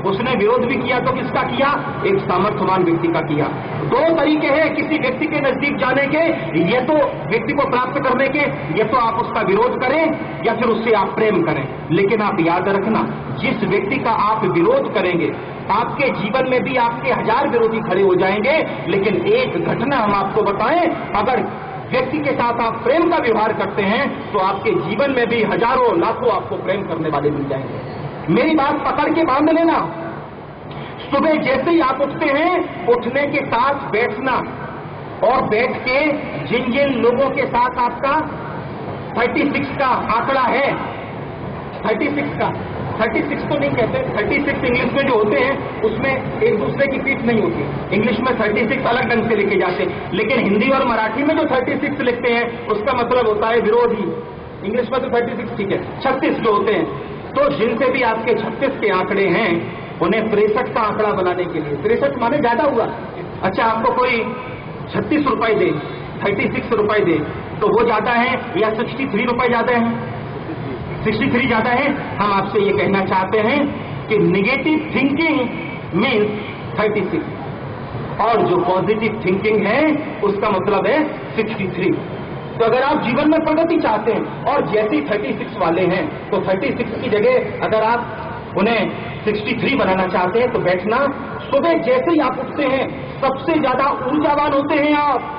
उसने विरोध भी किया, तो किसका किया? एक सामर्थ्यवान व्यक्ति का किया। दो तरीके हैं किसी व्यक्ति के नजदीक जाने के, ये तो व्यक्ति को प्राप्त करने के, ये तो आप उसका विरोध करें या फिर उससे आप प्रेम करें। लेकिन आप याद रखना, जिस व्यक्ति का आप विरोध करेंगे, आपके जीवन में भी आपके 1000 विरोधी खड़े हो जाएंगे। लेकिन एक घटना हम आपको बताएं, अगर व्यक्ति के साथ आप प्रेम का व्यवहार करते हैं तो आपके जीवन में भी हजारों लाखों आपको प्रेम करने वाले मिल जाएंगे। मेरी बात पकड़ के बांध लेना। सुबह जैसे ही आप उठते हैं, उठने के साथ बैठना, और बैठ के जिन जिन लोगों के साथ आपका 36 का आंकड़ा है, 36 का, 36 तो नहीं कहते, 36 इंग्लिश में जो होते हैं उसमें एक दूसरे की पीठ नहीं होती। इंग्लिश में 36 अलग ढंग से लिखे जाते हैं, लेकिन हिंदी और मराठी में जो 36 लिखते हैं उसका मतलब होता है विरोधी। इंग्लिश में तो 36 ठीक है, 36 जो होते हैं। तो जिनसे भी आपके 36 के आंकड़े हैं, उन्हें 63 का आंकड़ा बनाने के लिए, 63 माने ज्यादा हुआ। अच्छा, आपको कोई 36 रुपए दे, 36 रुपए दे, तो वो ज्यादा है या 63 रुपए ज्यादा है? 63 ज्यादा है। हम आपसे ये कहना चाहते हैं कि निगेटिव थिंकिंग मीन्स 36, और जो पॉजिटिव थिंकिंग है उसका मतलब है 63। तो अगर आप जीवन में प्रगति चाहते हैं और जैसे 36 वाले हैं, तो 36 की जगह अगर आप उन्हें 63 बनाना चाहते हैं तो बैठना। सुबह जैसे ही आप उठते हैं सबसे ज्यादा ऊर्जावान होते हैं आप।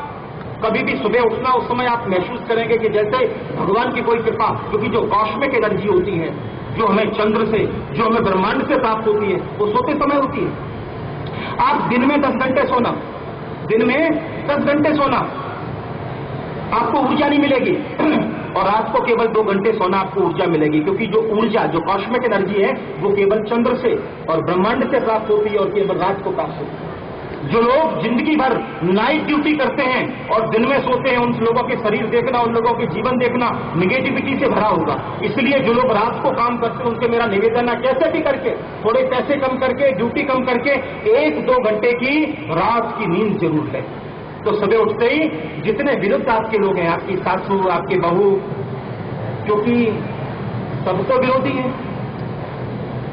कभी भी सुबह उठना, उस समय आप महसूस करेंगे कि जैसे भगवान की कोई कृपा, क्योंकि जो कॉस्मिक एनर्जी होती है, जो हमें चंद्र से, जो हमें ब्रह्मांड से प्राप्त होती है, वो सोते समय होती है। आप दिन में 10 घंटे सोना, दिन में 10 घंटे सोना, आपको ऊर्जा नहीं मिलेगी, और रात को केवल 2 घंटे सोना आपको ऊर्जा मिलेगी, क्योंकि जो ऊर्जा, जो कॉस्मिक एनर्जी है, वो केवल चंद्र से और ब्रह्मांड से प्राप्त होती है, और केवल रात को प्राप्त होती है। जो लोग जिंदगी भर नाइट ड्यूटी करते हैं और दिन में सोते हैं, उन लोगों के शरीर देखना, उन लोगों के जीवन देखना निगेटिविटी से भरा होगा। इसलिए जो लोग रात को काम करते हैं, उनसे मेरा निवेदन है, कैसे भी करके, थोड़े पैसे कम करके, ड्यूटी कम करके 1-2 घंटे की रात की नींद जरूर लें। तो सुबह उठते ही जितने विरुद्ध आपके लोग हैं, आपकी सासू, आपके बहू, क्योंकि सब तो विरोधी है।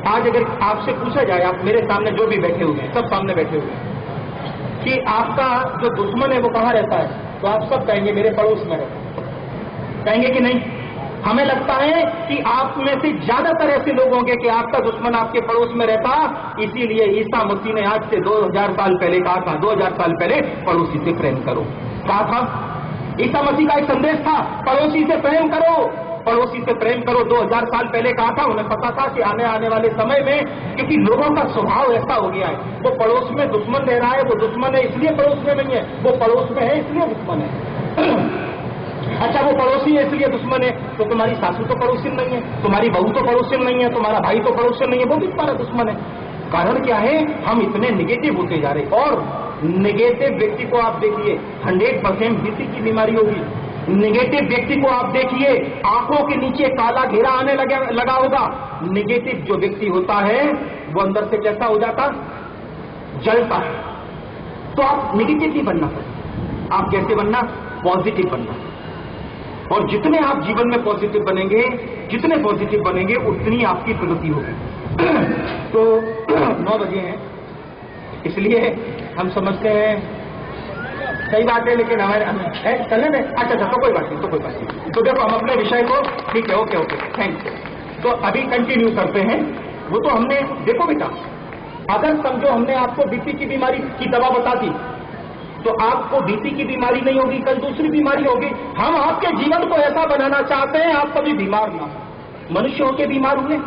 आज अगर आपसे पूछा जाए, आप मेरे सामने जो भी बैठे हुए हैं, सब सामने बैठे हुए हैं, कि आपका जो दुश्मन है वो कहां रहता है, तो आप सब कहेंगे मेरे पड़ोस में रहता है। कहेंगे कि नहीं? हमें लगता है कि आप में से ज्यादातर ऐसे लोग होंगे कि आपका दुश्मन आपके पड़ोस में रहता। इसीलिए ईसा मसीह ने आज से 2000 साल पहले कहा था, 2000 साल पहले पड़ोसी से प्रेम करो। कहा था, ईसा मसीह का एक संदेश था, पड़ोसी से प्रेम करो, पड़ोसी से प्रेम करो। 2000 साल पहले कहा था, उन्हें पता था कि आने वाले समय में, क्योंकि लोगों का स्वभाव ऐसा हो गया है, वो पड़ोस में दुश्मन रह रहा है, वो दुश्मन है इसलिए पड़ोस में नहीं है, वो पड़ोस में है इसलिए दुश्मन है। अच्छा, वो पड़ोसी है इसलिए दुश्मन है, तो तुम्हारी सासू तो पड़ोसी नहीं है, तुम्हारी बहू तो पड़ोसी नहीं है, तुम्हारा भाई तो पड़ोसी नहीं है, वो भी तुम्हारा दुश्मन है। कारण क्या है? हम इतने निगेटिव होते जा रहे। और निगेटिव व्यक्ति को आप देखिए 100% बीपी की बीमारी होगी। निगेटिव व्यक्ति को आप देखिए आंखों के नीचे काला घेरा आने लगा होगा। निगेटिव जो व्यक्ति होता है वो अंदर से कैसा हो जाता? जलता है। तो आप निगेटिव नहीं बनना पड़े, आप कैसे बनना? पॉजिटिव बनना। और जितने आप जीवन में पॉजिटिव बनेंगे, जितने पॉजिटिव बनेंगे, उतनी आपकी प्रगति होगी। तो 9 बजे हैं, इसलिए हम समझते हैं सही बात है, लेकिन हमारे चलने में अच्छा तो कोई बात नहीं, तो कोई बात नहीं। तो देखो हम अपने विषय को, ठीक है, ओके, थैंक यू। तो अभी कंटिन्यू करते हैं। वो तो हमने, देखो बेटा, अगर समझो हमने आपको बीपी की बीमारी की दवा बता दी, तो आपको बीपी की बीमारी नहीं होगी, कल दूसरी बीमारी होगी। हम आपके जीवन को ऐसा बनाना चाहते हैं आप कभी बीमार ना हो। मनुष्य होके बीमार हुए,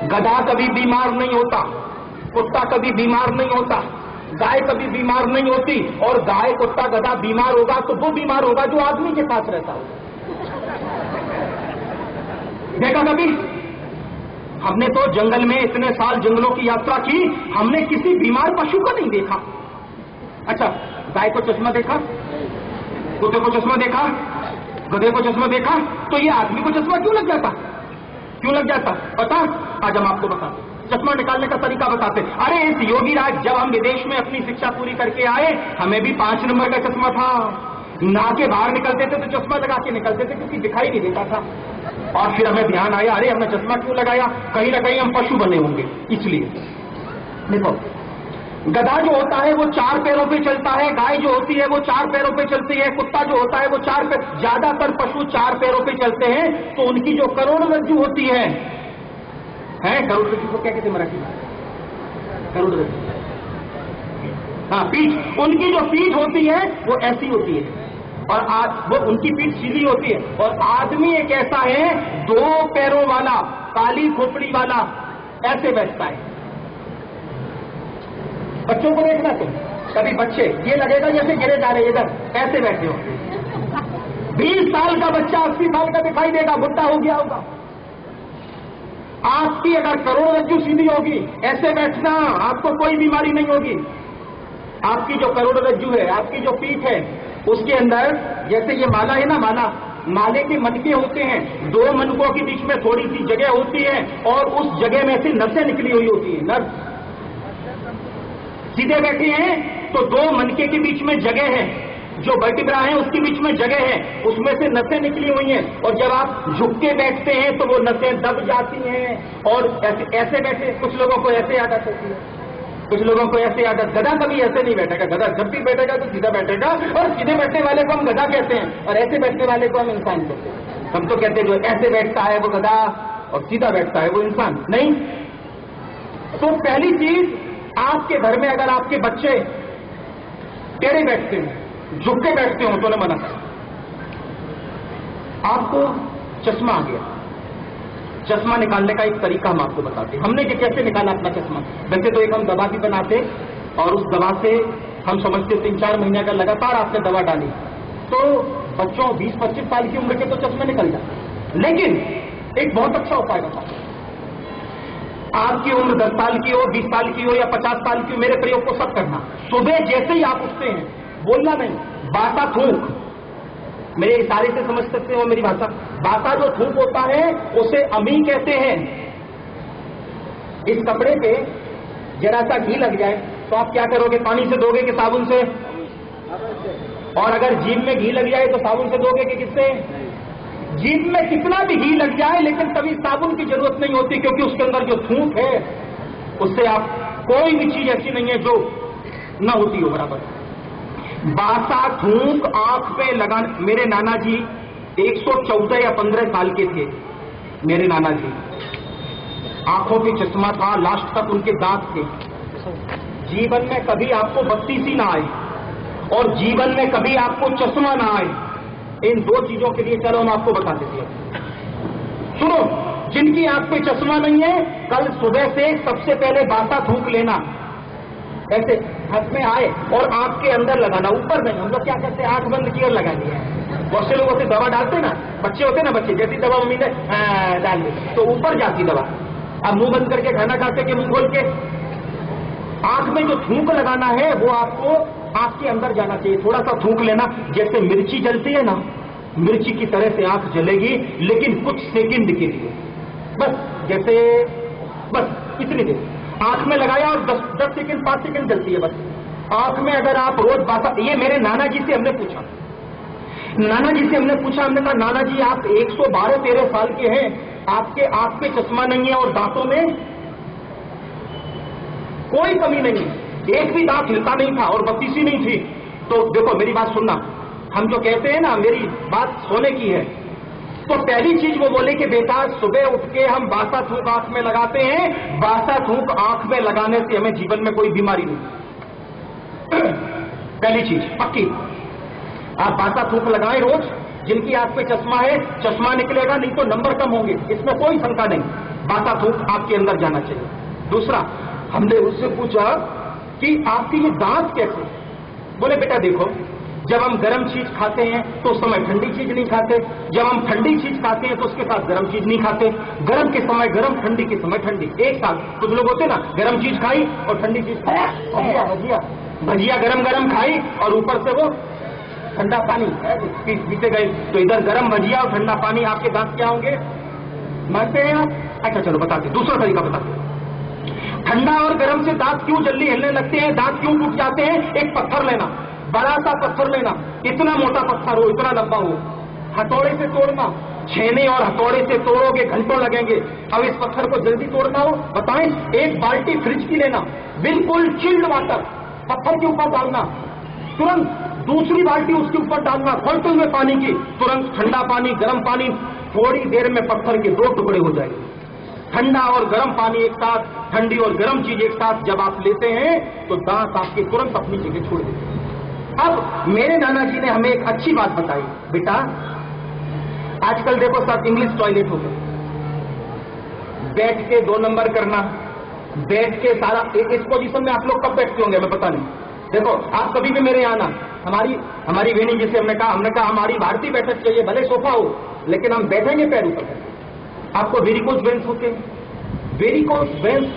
गधा कभी बीमार नहीं होता, कुत्ता कभी बीमार नहीं होता, गाय कभी बीमार नहीं होती। और गाय, कुत्ता, गधा बीमार होगा तो वो बीमार होगा जो आदमी के पास रहता हो। देखा कभी? हमने तो जंगल में इतने साल जंगलों की यात्रा की, हमने किसी बीमार पशु को नहीं देखा। अच्छा, गाय को चश्मा देखा, कुत्ते को चश्मा देखा, गधे को चश्मा देखा, तो ये आदमी को चश्मा क्यों लग जाता? क्यों लग जाता पता? आज हम आपको बताते, चश्मा निकालने का तरीका बताते। अरे इस योगी राज, जब हम विदेश में अपनी शिक्षा पूरी करके आए, हमें भी 5 नंबर का चश्मा था। ना के बाहर निकलते थे तो चश्मा लगा के निकलते थे, क्योंकि दिखाई नहीं देता था। और फिर हमें ध्यान आया, अरे हमने चश्मा क्यों लगाया? कहीं ना कहीं हम पशु बने होंगे, इसलिए। देखो, गधा जो होता है वो 4 पैरों पे चलता है, गाय जो होती है वो 4 पैरों पे चलती है, कुत्ता जो होता है वो 4 पैर, ज्यादातर पशु 4 पैरों पे चलते हैं। तो उनकी जो करोड़रज्जु होती है, करोड़रज्जु को क्या कहते हैं मराठी में? करोड़रज्जु, हाँ, पीठ। उनकी जो पीठ होती है वो ऐसी होती है, और वो उनकी पीठ सीधी होती है। और आदमी एक ऐसा है 2 पैरों वाला, काली खोपड़ी वाला, ऐसे बैठता है। बच्चों को देखना तुम, कभी बच्चे ये लगेगा जैसे गिरे जा रहे, इधर ऐसे बैठे हो। 20 साल का बच्चा 80 साल का दिखाई देगा, बुढ़ा हो गया होगा। आपकी अगर करोड़रज्जु सीधी होगी, ऐसे बैठना, आपको कोई बीमारी नहीं होगी। आपकी जो करोड़रज्जु है, आपकी जो पीठ है, उसके अंदर जैसे ये माला है ना, माले के मनके होते हैं, 2 मनकों के बीच में थोड़ी सी जगह होती है, और उस जगह में से नसें निकली हुई होती है। नस सीधे बैठे हैं तो 2 मनके के बीच में जगह है, जो वर्टिब्रा है उसके बीच में जगह है, उसमें से नसें निकली हुई हैं। और जब आप झुक के बैठते हैं तो वो नसें दब जाती हैं, और ऐसे बैठे। कुछ लोगों को ऐसे आदत होती है, कुछ लोगों को ऐसे आदत। गधा कभी ऐसे नहीं बैठेगा, गधा जब भी बैठेगा तो सीधा बैठेगा, और सीधे बैठने वाले को हम गधा कहते हैं, और ऐसे बैठने वाले को हम इंसान कहते हैं। हम तो कहते हैं जो ऐसे बैठता है वो गधा, और सीधा बैठता है वो इंसान। नहीं। तो पहली चीज, आपके घर में अगर आपके बच्चे टेढ़े बैठते हो, झुक के बैठते हो, तो न मना कर। आपको चश्मा आ गया, चश्मा निकालने का एक तरीका हम आपको बताते हैं। हमने कैसे निकाला अपना चश्मा? वैसे तो एक हम दवा भी बनाते, और उस दवा से हम समझते 3-4 महीने का लगातार आपने दवा डाली तो बच्चों 20-25 साल की उम्र के तो चश्मे निकल जाते। लेकिन एक बहुत अच्छा उपाय बताते, आपकी उम्र 10 साल की हो, 20 साल की हो, या 50 साल की हो, मेरे प्रयोग को सब करना। सुबह जैसे ही आप उठते हैं, बोलना नहीं, बासा थूक, मेरे इशारे से समझ सकते हो मेरी भाषा। बासा जो थूक होता है उसे अमी कहते हैं। इस कपड़े पे जरा सा घी लग जाए तो आप क्या करोगे? पानी से धोगे कि साबुन से? और अगर जीभ में घी लग जाए तो साबुन से धोगे कि किससे? जीभ में कितना भी घी लग जाए, लेकिन कभी साबुन की जरूरत नहीं होती, क्योंकि उसके अंदर जो थूक है उससे आप, कोई भी चीज ऐसी नहीं है जो न होती हो बराबर। बासा थूक आंख पे लगाने, मेरे नाना जी 114 या 15 साल के थे। मेरे नाना जी, आंखों पे चश्मा था, लास्ट तक उनके दांत थे। जीवन में कभी आपको बत्तीसी ना आई, और जीवन में कभी आपको चश्मा ना आए। इन दो चीजों के लिए चलो हम आपको बता देते हैं। सुनो, जिनकी आंख पे चश्मा नहीं है, कल सुबह से सबसे पहले बासा थूक लेना, ऐसे हाथ में आए और आंख के अंदर लगाना, ऊपर नहीं। हम लोग क्या करते हैं, आंख बंद की और लगा दिया। बहुत से लोग होते दवा डालते ना, बच्चे होते ना, बच्चे जैसी दवा मम्मी ने डाल दी तो ऊपर जाती दवा। अब मुंह बंद करके खाना खाते कि मुंह खोल के, आंख में जो थूक लगाना है वो आपको आंख के अंदर जाना चाहिए। थोड़ा सा थूक लेना, जैसे मिर्ची जलती है ना, मिर्ची की तरह से आंख जलेगी, लेकिन कुछ सेकंड के लिए, बस जैसे बस इतनी देर आंख में लगाया और 10 सेकंड 5 सेकंड जलती है बस आंख में। अगर आप रोज बासा, ये मेरे नाना जी से हमने पूछा, हमने कहा नाना जी आप 112-13 साल के हैं, आपके आंख पे चश्मा नहीं है और दांतों में कोई कमी नहीं है, एक भी दांत हिलता नहीं था और बत्तीसी नहीं थी। तो देखो मेरी बात सुनना, हम जो कहते हैं ना मेरी बात सोने की है, तो पहली चीज वो बोले कि बेटा सुबह उठ के हम बासा थूक आंख में लगाते हैं, बासा थूक आंख में लगाने से हमें जीवन में कोई बीमारी नहीं। पहली चीज पक्की, आप बासा थूक लगाएं रोज। जिनकी आंख पे चश्मा है, चश्मा निकलेगा, नहीं तो नंबर कम होंगे, इसमें कोई शंका नहीं। बासा थूक आपके अंदर जाना चाहिए। दूसरा, हमने उससे पूछा कि आपके ये दांत कैसे, बोले बेटा देखो, जब हम गर्म चीज खाते हैं तो उस समय ठंडी चीज नहीं खाते, जब हम ठंडी चीज खाते हैं तो उसके साथ गर्म चीज नहीं खाते, गर्म के समय गर्म, ठंडी के समय ठंडी, एक साथ। कुछ लोग होते ना, गर्म चीज खाई और ठंडी चीज खाई, भजिया गरम गरम खाई और ऊपर से वो ठंडा पानी पीते गए, तो इधर गरम भजिया और ठंडा पानी, आपके दांत क्या होंगे, मानते हैं आप? अच्छा चलो बताते, दूसरा तरीका बताते। ठंडा और गर्म से दांत क्यों जल्दी हिलने लगते हैं, दांत क्यों टूट जाते हैं? एक पत्थर लेना, बड़ा सा पत्थर लेना, इतना मोटा पत्थर हो, इतना लंबा हो, हथौड़े से तोड़ना, छेने और हथौड़े से तोड़ोगे घंटों लगेंगे। अब इस पत्थर को जल्दी तोड़ना हो, बताएं, एक बाल्टी फ्रिज की लेना, बिल्कुल चिल्ड वाटर पत्थर के ऊपर डालना, तुरंत दूसरी बाल्टी उसके ऊपर डालना खौलते हुए पानी की, तुरंत ठंडा पानी गर्म पानी, थोड़ी देर में पत्थर के 2 टुकड़े हो जाएंगे। ठंडा और गर्म पानी एक साथ, ठंडी और गर्म चीज एक साथ जब आप लेते हैं तो दांत आपके तुरंत अपनी जगह छोड़ देते हैं। अब मेरे नाना जी ने हमें एक अच्छी बात बताई, बेटा आजकल देखो सब इंग्लिश टॉयलेट हो गए, बैठ के 2 नंबर करना, बैठ के सारा, इस पोजीशन में आप लोग कब बैठते होंगे हमें पता नहीं। देखो आप कभी भी मेरे आना, हमारी वेनी जिसे हमने कहा हमारी भारतीय बैठक चाहिए, भले सोफा हो लेकिन हम बैठेंगे पैर ऊपर। आपको वेरिकोज वेन्स होते हैं, varicose veins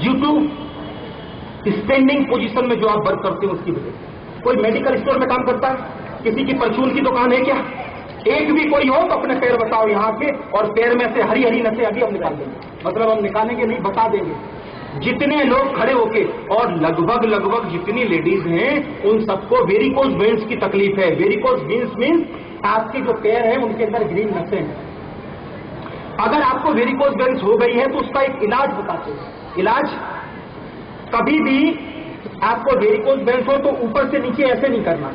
due to standing position में जो आप वर्क करते हो उसकी वजह। कोई मेडिकल स्टोर में काम करता है, किसी की परचून की दुकान है क्या? एक भी कोई हो तो अपने पैर बताओ यहाँ के, और पैर में से हरी हरी नसें अभी हम निकाल देंगे, मतलब हम निकालेंगे नहीं, बता देंगे। जितने लोग खड़े होके, और लगभग जितनी लेडीज हैं उन सबको वेरिकोज वेन्स की तकलीफ है। वेरिकोज वेन्स मीन्स आपके जो पैर हैं उनके अंदर ग्रीन नसें हैं। अगर आपको वेरिकोज वेन्स हो गई है तो उसका एक इलाज बताते हैं। इलाज, कभी भी आपको वेरिकोज वेन्स हो तो ऊपर से नीचे ऐसे नहीं करना,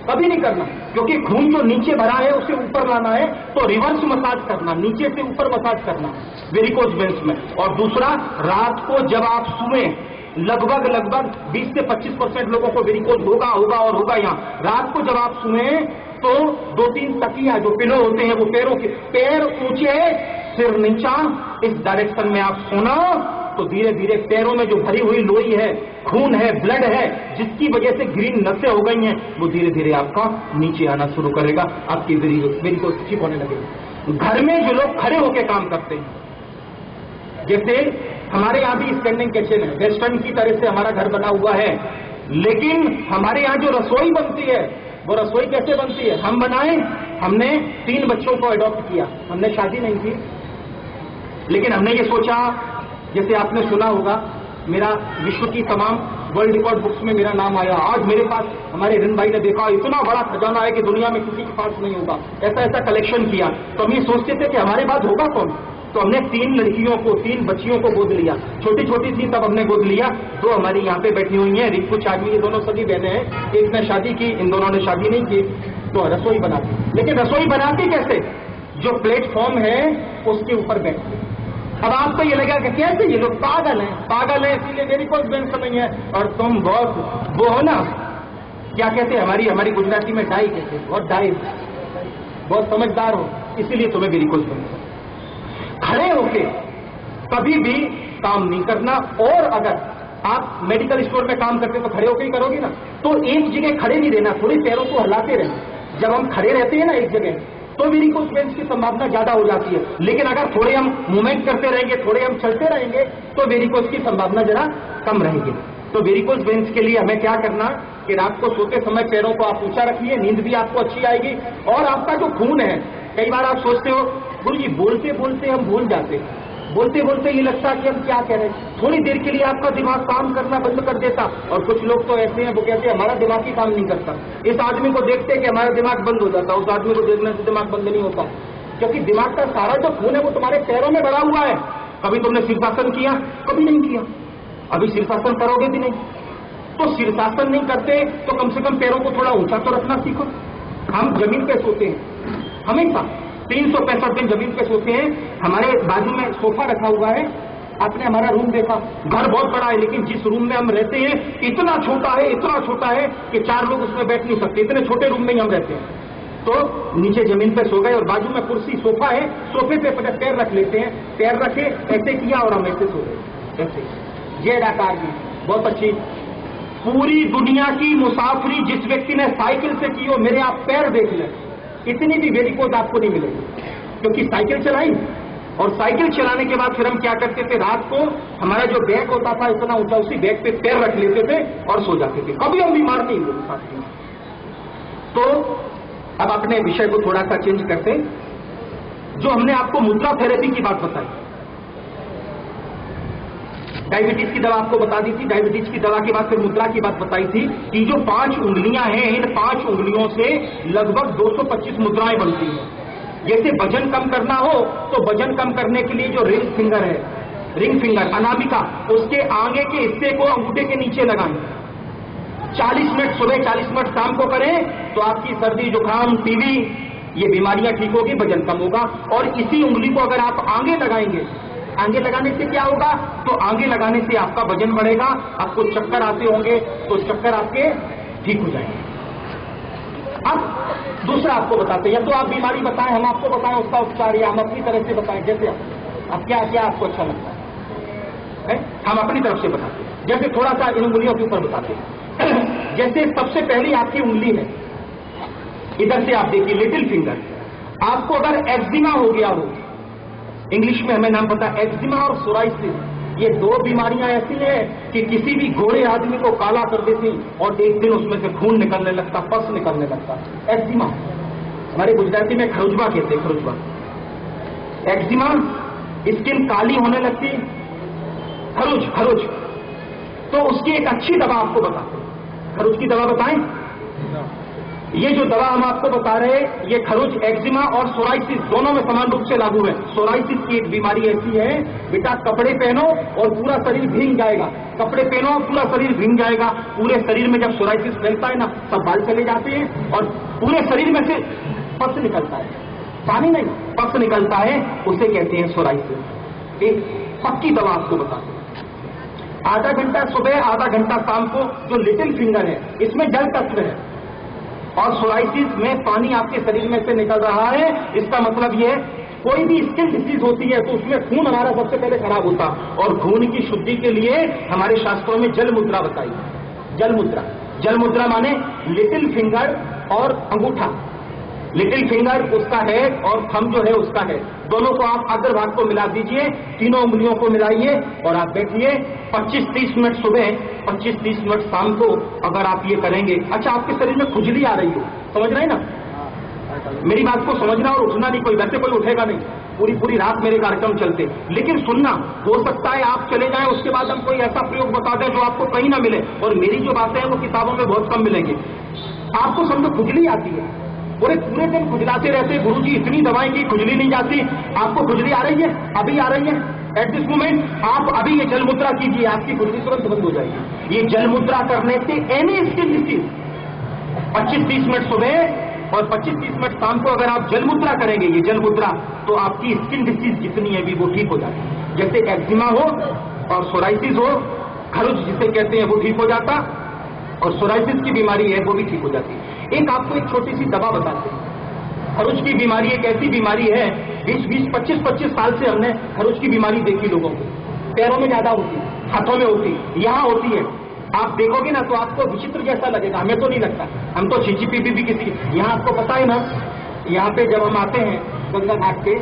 कभी नहीं करना, क्योंकि खून जो नीचे भरा है उसे ऊपर लाना है, तो रिवर्स मसाज करना, नीचे से ऊपर मसाज करना वेरिकोज वेन्स में। और दूसरा, रात को जब आप सोएं, लगभग 20 से 25% लोगों को वेरिकोज होगा। यहाँ रात को जब आप सोएं तो 2-3 तकिया जो पिलो होते हैं वो पैरों के, पैर ऊंचे सिर नीचा, इस डायरेक्शन में आप सोना, तो धीरे धीरे पैरों में जो भरी हुई लोई है, खून है, ब्लड है, जिसकी वजह से ग्रीन नसें हो गई हैं, वो धीरे धीरे आपका नीचे आना शुरू करेगा, आपकी वेरिकोज ठीक होने लगेगी। घर में जो लोग खड़े होकर काम करते हैं, जैसे हमारे यहाँ भी स्टैंडिंग किचन है, वेस्टर्न की तरह से हमारा घर बना हुआ है, लेकिन हमारे यहाँ जो रसोई बनती है वो रसोई कैसे बनती है? हम बनाए, हमने 3 बच्चों को अडॉप्ट किया, हमने शादी नहीं की, लेकिन हमने ये सोचा, जैसे आपने सुना होगा मेरा विश्व की तमाम वर्ल्ड रिकॉर्ड बुक्स में मेरा नाम आया। आज मेरे पास, हमारे रिन भाई ने देखा, इतना बड़ा खजाना है कि दुनिया में किसी के पास नहीं होगा, ऐसा कलेक्शन किया। तो हम ये सोचते थे कि हमारे बाद होगा कौन, तो हमने 3 लड़कियों को, 3 बच्चियों को गोद लिया, छोटी छोटी थी तब हमने गोद लिया। 2 हमारी यहाँ पे बैठी हुई हैं, कुछ आदमी, ये दोनों सगी बहनें हैं, एक ने शादी की, इन दोनों ने शादी नहीं की, तो रसोई बनाती। लेकिन रसोई बनाती कैसे? जो प्लेटफॉर्म है उसके ऊपर बैठती। अब आपको ये लगा कि कैसे ये लोग पागल हैं, इसीलिए वेरिकोज वेन्स नहीं है, और तुम बहुत वो हो ना क्या कहते हैं, हमारी गुजराती में डाई कहते हैं, बहुत डाई, बहुत समझदार हो, इसीलिए तुम्हें वेरिकोज वेन्स। खड़े होके कभी भी काम नहीं करना, और अगर आप मेडिकल स्टोर में काम करते तो खड़े होकर ही करोगे ना, तो एक जगह खड़े नहीं रहना, थोड़ी पैरों को हिलाते रहना। जब हम खड़े रहते हैं ना एक जगह, तो वेरिकोज वेन्स की संभावना ज्यादा हो जाती है। लेकिन अगर थोड़े हम मूवमेंट करते रहेंगे, थोड़े हम चलते रहेंगे, तो वेरिकोज की संभावना जरा कम रहेगी। तो वेरिकोज वेन्स के लिए हमें क्या करना कि रात को सोते समय पैरों को आप ऊंचा रखिए, नींद भी आपको अच्छी आएगी। और आपका जो खून है, कई बार आप सोचते हो गुरु जी बोलते बोलते हम भूल जाते हैं, बोलते बोलते ये लगता है कि हम क्या कह रहे हैं, थोड़ी देर के लिए आपका दिमाग काम करना बंद कर देता। और कुछ लोग तो ऐसे हैं, वो कहते हैं हमारा दिमाग ही काम नहीं करता। इस आदमी को देखते हैं कि हमारा दिमाग बंद हो जाता, उस आदमी को देखने से दिमाग बंद नहीं होता, क्योंकि दिमाग का सारा जो खून है वो तुम्हारे पैरों में भरा हुआ है। कभी तुमने शीर्षासन किया? कभी नहीं किया। अभी शीर्षासन करोगे भी नहीं, तो शीर्षासन नहीं करते तो कम से कम पैरों को थोड़ा ऊंचा तो रखना सीखो। हम जमीन पे सोते हैं हमेशा, 365 दिन जमीन पे सोते हैं। हमारे बाजू में सोफा रखा हुआ है, आपने हमारा रूम देखा, घर बहुत बड़ा है, लेकिन जिस रूम में हम रहते हैं इतना छोटा है, इतना छोटा है कि 4 लोग उसमें बैठ नहीं सकते, इतने छोटे रूम में ही हम रहते हैं। तो नीचे जमीन पे सो गए और बाजू में कुर्सी सोफा है, सोफे पे पैर रख लेते हैं, पैर रखे ऐसे किया और हम ऐसे सो गए, ऐसे जेड आकार में, बहुत अच्छी। पूरी दुनिया की मुसाफरी जिस व्यक्ति ने साइकिल से की हो, मेरे आप पैर देख लें, इतनी भी वेरिकोज आपको नहीं मिलेगी, क्योंकि साइकिल चलाई। और साइकिल चलाने के बाद फिर हम क्या करते थे, रात को हमारा जो बैग होता था इतना ऊंचा, उसी बैग पे पैर रख लेते थे और सो जाते थे, कभी हम बीमार नहीं हुए साथ में। तो अब अपने विषय को थोड़ा सा चेंज करते, जो हमने आपको मुद्रा थेरेपी की बात बताई, डायबिटीज की दवा आपको बता दी थी, डायबिटीज की दवा के बाद फिर मुद्रा की बात बताई थी कि जो 5 उंगलियां हैं, इन 5 उंगलियों से लगभग 225 मुद्राएं बनती हैं। जैसे वजन कम करना हो तो वजन कम करने के लिए जो रिंग फिंगर है, रिंग फिंगर अनामिका, उसके आगे के हिस्से को अंगूठे के नीचे लगाएं। 40 मिनट सुबह, 40 मिनट शाम को करें तो आपकी सर्दी, जुकाम, टीबी, ये बीमारियां ठीक होगी, वजन कम होगा। और इसी उंगली को अगर आप आगे लगाएंगे, आगे लगाने से क्या होगा, तो आगे लगाने से आपका वजन बढ़ेगा, आपको चक्कर आते होंगे तो चक्कर आपके ठीक हो जाएंगे। अब दूसरा आपको बताते हैं, या तो आप बीमारी बताएं, हम आपको बताएं उसका उपचार, या हम अपनी तरफ से बताएं, जैसे आप क्या क्या आपको अच्छा लगता है, हम अपनी तरफ से बताते हैं। जैसे थोड़ा सा इन उंगलियों के ऊपर बताते हैं। जैसे सबसे पहली आपकी उंगली है, इधर से आप देखिए, लिटिल फिंगर। आपको अगर एक्जिमा हो गया हो, इंग्लिश में हमें नाम पता है एक्जिमा और सोराइसिस, ये 2 बीमारियां ऐसी हैं कि किसी भी घोड़े आदमी को काला कर देती और एक दिन उसमें से खून निकलने लगता, पस निकलने लगता। एक्जिमा, हमारे गुजराती में खरुजवा कहते हैं, खरुजवा। एक्जिमा, स्किन काली होने लगती, खरुज, खरुज। तो उसकी एक अच्छी दवा आपको बताते हैं, खरुज की दवा बताएं। ये जो दवा हम आपको बता रहे हैं, ये खरुज, एक्जिमा और सोराइसिस दोनों में समान रूप से लागू है। सोराइसिस की एक बीमारी ऐसी है, बेटा कपड़े पहनो और पूरा शरीर भीग जाएगा, कपड़े पहनो पूरा शरीर भीग जाएगा। पूरे शरीर में जब सोराइसिस फैलता है ना, सब बाल चले जाते हैं और पूरे शरीर में से पस निकलता है, पानी नहीं, पस निकलता है, उसे कहते हैं सोराइसिस। एक पक्की दवा आपको बताते हैं, आधा घंटा सुबह, आधा घंटा शाम को। जो लिटिल फिंगर है, इसमें जल तत्व है और सोराइसिस में पानी आपके शरीर में से निकल रहा है। इसका मतलब यह है, कोई भी स्किन डिसीज होती है तो उसमें खून हमारा सबसे पहले खराब होता, और खून की शुद्धि के लिए हमारे शास्त्रों में जल मुद्रा बताई। जल मुद्रा, जल मुद्रा माने लिटिल फिंगर और अंगूठा, लिटिल फिंगर उसका है और थंब जो है उसका है, दोनों को आप अग्रभाग को मिला दीजिए, तीनों उंगलियों को मिलाइए और आप बैठिए 25-30 मिनट सुबह, 25-30 मिनट शाम को। अगर आप ये करेंगे, अच्छा आपके शरीर में खुजली आ रही हो, समझ रहे हैं ना, मेरी बात को समझना और उठना नहीं, कोई वैसे कोई उठेगा नहीं, पूरी पूरी रात मेरे कार्यक्रम चलते, लेकिन सुनना। हो सकता है आप चले जाएं, उसके बाद हम कोई ऐसा प्रयोग बता दें जो आपको कहीं ना मिले, और मेरी जो बातें हैं वो किताबों में बहुत कम मिलेंगी। आपको समझो खुजली आती है, पूरे दिन खुजलाते रहते, गुरुजी इतनी दवाएं की खुजली नहीं जाती, आपको खुजली आ रही है, अभी आ रही है, एट दिस मोमेंट, आप अभी ये जल मुद्रा कीजिए, आपकी खुजली तुरंत बंद हो जाएगी। ये जल मुद्रा करने से एनी स्किन डिसीज 25-30 मिनट सुबह और 25-30 मिनट शाम को अगर आप जल मुद्रा करेंगे, ये जल मुद्रा, तो आपकी स्किन डिसीज जितनी है भी वो ठीक हो जाती है। जैसे एक्जिमा हो और सोराइसिस हो, खरुज जिसे कहते हैं वो ठीक हो जाता, और सोराइसिस की बीमारी है वो भी ठीक हो जाती है। एक आपको एक छोटी सी दवा बताते हैं। खरोच की बीमारी एक ऐसी बीमारी है, 20-20, 25-25 साल से हमने खरोच की बीमारी देखी लोगों को। पैरों में ज्यादा होती है, हाथों में होती है, यहाँ होती है। आप देखोगे ना तो आपको विचित्र जैसा लगेगा, हमें तो नहीं लगता, हम तो छींची भी किसी। यहाँ आपको पता है ना, यहाँ पे जब हम आते हैं गंगा घाट पे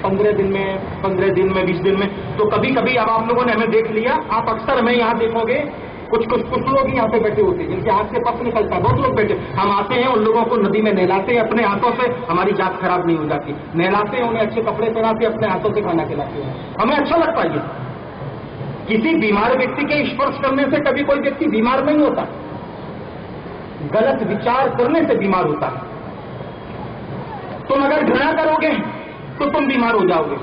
15 दिन में 20 दिन में, तो कभी कभी अब आप लोगों ने हमें देख लिया, आप अक्सर हमें यहाँ देखोगे, कुछ लोग यहाँ पे बैठे होते हैं जिनके हाथ से पस निकलता है, बहुत लोग बैठे। हम आते हैं, उन लोगों को नदी में नहलाते हैं अपने हाथों से, हमारी जात खराब नहीं हो जाती। नहलाते हैं, उन्हें अच्छे कपड़े पहनाते, अपने हाथों से खाना खिलाते हैं, हमें अच्छा लगता है। किसी बीमार व्यक्ति के स्पर्श करने से कभी कोई व्यक्ति बीमार नहीं होता, गलत विचार करने से बीमार होता है। तुम अगर घृणा करोगे तो तुम बीमार हो जाओगे।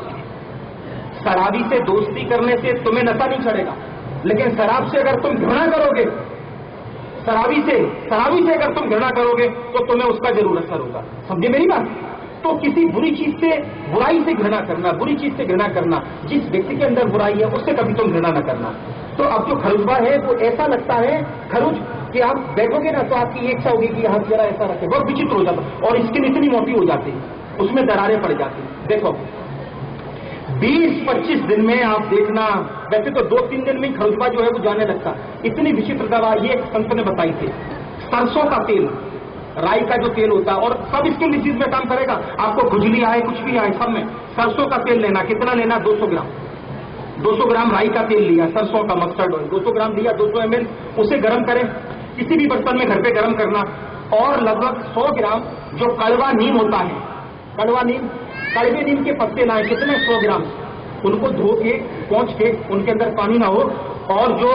शराबी से दोस्ती करने से तुम्हें नशा नहीं चढ़ेगा, लेकिन शराब से अगर तुम घृणा करोगे, शराबी से अगर तुम घृणा करोगे तो तुम्हें उसका जरूर असर होगा। समझे मेरी बात? तो किसी बुरी चीज से, बुराई से घृणा करना, बुरी चीज से घृणा करना, जिस व्यक्ति के अंदर बुराई है उससे कभी तुम घृणा न करना। तो अब जो खरुजवा है वो ऐसा लगता है खरुज कि आप बैठोगे ना तो आपकी एक इच्छा होगी कि हाथ जरा ऐसा रखे, बहुत विचित्र हो जाता, और स्किन इतनी मोटी हो जाती है, उसमें दरारें पड़ जाती हैं। देखो 20-25 दिन में आप देखना, वैसे तो 2-3 दिन में खरुजवा जो है वो जाने लगता। इतनी विचित्र दवा ये एक संत ने बताई थी। सरसों का तेल, राई का जो तेल होता है, और सब स्किन डिसीज में काम करेगा। आपको खुजली आए, कुछ भी आए, सब में सरसों का तेल लेना। कितना लेना? 200 ग्राम। 200 ग्राम राई का तेल लिया, सरसों का मस्टर्ड ऑयल 200 ग्राम लिया, 200 ml, उसे गर्म करें, किसी भी बर्तन में घर पे गर्म करना। और लगभग 100 ग्राम जो कड़वा नीम होता है, कड़वा नीम, कड़वे नीम के पत्ते लाए, कितने? 100 ग्राम, उनको धो के, पोंछ के, उनके अंदर पानी ना हो, और जो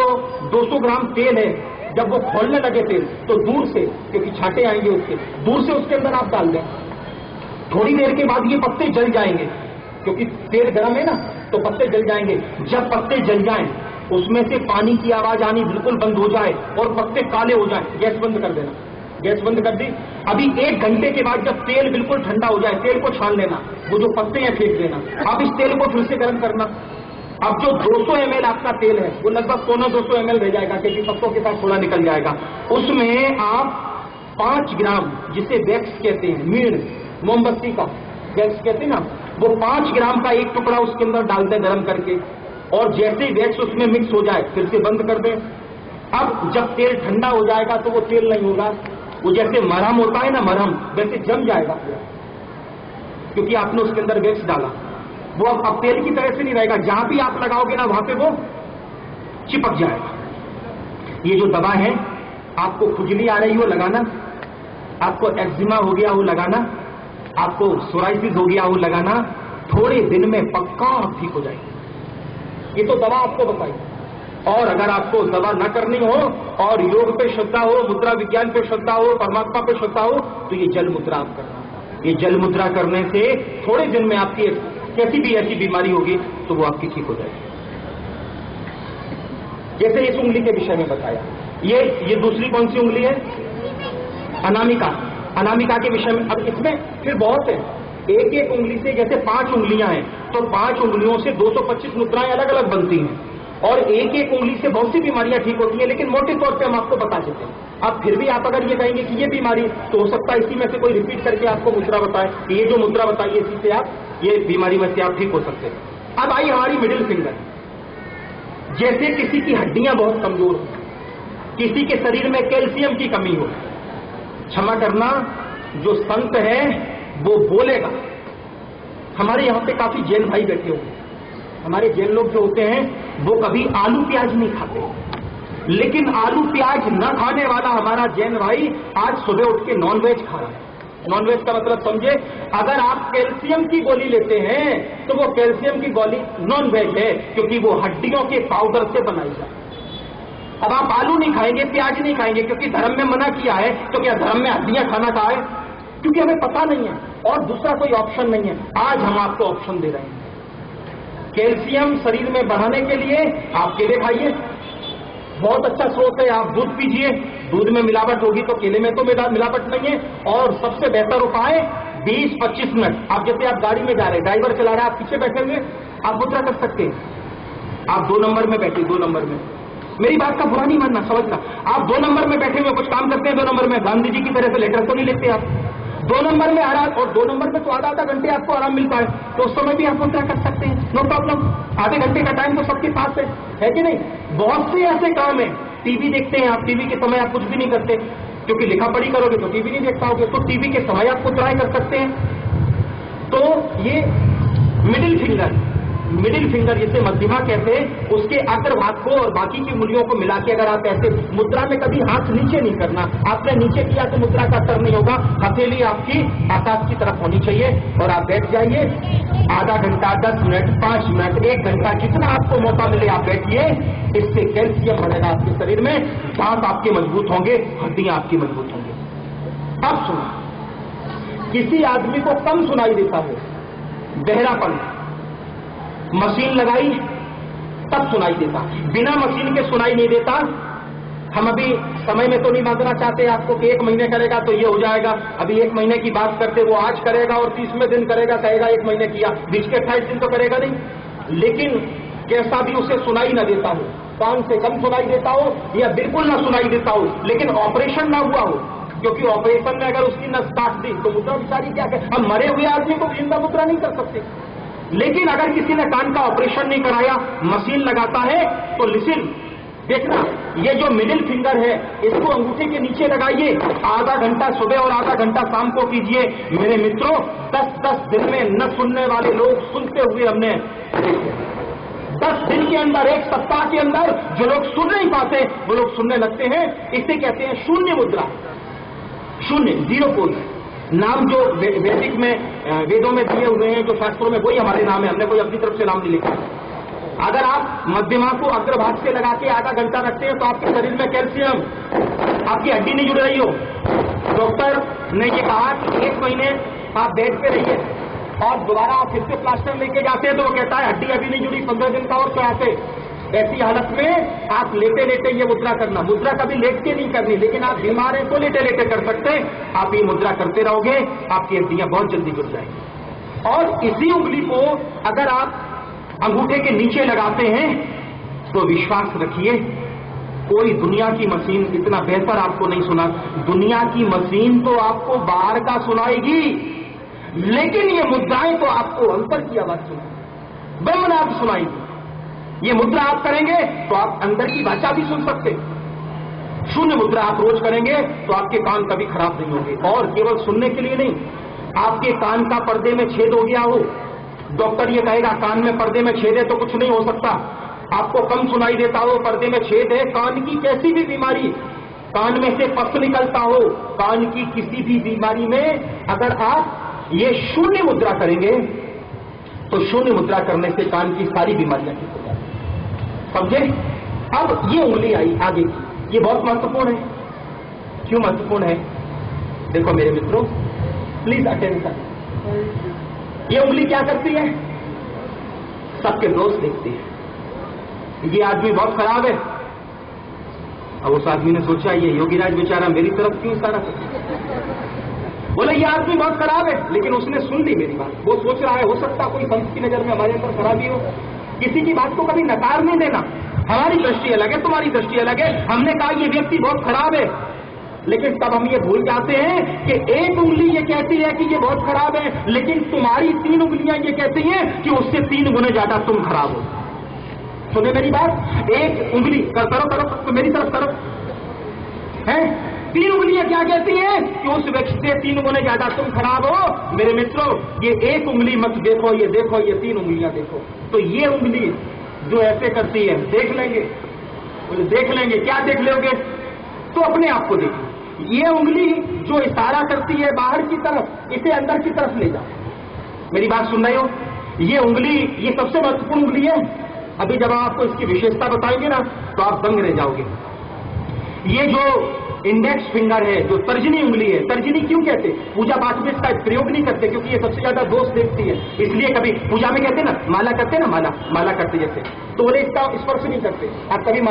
200 ग्राम तेल है, जब वो खोलने लगे तेल तो दूर से, क्योंकि छांटे आएंगे उसके, दूर से उसके अंदर आप डाल दें। थोड़ी देर के बाद ये पत्ते जल जाएंगे, क्योंकि तेल गर्म है ना, तो पत्ते जल जाएंगे। जब पत्ते जल जाएं, उसमें से पानी की आवाज आनी बिल्कुल बंद हो जाए और पत्ते काले हो जाए, गैस बंद कर देना। गैस बंद कर दी। अभी 1 घंटे के बाद जब तेल बिल्कुल ठंडा हो जाए, तेल को छान लेना, वो जो पत्ते हैं फेंक देना। अब इस तेल को फिर से गर्म करना। अब जो 200 ml आपका तेल है वो लगभग 200 ml रह जाएगा, क्योंकि पत्तों के साथ थोड़ा निकल जाएगा। उसमें आप 5 ग्राम, जिसे वैक्स कहते हैं, मीण, मोमबत्ती का वैक्स कहते हैं ना, वो 5 ग्राम का एक टुकड़ा उसके अंदर डाल दें गर्म करके, और जैसे ही वैक्स उसमें मिक्स हो जाए फिर से बंद कर दें। अब जब तेल ठंडा हो जाएगा तो वो तेल नहीं होगा, वो जैसे मरहम होता है ना, मरहम, वैसे जम जाएगा पूरा, क्योंकि आपने उसके अंदर वैक्स डाला। वो अब तेल की तरह से नहीं रहेगा, जहां भी आप लगाओगे ना वहां पे वो चिपक जाएगा। ये जो दवा है, आपको खुजली आ रही हो लगाना, आपको एक्जिमा हो गया हो लगाना, आपको सोराइसिस हो गया हो लगाना, थोड़े दिन में पक्का आप ठीक हो जाएगी। ये तो दवा आपको बताई। और अगर आपको दवा न करनी हो और योग पे श्रद्धा हो, मुद्रा विज्ञान पे श्रद्धा हो, परमात्मा पे श्रद्धा हो, तो ये जल मुद्रा आप करना। ये जल मुद्रा करने से थोड़े दिन में आपकी कैसी भी ऐसी बीमारी होगी तो वो आपकी ठीक हो जाएगी। जैसे इस उंगली के विषय में बताया, ये दूसरी कौन सी उंगली है? अनामिका। अनामिका के विषय में अब इसमें फिर बहुत है, एक एक उंगली से, जैसे 5 उंगलियां हैं तो 5 उंगलियों से 225 मुद्राएं अलग अलग बनती हैं, और एक एक उंगली से बहुत सी बीमारियां ठीक होती हैं, लेकिन मोटे तौर पे हम आपको बता देते हैं। अब फिर भी आप अगर ये कहेंगे कि ये बीमारी, तो हो सकता है इसी में से कोई रिपीट करके आपको मुद्रा बताए कि ये जो मुद्रा बताइए इसी से आप ये बीमारी में से आप ठीक हो सकते हैं। अब आई हमारी मिडिल फिंगर। जैसे किसी की हड्डियां बहुत कमजोर हो, किसी के शरीर में कैल्शियम की कमी हो, क्षमा करना, जो संत है वो बोलेगा। हमारे यहाँ पे काफी जैन भाई बैठे हुए, हमारे जैन लोग जो होते हैं वो कभी आलू प्याज नहीं खाते, लेकिन आलू प्याज न खाने वाला हमारा जैन भाई आज सुबह उठ के नॉनवेज खा रहा है। नॉनवेज का मतलब समझे, अगर आप कैल्शियम की गोली लेते हैं तो वो कैल्शियम की गोली नॉनवेज है, क्योंकि वो हड्डियों के पाउडर से बनाई जाए। अब आप आलू नहीं खाएंगे, प्याज नहीं खाएंगे, क्योंकि धर्म में मना किया है, तो क्या धर्म में हड्डियां खाना कहा है? क्योंकि हमें पता नहीं है और दूसरा कोई ऑप्शन नहीं है। आज हम आपको ऑप्शन दे रहे हैं। कैल्शियम शरीर में बढ़ाने के लिए आप केले खाइए, बहुत अच्छा स्रोत है। आप दूध पीजिए, दूध में मिलावट होगी तो केले में तो मिलावट नहीं है। और सबसे बेहतर उपाय 20-25 मिनट, आप जैसे आप गाड़ी में जा रहे हैं, ड्राइवर चला रहा है, आप पीछे बैठे हुए, आप मुद्रा कर सकते हैं। आप 2 नंबर में बैठिए, 2 नंबर में मेरी बात का बुरा नहीं मानना, समझना। आप 2 नंबर में बैठे हुए कुछ काम करते हैं, 2 नंबर में गांधी जी की तरह से लेटर तो नहीं लिखते आप। 2 नंबर में आराम, और 2 नंबर में तो आधा घंटे आपको आराम मिलता है, तो उस समय भी आप मुद्रा कर सकते हैं, नो प्रॉब्लम। आधे घंटे का टाइम तो सबके पास है कि नहीं? बहुत से ऐसे काम है। टीवी देखते हैं आप, टीवी के समय आप कुछ भी नहीं करते, क्योंकि लिखा पढ़ी करोगे तो टीवी नहीं देख पाओगे, तो टीवी के समय आप मुद्राएं कर सकते हैं। तो ये मिडिल फिंगर जिसे मध्यमा कहते हैं, उसके अग्रभाग को और बाकी की उंगलियों को मिला के अगर आप ऐसे मुद्रा में, कभी हाथ नीचे नहीं करना, आपने नीचे किया तो मुद्रा का असर नहीं होगा। हथेली आपकी आकाश की तरफ होनी चाहिए और आप बैठ जाइए। आधा घंटा, 10 मिनट, 5 मिनट, 1 घंटा, जितना आपको मौका मिले आप बैठिए। इससे कैल्शियम बढ़ेगा आपके शरीर में, दांत आपके मजबूत होंगे, हड्डियां आपकी मजबूत होंगी। अब सुनो, किसी आदमी को कम सुनाई देता हो, बहरापन, मशीन लगाई तब सुनाई देता, बिना मशीन के सुनाई नहीं देता। हम अभी समय में तो नहीं बांधना चाहते आपको कि 1 महीने करेगा तो ये हो जाएगा। अभी 1 महीने की बात करते, वो आज करेगा और 30वें दिन करेगा, कहेगा 1 महीने किया, बीच के 28 दिन तो करेगा नहीं। लेकिन कैसा भी उसे सुनाई ना देता हो, कान से कम सुनाई देता हो या बिल्कुल ना सुनाई देता हो, लेकिन ऑपरेशन ना हुआ हो, क्योंकि ऑपरेशन में अगर उसकी नस काट दी तो मुद्रा बेचारी क्या करे। हम मरे हुए आदमी को जिंदा मुद्रा नहीं कर सकते, लेकिन अगर किसी ने कान का ऑपरेशन नहीं कराया, मशीन लगाता है, तो लिसन, देखना, ये जो मिडिल फिंगर है इसको अंगूठे के नीचे लगाइए। आधा घंटा सुबह और आधा घंटा शाम को कीजिए। मेरे मित्रों, 10-10 दिन में न सुनने वाले लोग सुनते हुए हमने 10 दिन के अंदर, 1 सप्ताह के अंदर जो लोग सुन नहीं पाते वो लोग सुनने लगते हैं। इसे कहते हैं शून्य मुद्रा। शून्य, 0 पोज नाम जो वैदिक में, वेदों में दिए हुए हैं, जो शास्त्रों में, वही हमारे नाम है, हमने कोई अपनी तरफ से नाम नहीं लिखा। अगर आप मध्यमा को अग्रभाग से लगा के आधा घंटा रखते हैं तो आपके शरीर में कैल्शियम, आपकी हड्डी नहीं जुड़ रही हो। डॉक्टर ने ये कहा कि 1 महीने आप बेड पे रहिए और दोबारा आप फिर से प्लास्टर लेके जाते हैं तो वो कहता है हड्डी अभी नहीं जुड़ी, 15 दिन का और चढ़ाते। ऐसी हालत में आप लेटे लेटे ये मुद्रा करना। मुद्रा कभी लेट के नहीं करनी, लेकिन आप बीमार हैं तो लेटे लेटे कर सकते हैं। आप ये मुद्रा करते रहोगे, आपकी हड्डियां बहुत जल्दी जुड़ जाएंगी। और इसी उंगली को अगर आप अंगूठे के नीचे लगाते हैं तो विश्वास रखिए, कोई दुनिया की मशीन इतना बेहतर आपको नहीं सुना। दुनिया की मशीन तो आपको बाहर का सुनाएगी, लेकिन ये मुद्राएं तो आपको अंतर की आवाज सुनाएगी, ब्रह्मनाद सुनाएगी। ये मुद्रा आप करेंगे तो आप अंदर की भाषा भी सुन सकते। शून्य मुद्रा आप रोज करेंगे तो आपके कान कभी खराब नहीं होंगे। और केवल सुनने के लिए नहीं, आपके कान का पर्दे में छेद हो गया हो, डॉक्टर ये कहेगा कान में पर्दे में छेद है तो कुछ नहीं हो सकता। आपको कम सुनाई देता हो, पर्दे में छेद है, कान की कैसी भी बीमारी, कान में से पस निकलता हो, कान की किसी भी बीमारी में अगर आप ये शून्य मुद्रा करेंगे तो शून्य मुद्रा करने से कान की सारी बीमारियां ठीक हो जाती, समझे? अब ये उंगली आई आगे की, ये बहुत महत्वपूर्ण है। क्यों महत्वपूर्ण है? देखो मेरे मित्रों, प्लीज अटेंशन। ये उंगली क्या करती है? सबके दोस्त देखती है। ये आदमी बहुत खराब है। अब उस आदमी ने सोचा ये योगीराज बेचारा मेरी तरफ क्यों इशारा करता, बोले ये आदमी बहुत खराब है, लेकिन उसने सुन ली मेरी बात। वो सोच रहा है हो सकता कोई संत की नजर में हमारे अंदर खराबी हो। किसी की बात को कभी नकार नहीं देना। हमारी दृष्टि अलग है, तुम्हारी दृष्टि अलग है। हमने कहा ये व्यक्ति बहुत खराब है, लेकिन तब हम ये भूल जाते हैं कि एक उंगली ये कहती है कि ये बहुत खराब है, लेकिन तुम्हारी 3 उंगलियां ये कहती हैं कि उससे 3 गुने ज्यादा तुम खराब हो। सुने मेरी बात? एक उंगली करो तो मेरी तरफ तरफ है, 3 उंगलियां क्या कहती हैं कि उस व्यक्ति से 3 गुने ज्यादा तुम खराब हो। मेरे मित्रों, ये एक उंगली मत देखो, ये देखो, ये 3 उंगलियां देखो। तो ये उंगली जो ऐसे करती है, देख लेंगे, बोले देख लेंगे, क्या देख लोगे? तो अपने आप को देखो। ये उंगली जो इशारा करती है बाहर की तरफ, इसे अंदर की तरफ ले जाओ। मेरी बात सुन रहे हो? ये उंगली, ये सबसे महत्वपूर्ण उंगली है। अभी जब आपको इसकी विशेषता बताएंगे ना तो आप दंग रह जाओगे। ये जो इंडेक्स फिंगर है, जो तर्जनी उंगली है, तर्जनी क्यों कहते? पूजा पाठ में इसका प्रयोग नहीं करते क्योंकि ये सबसे ज्यादा दोष देखती है, इसलिए कभी पूजा में कहते ना, माला करते ना, माला करते जैसे, तो बोले इसका स्पर्श नहीं करते। आप कभी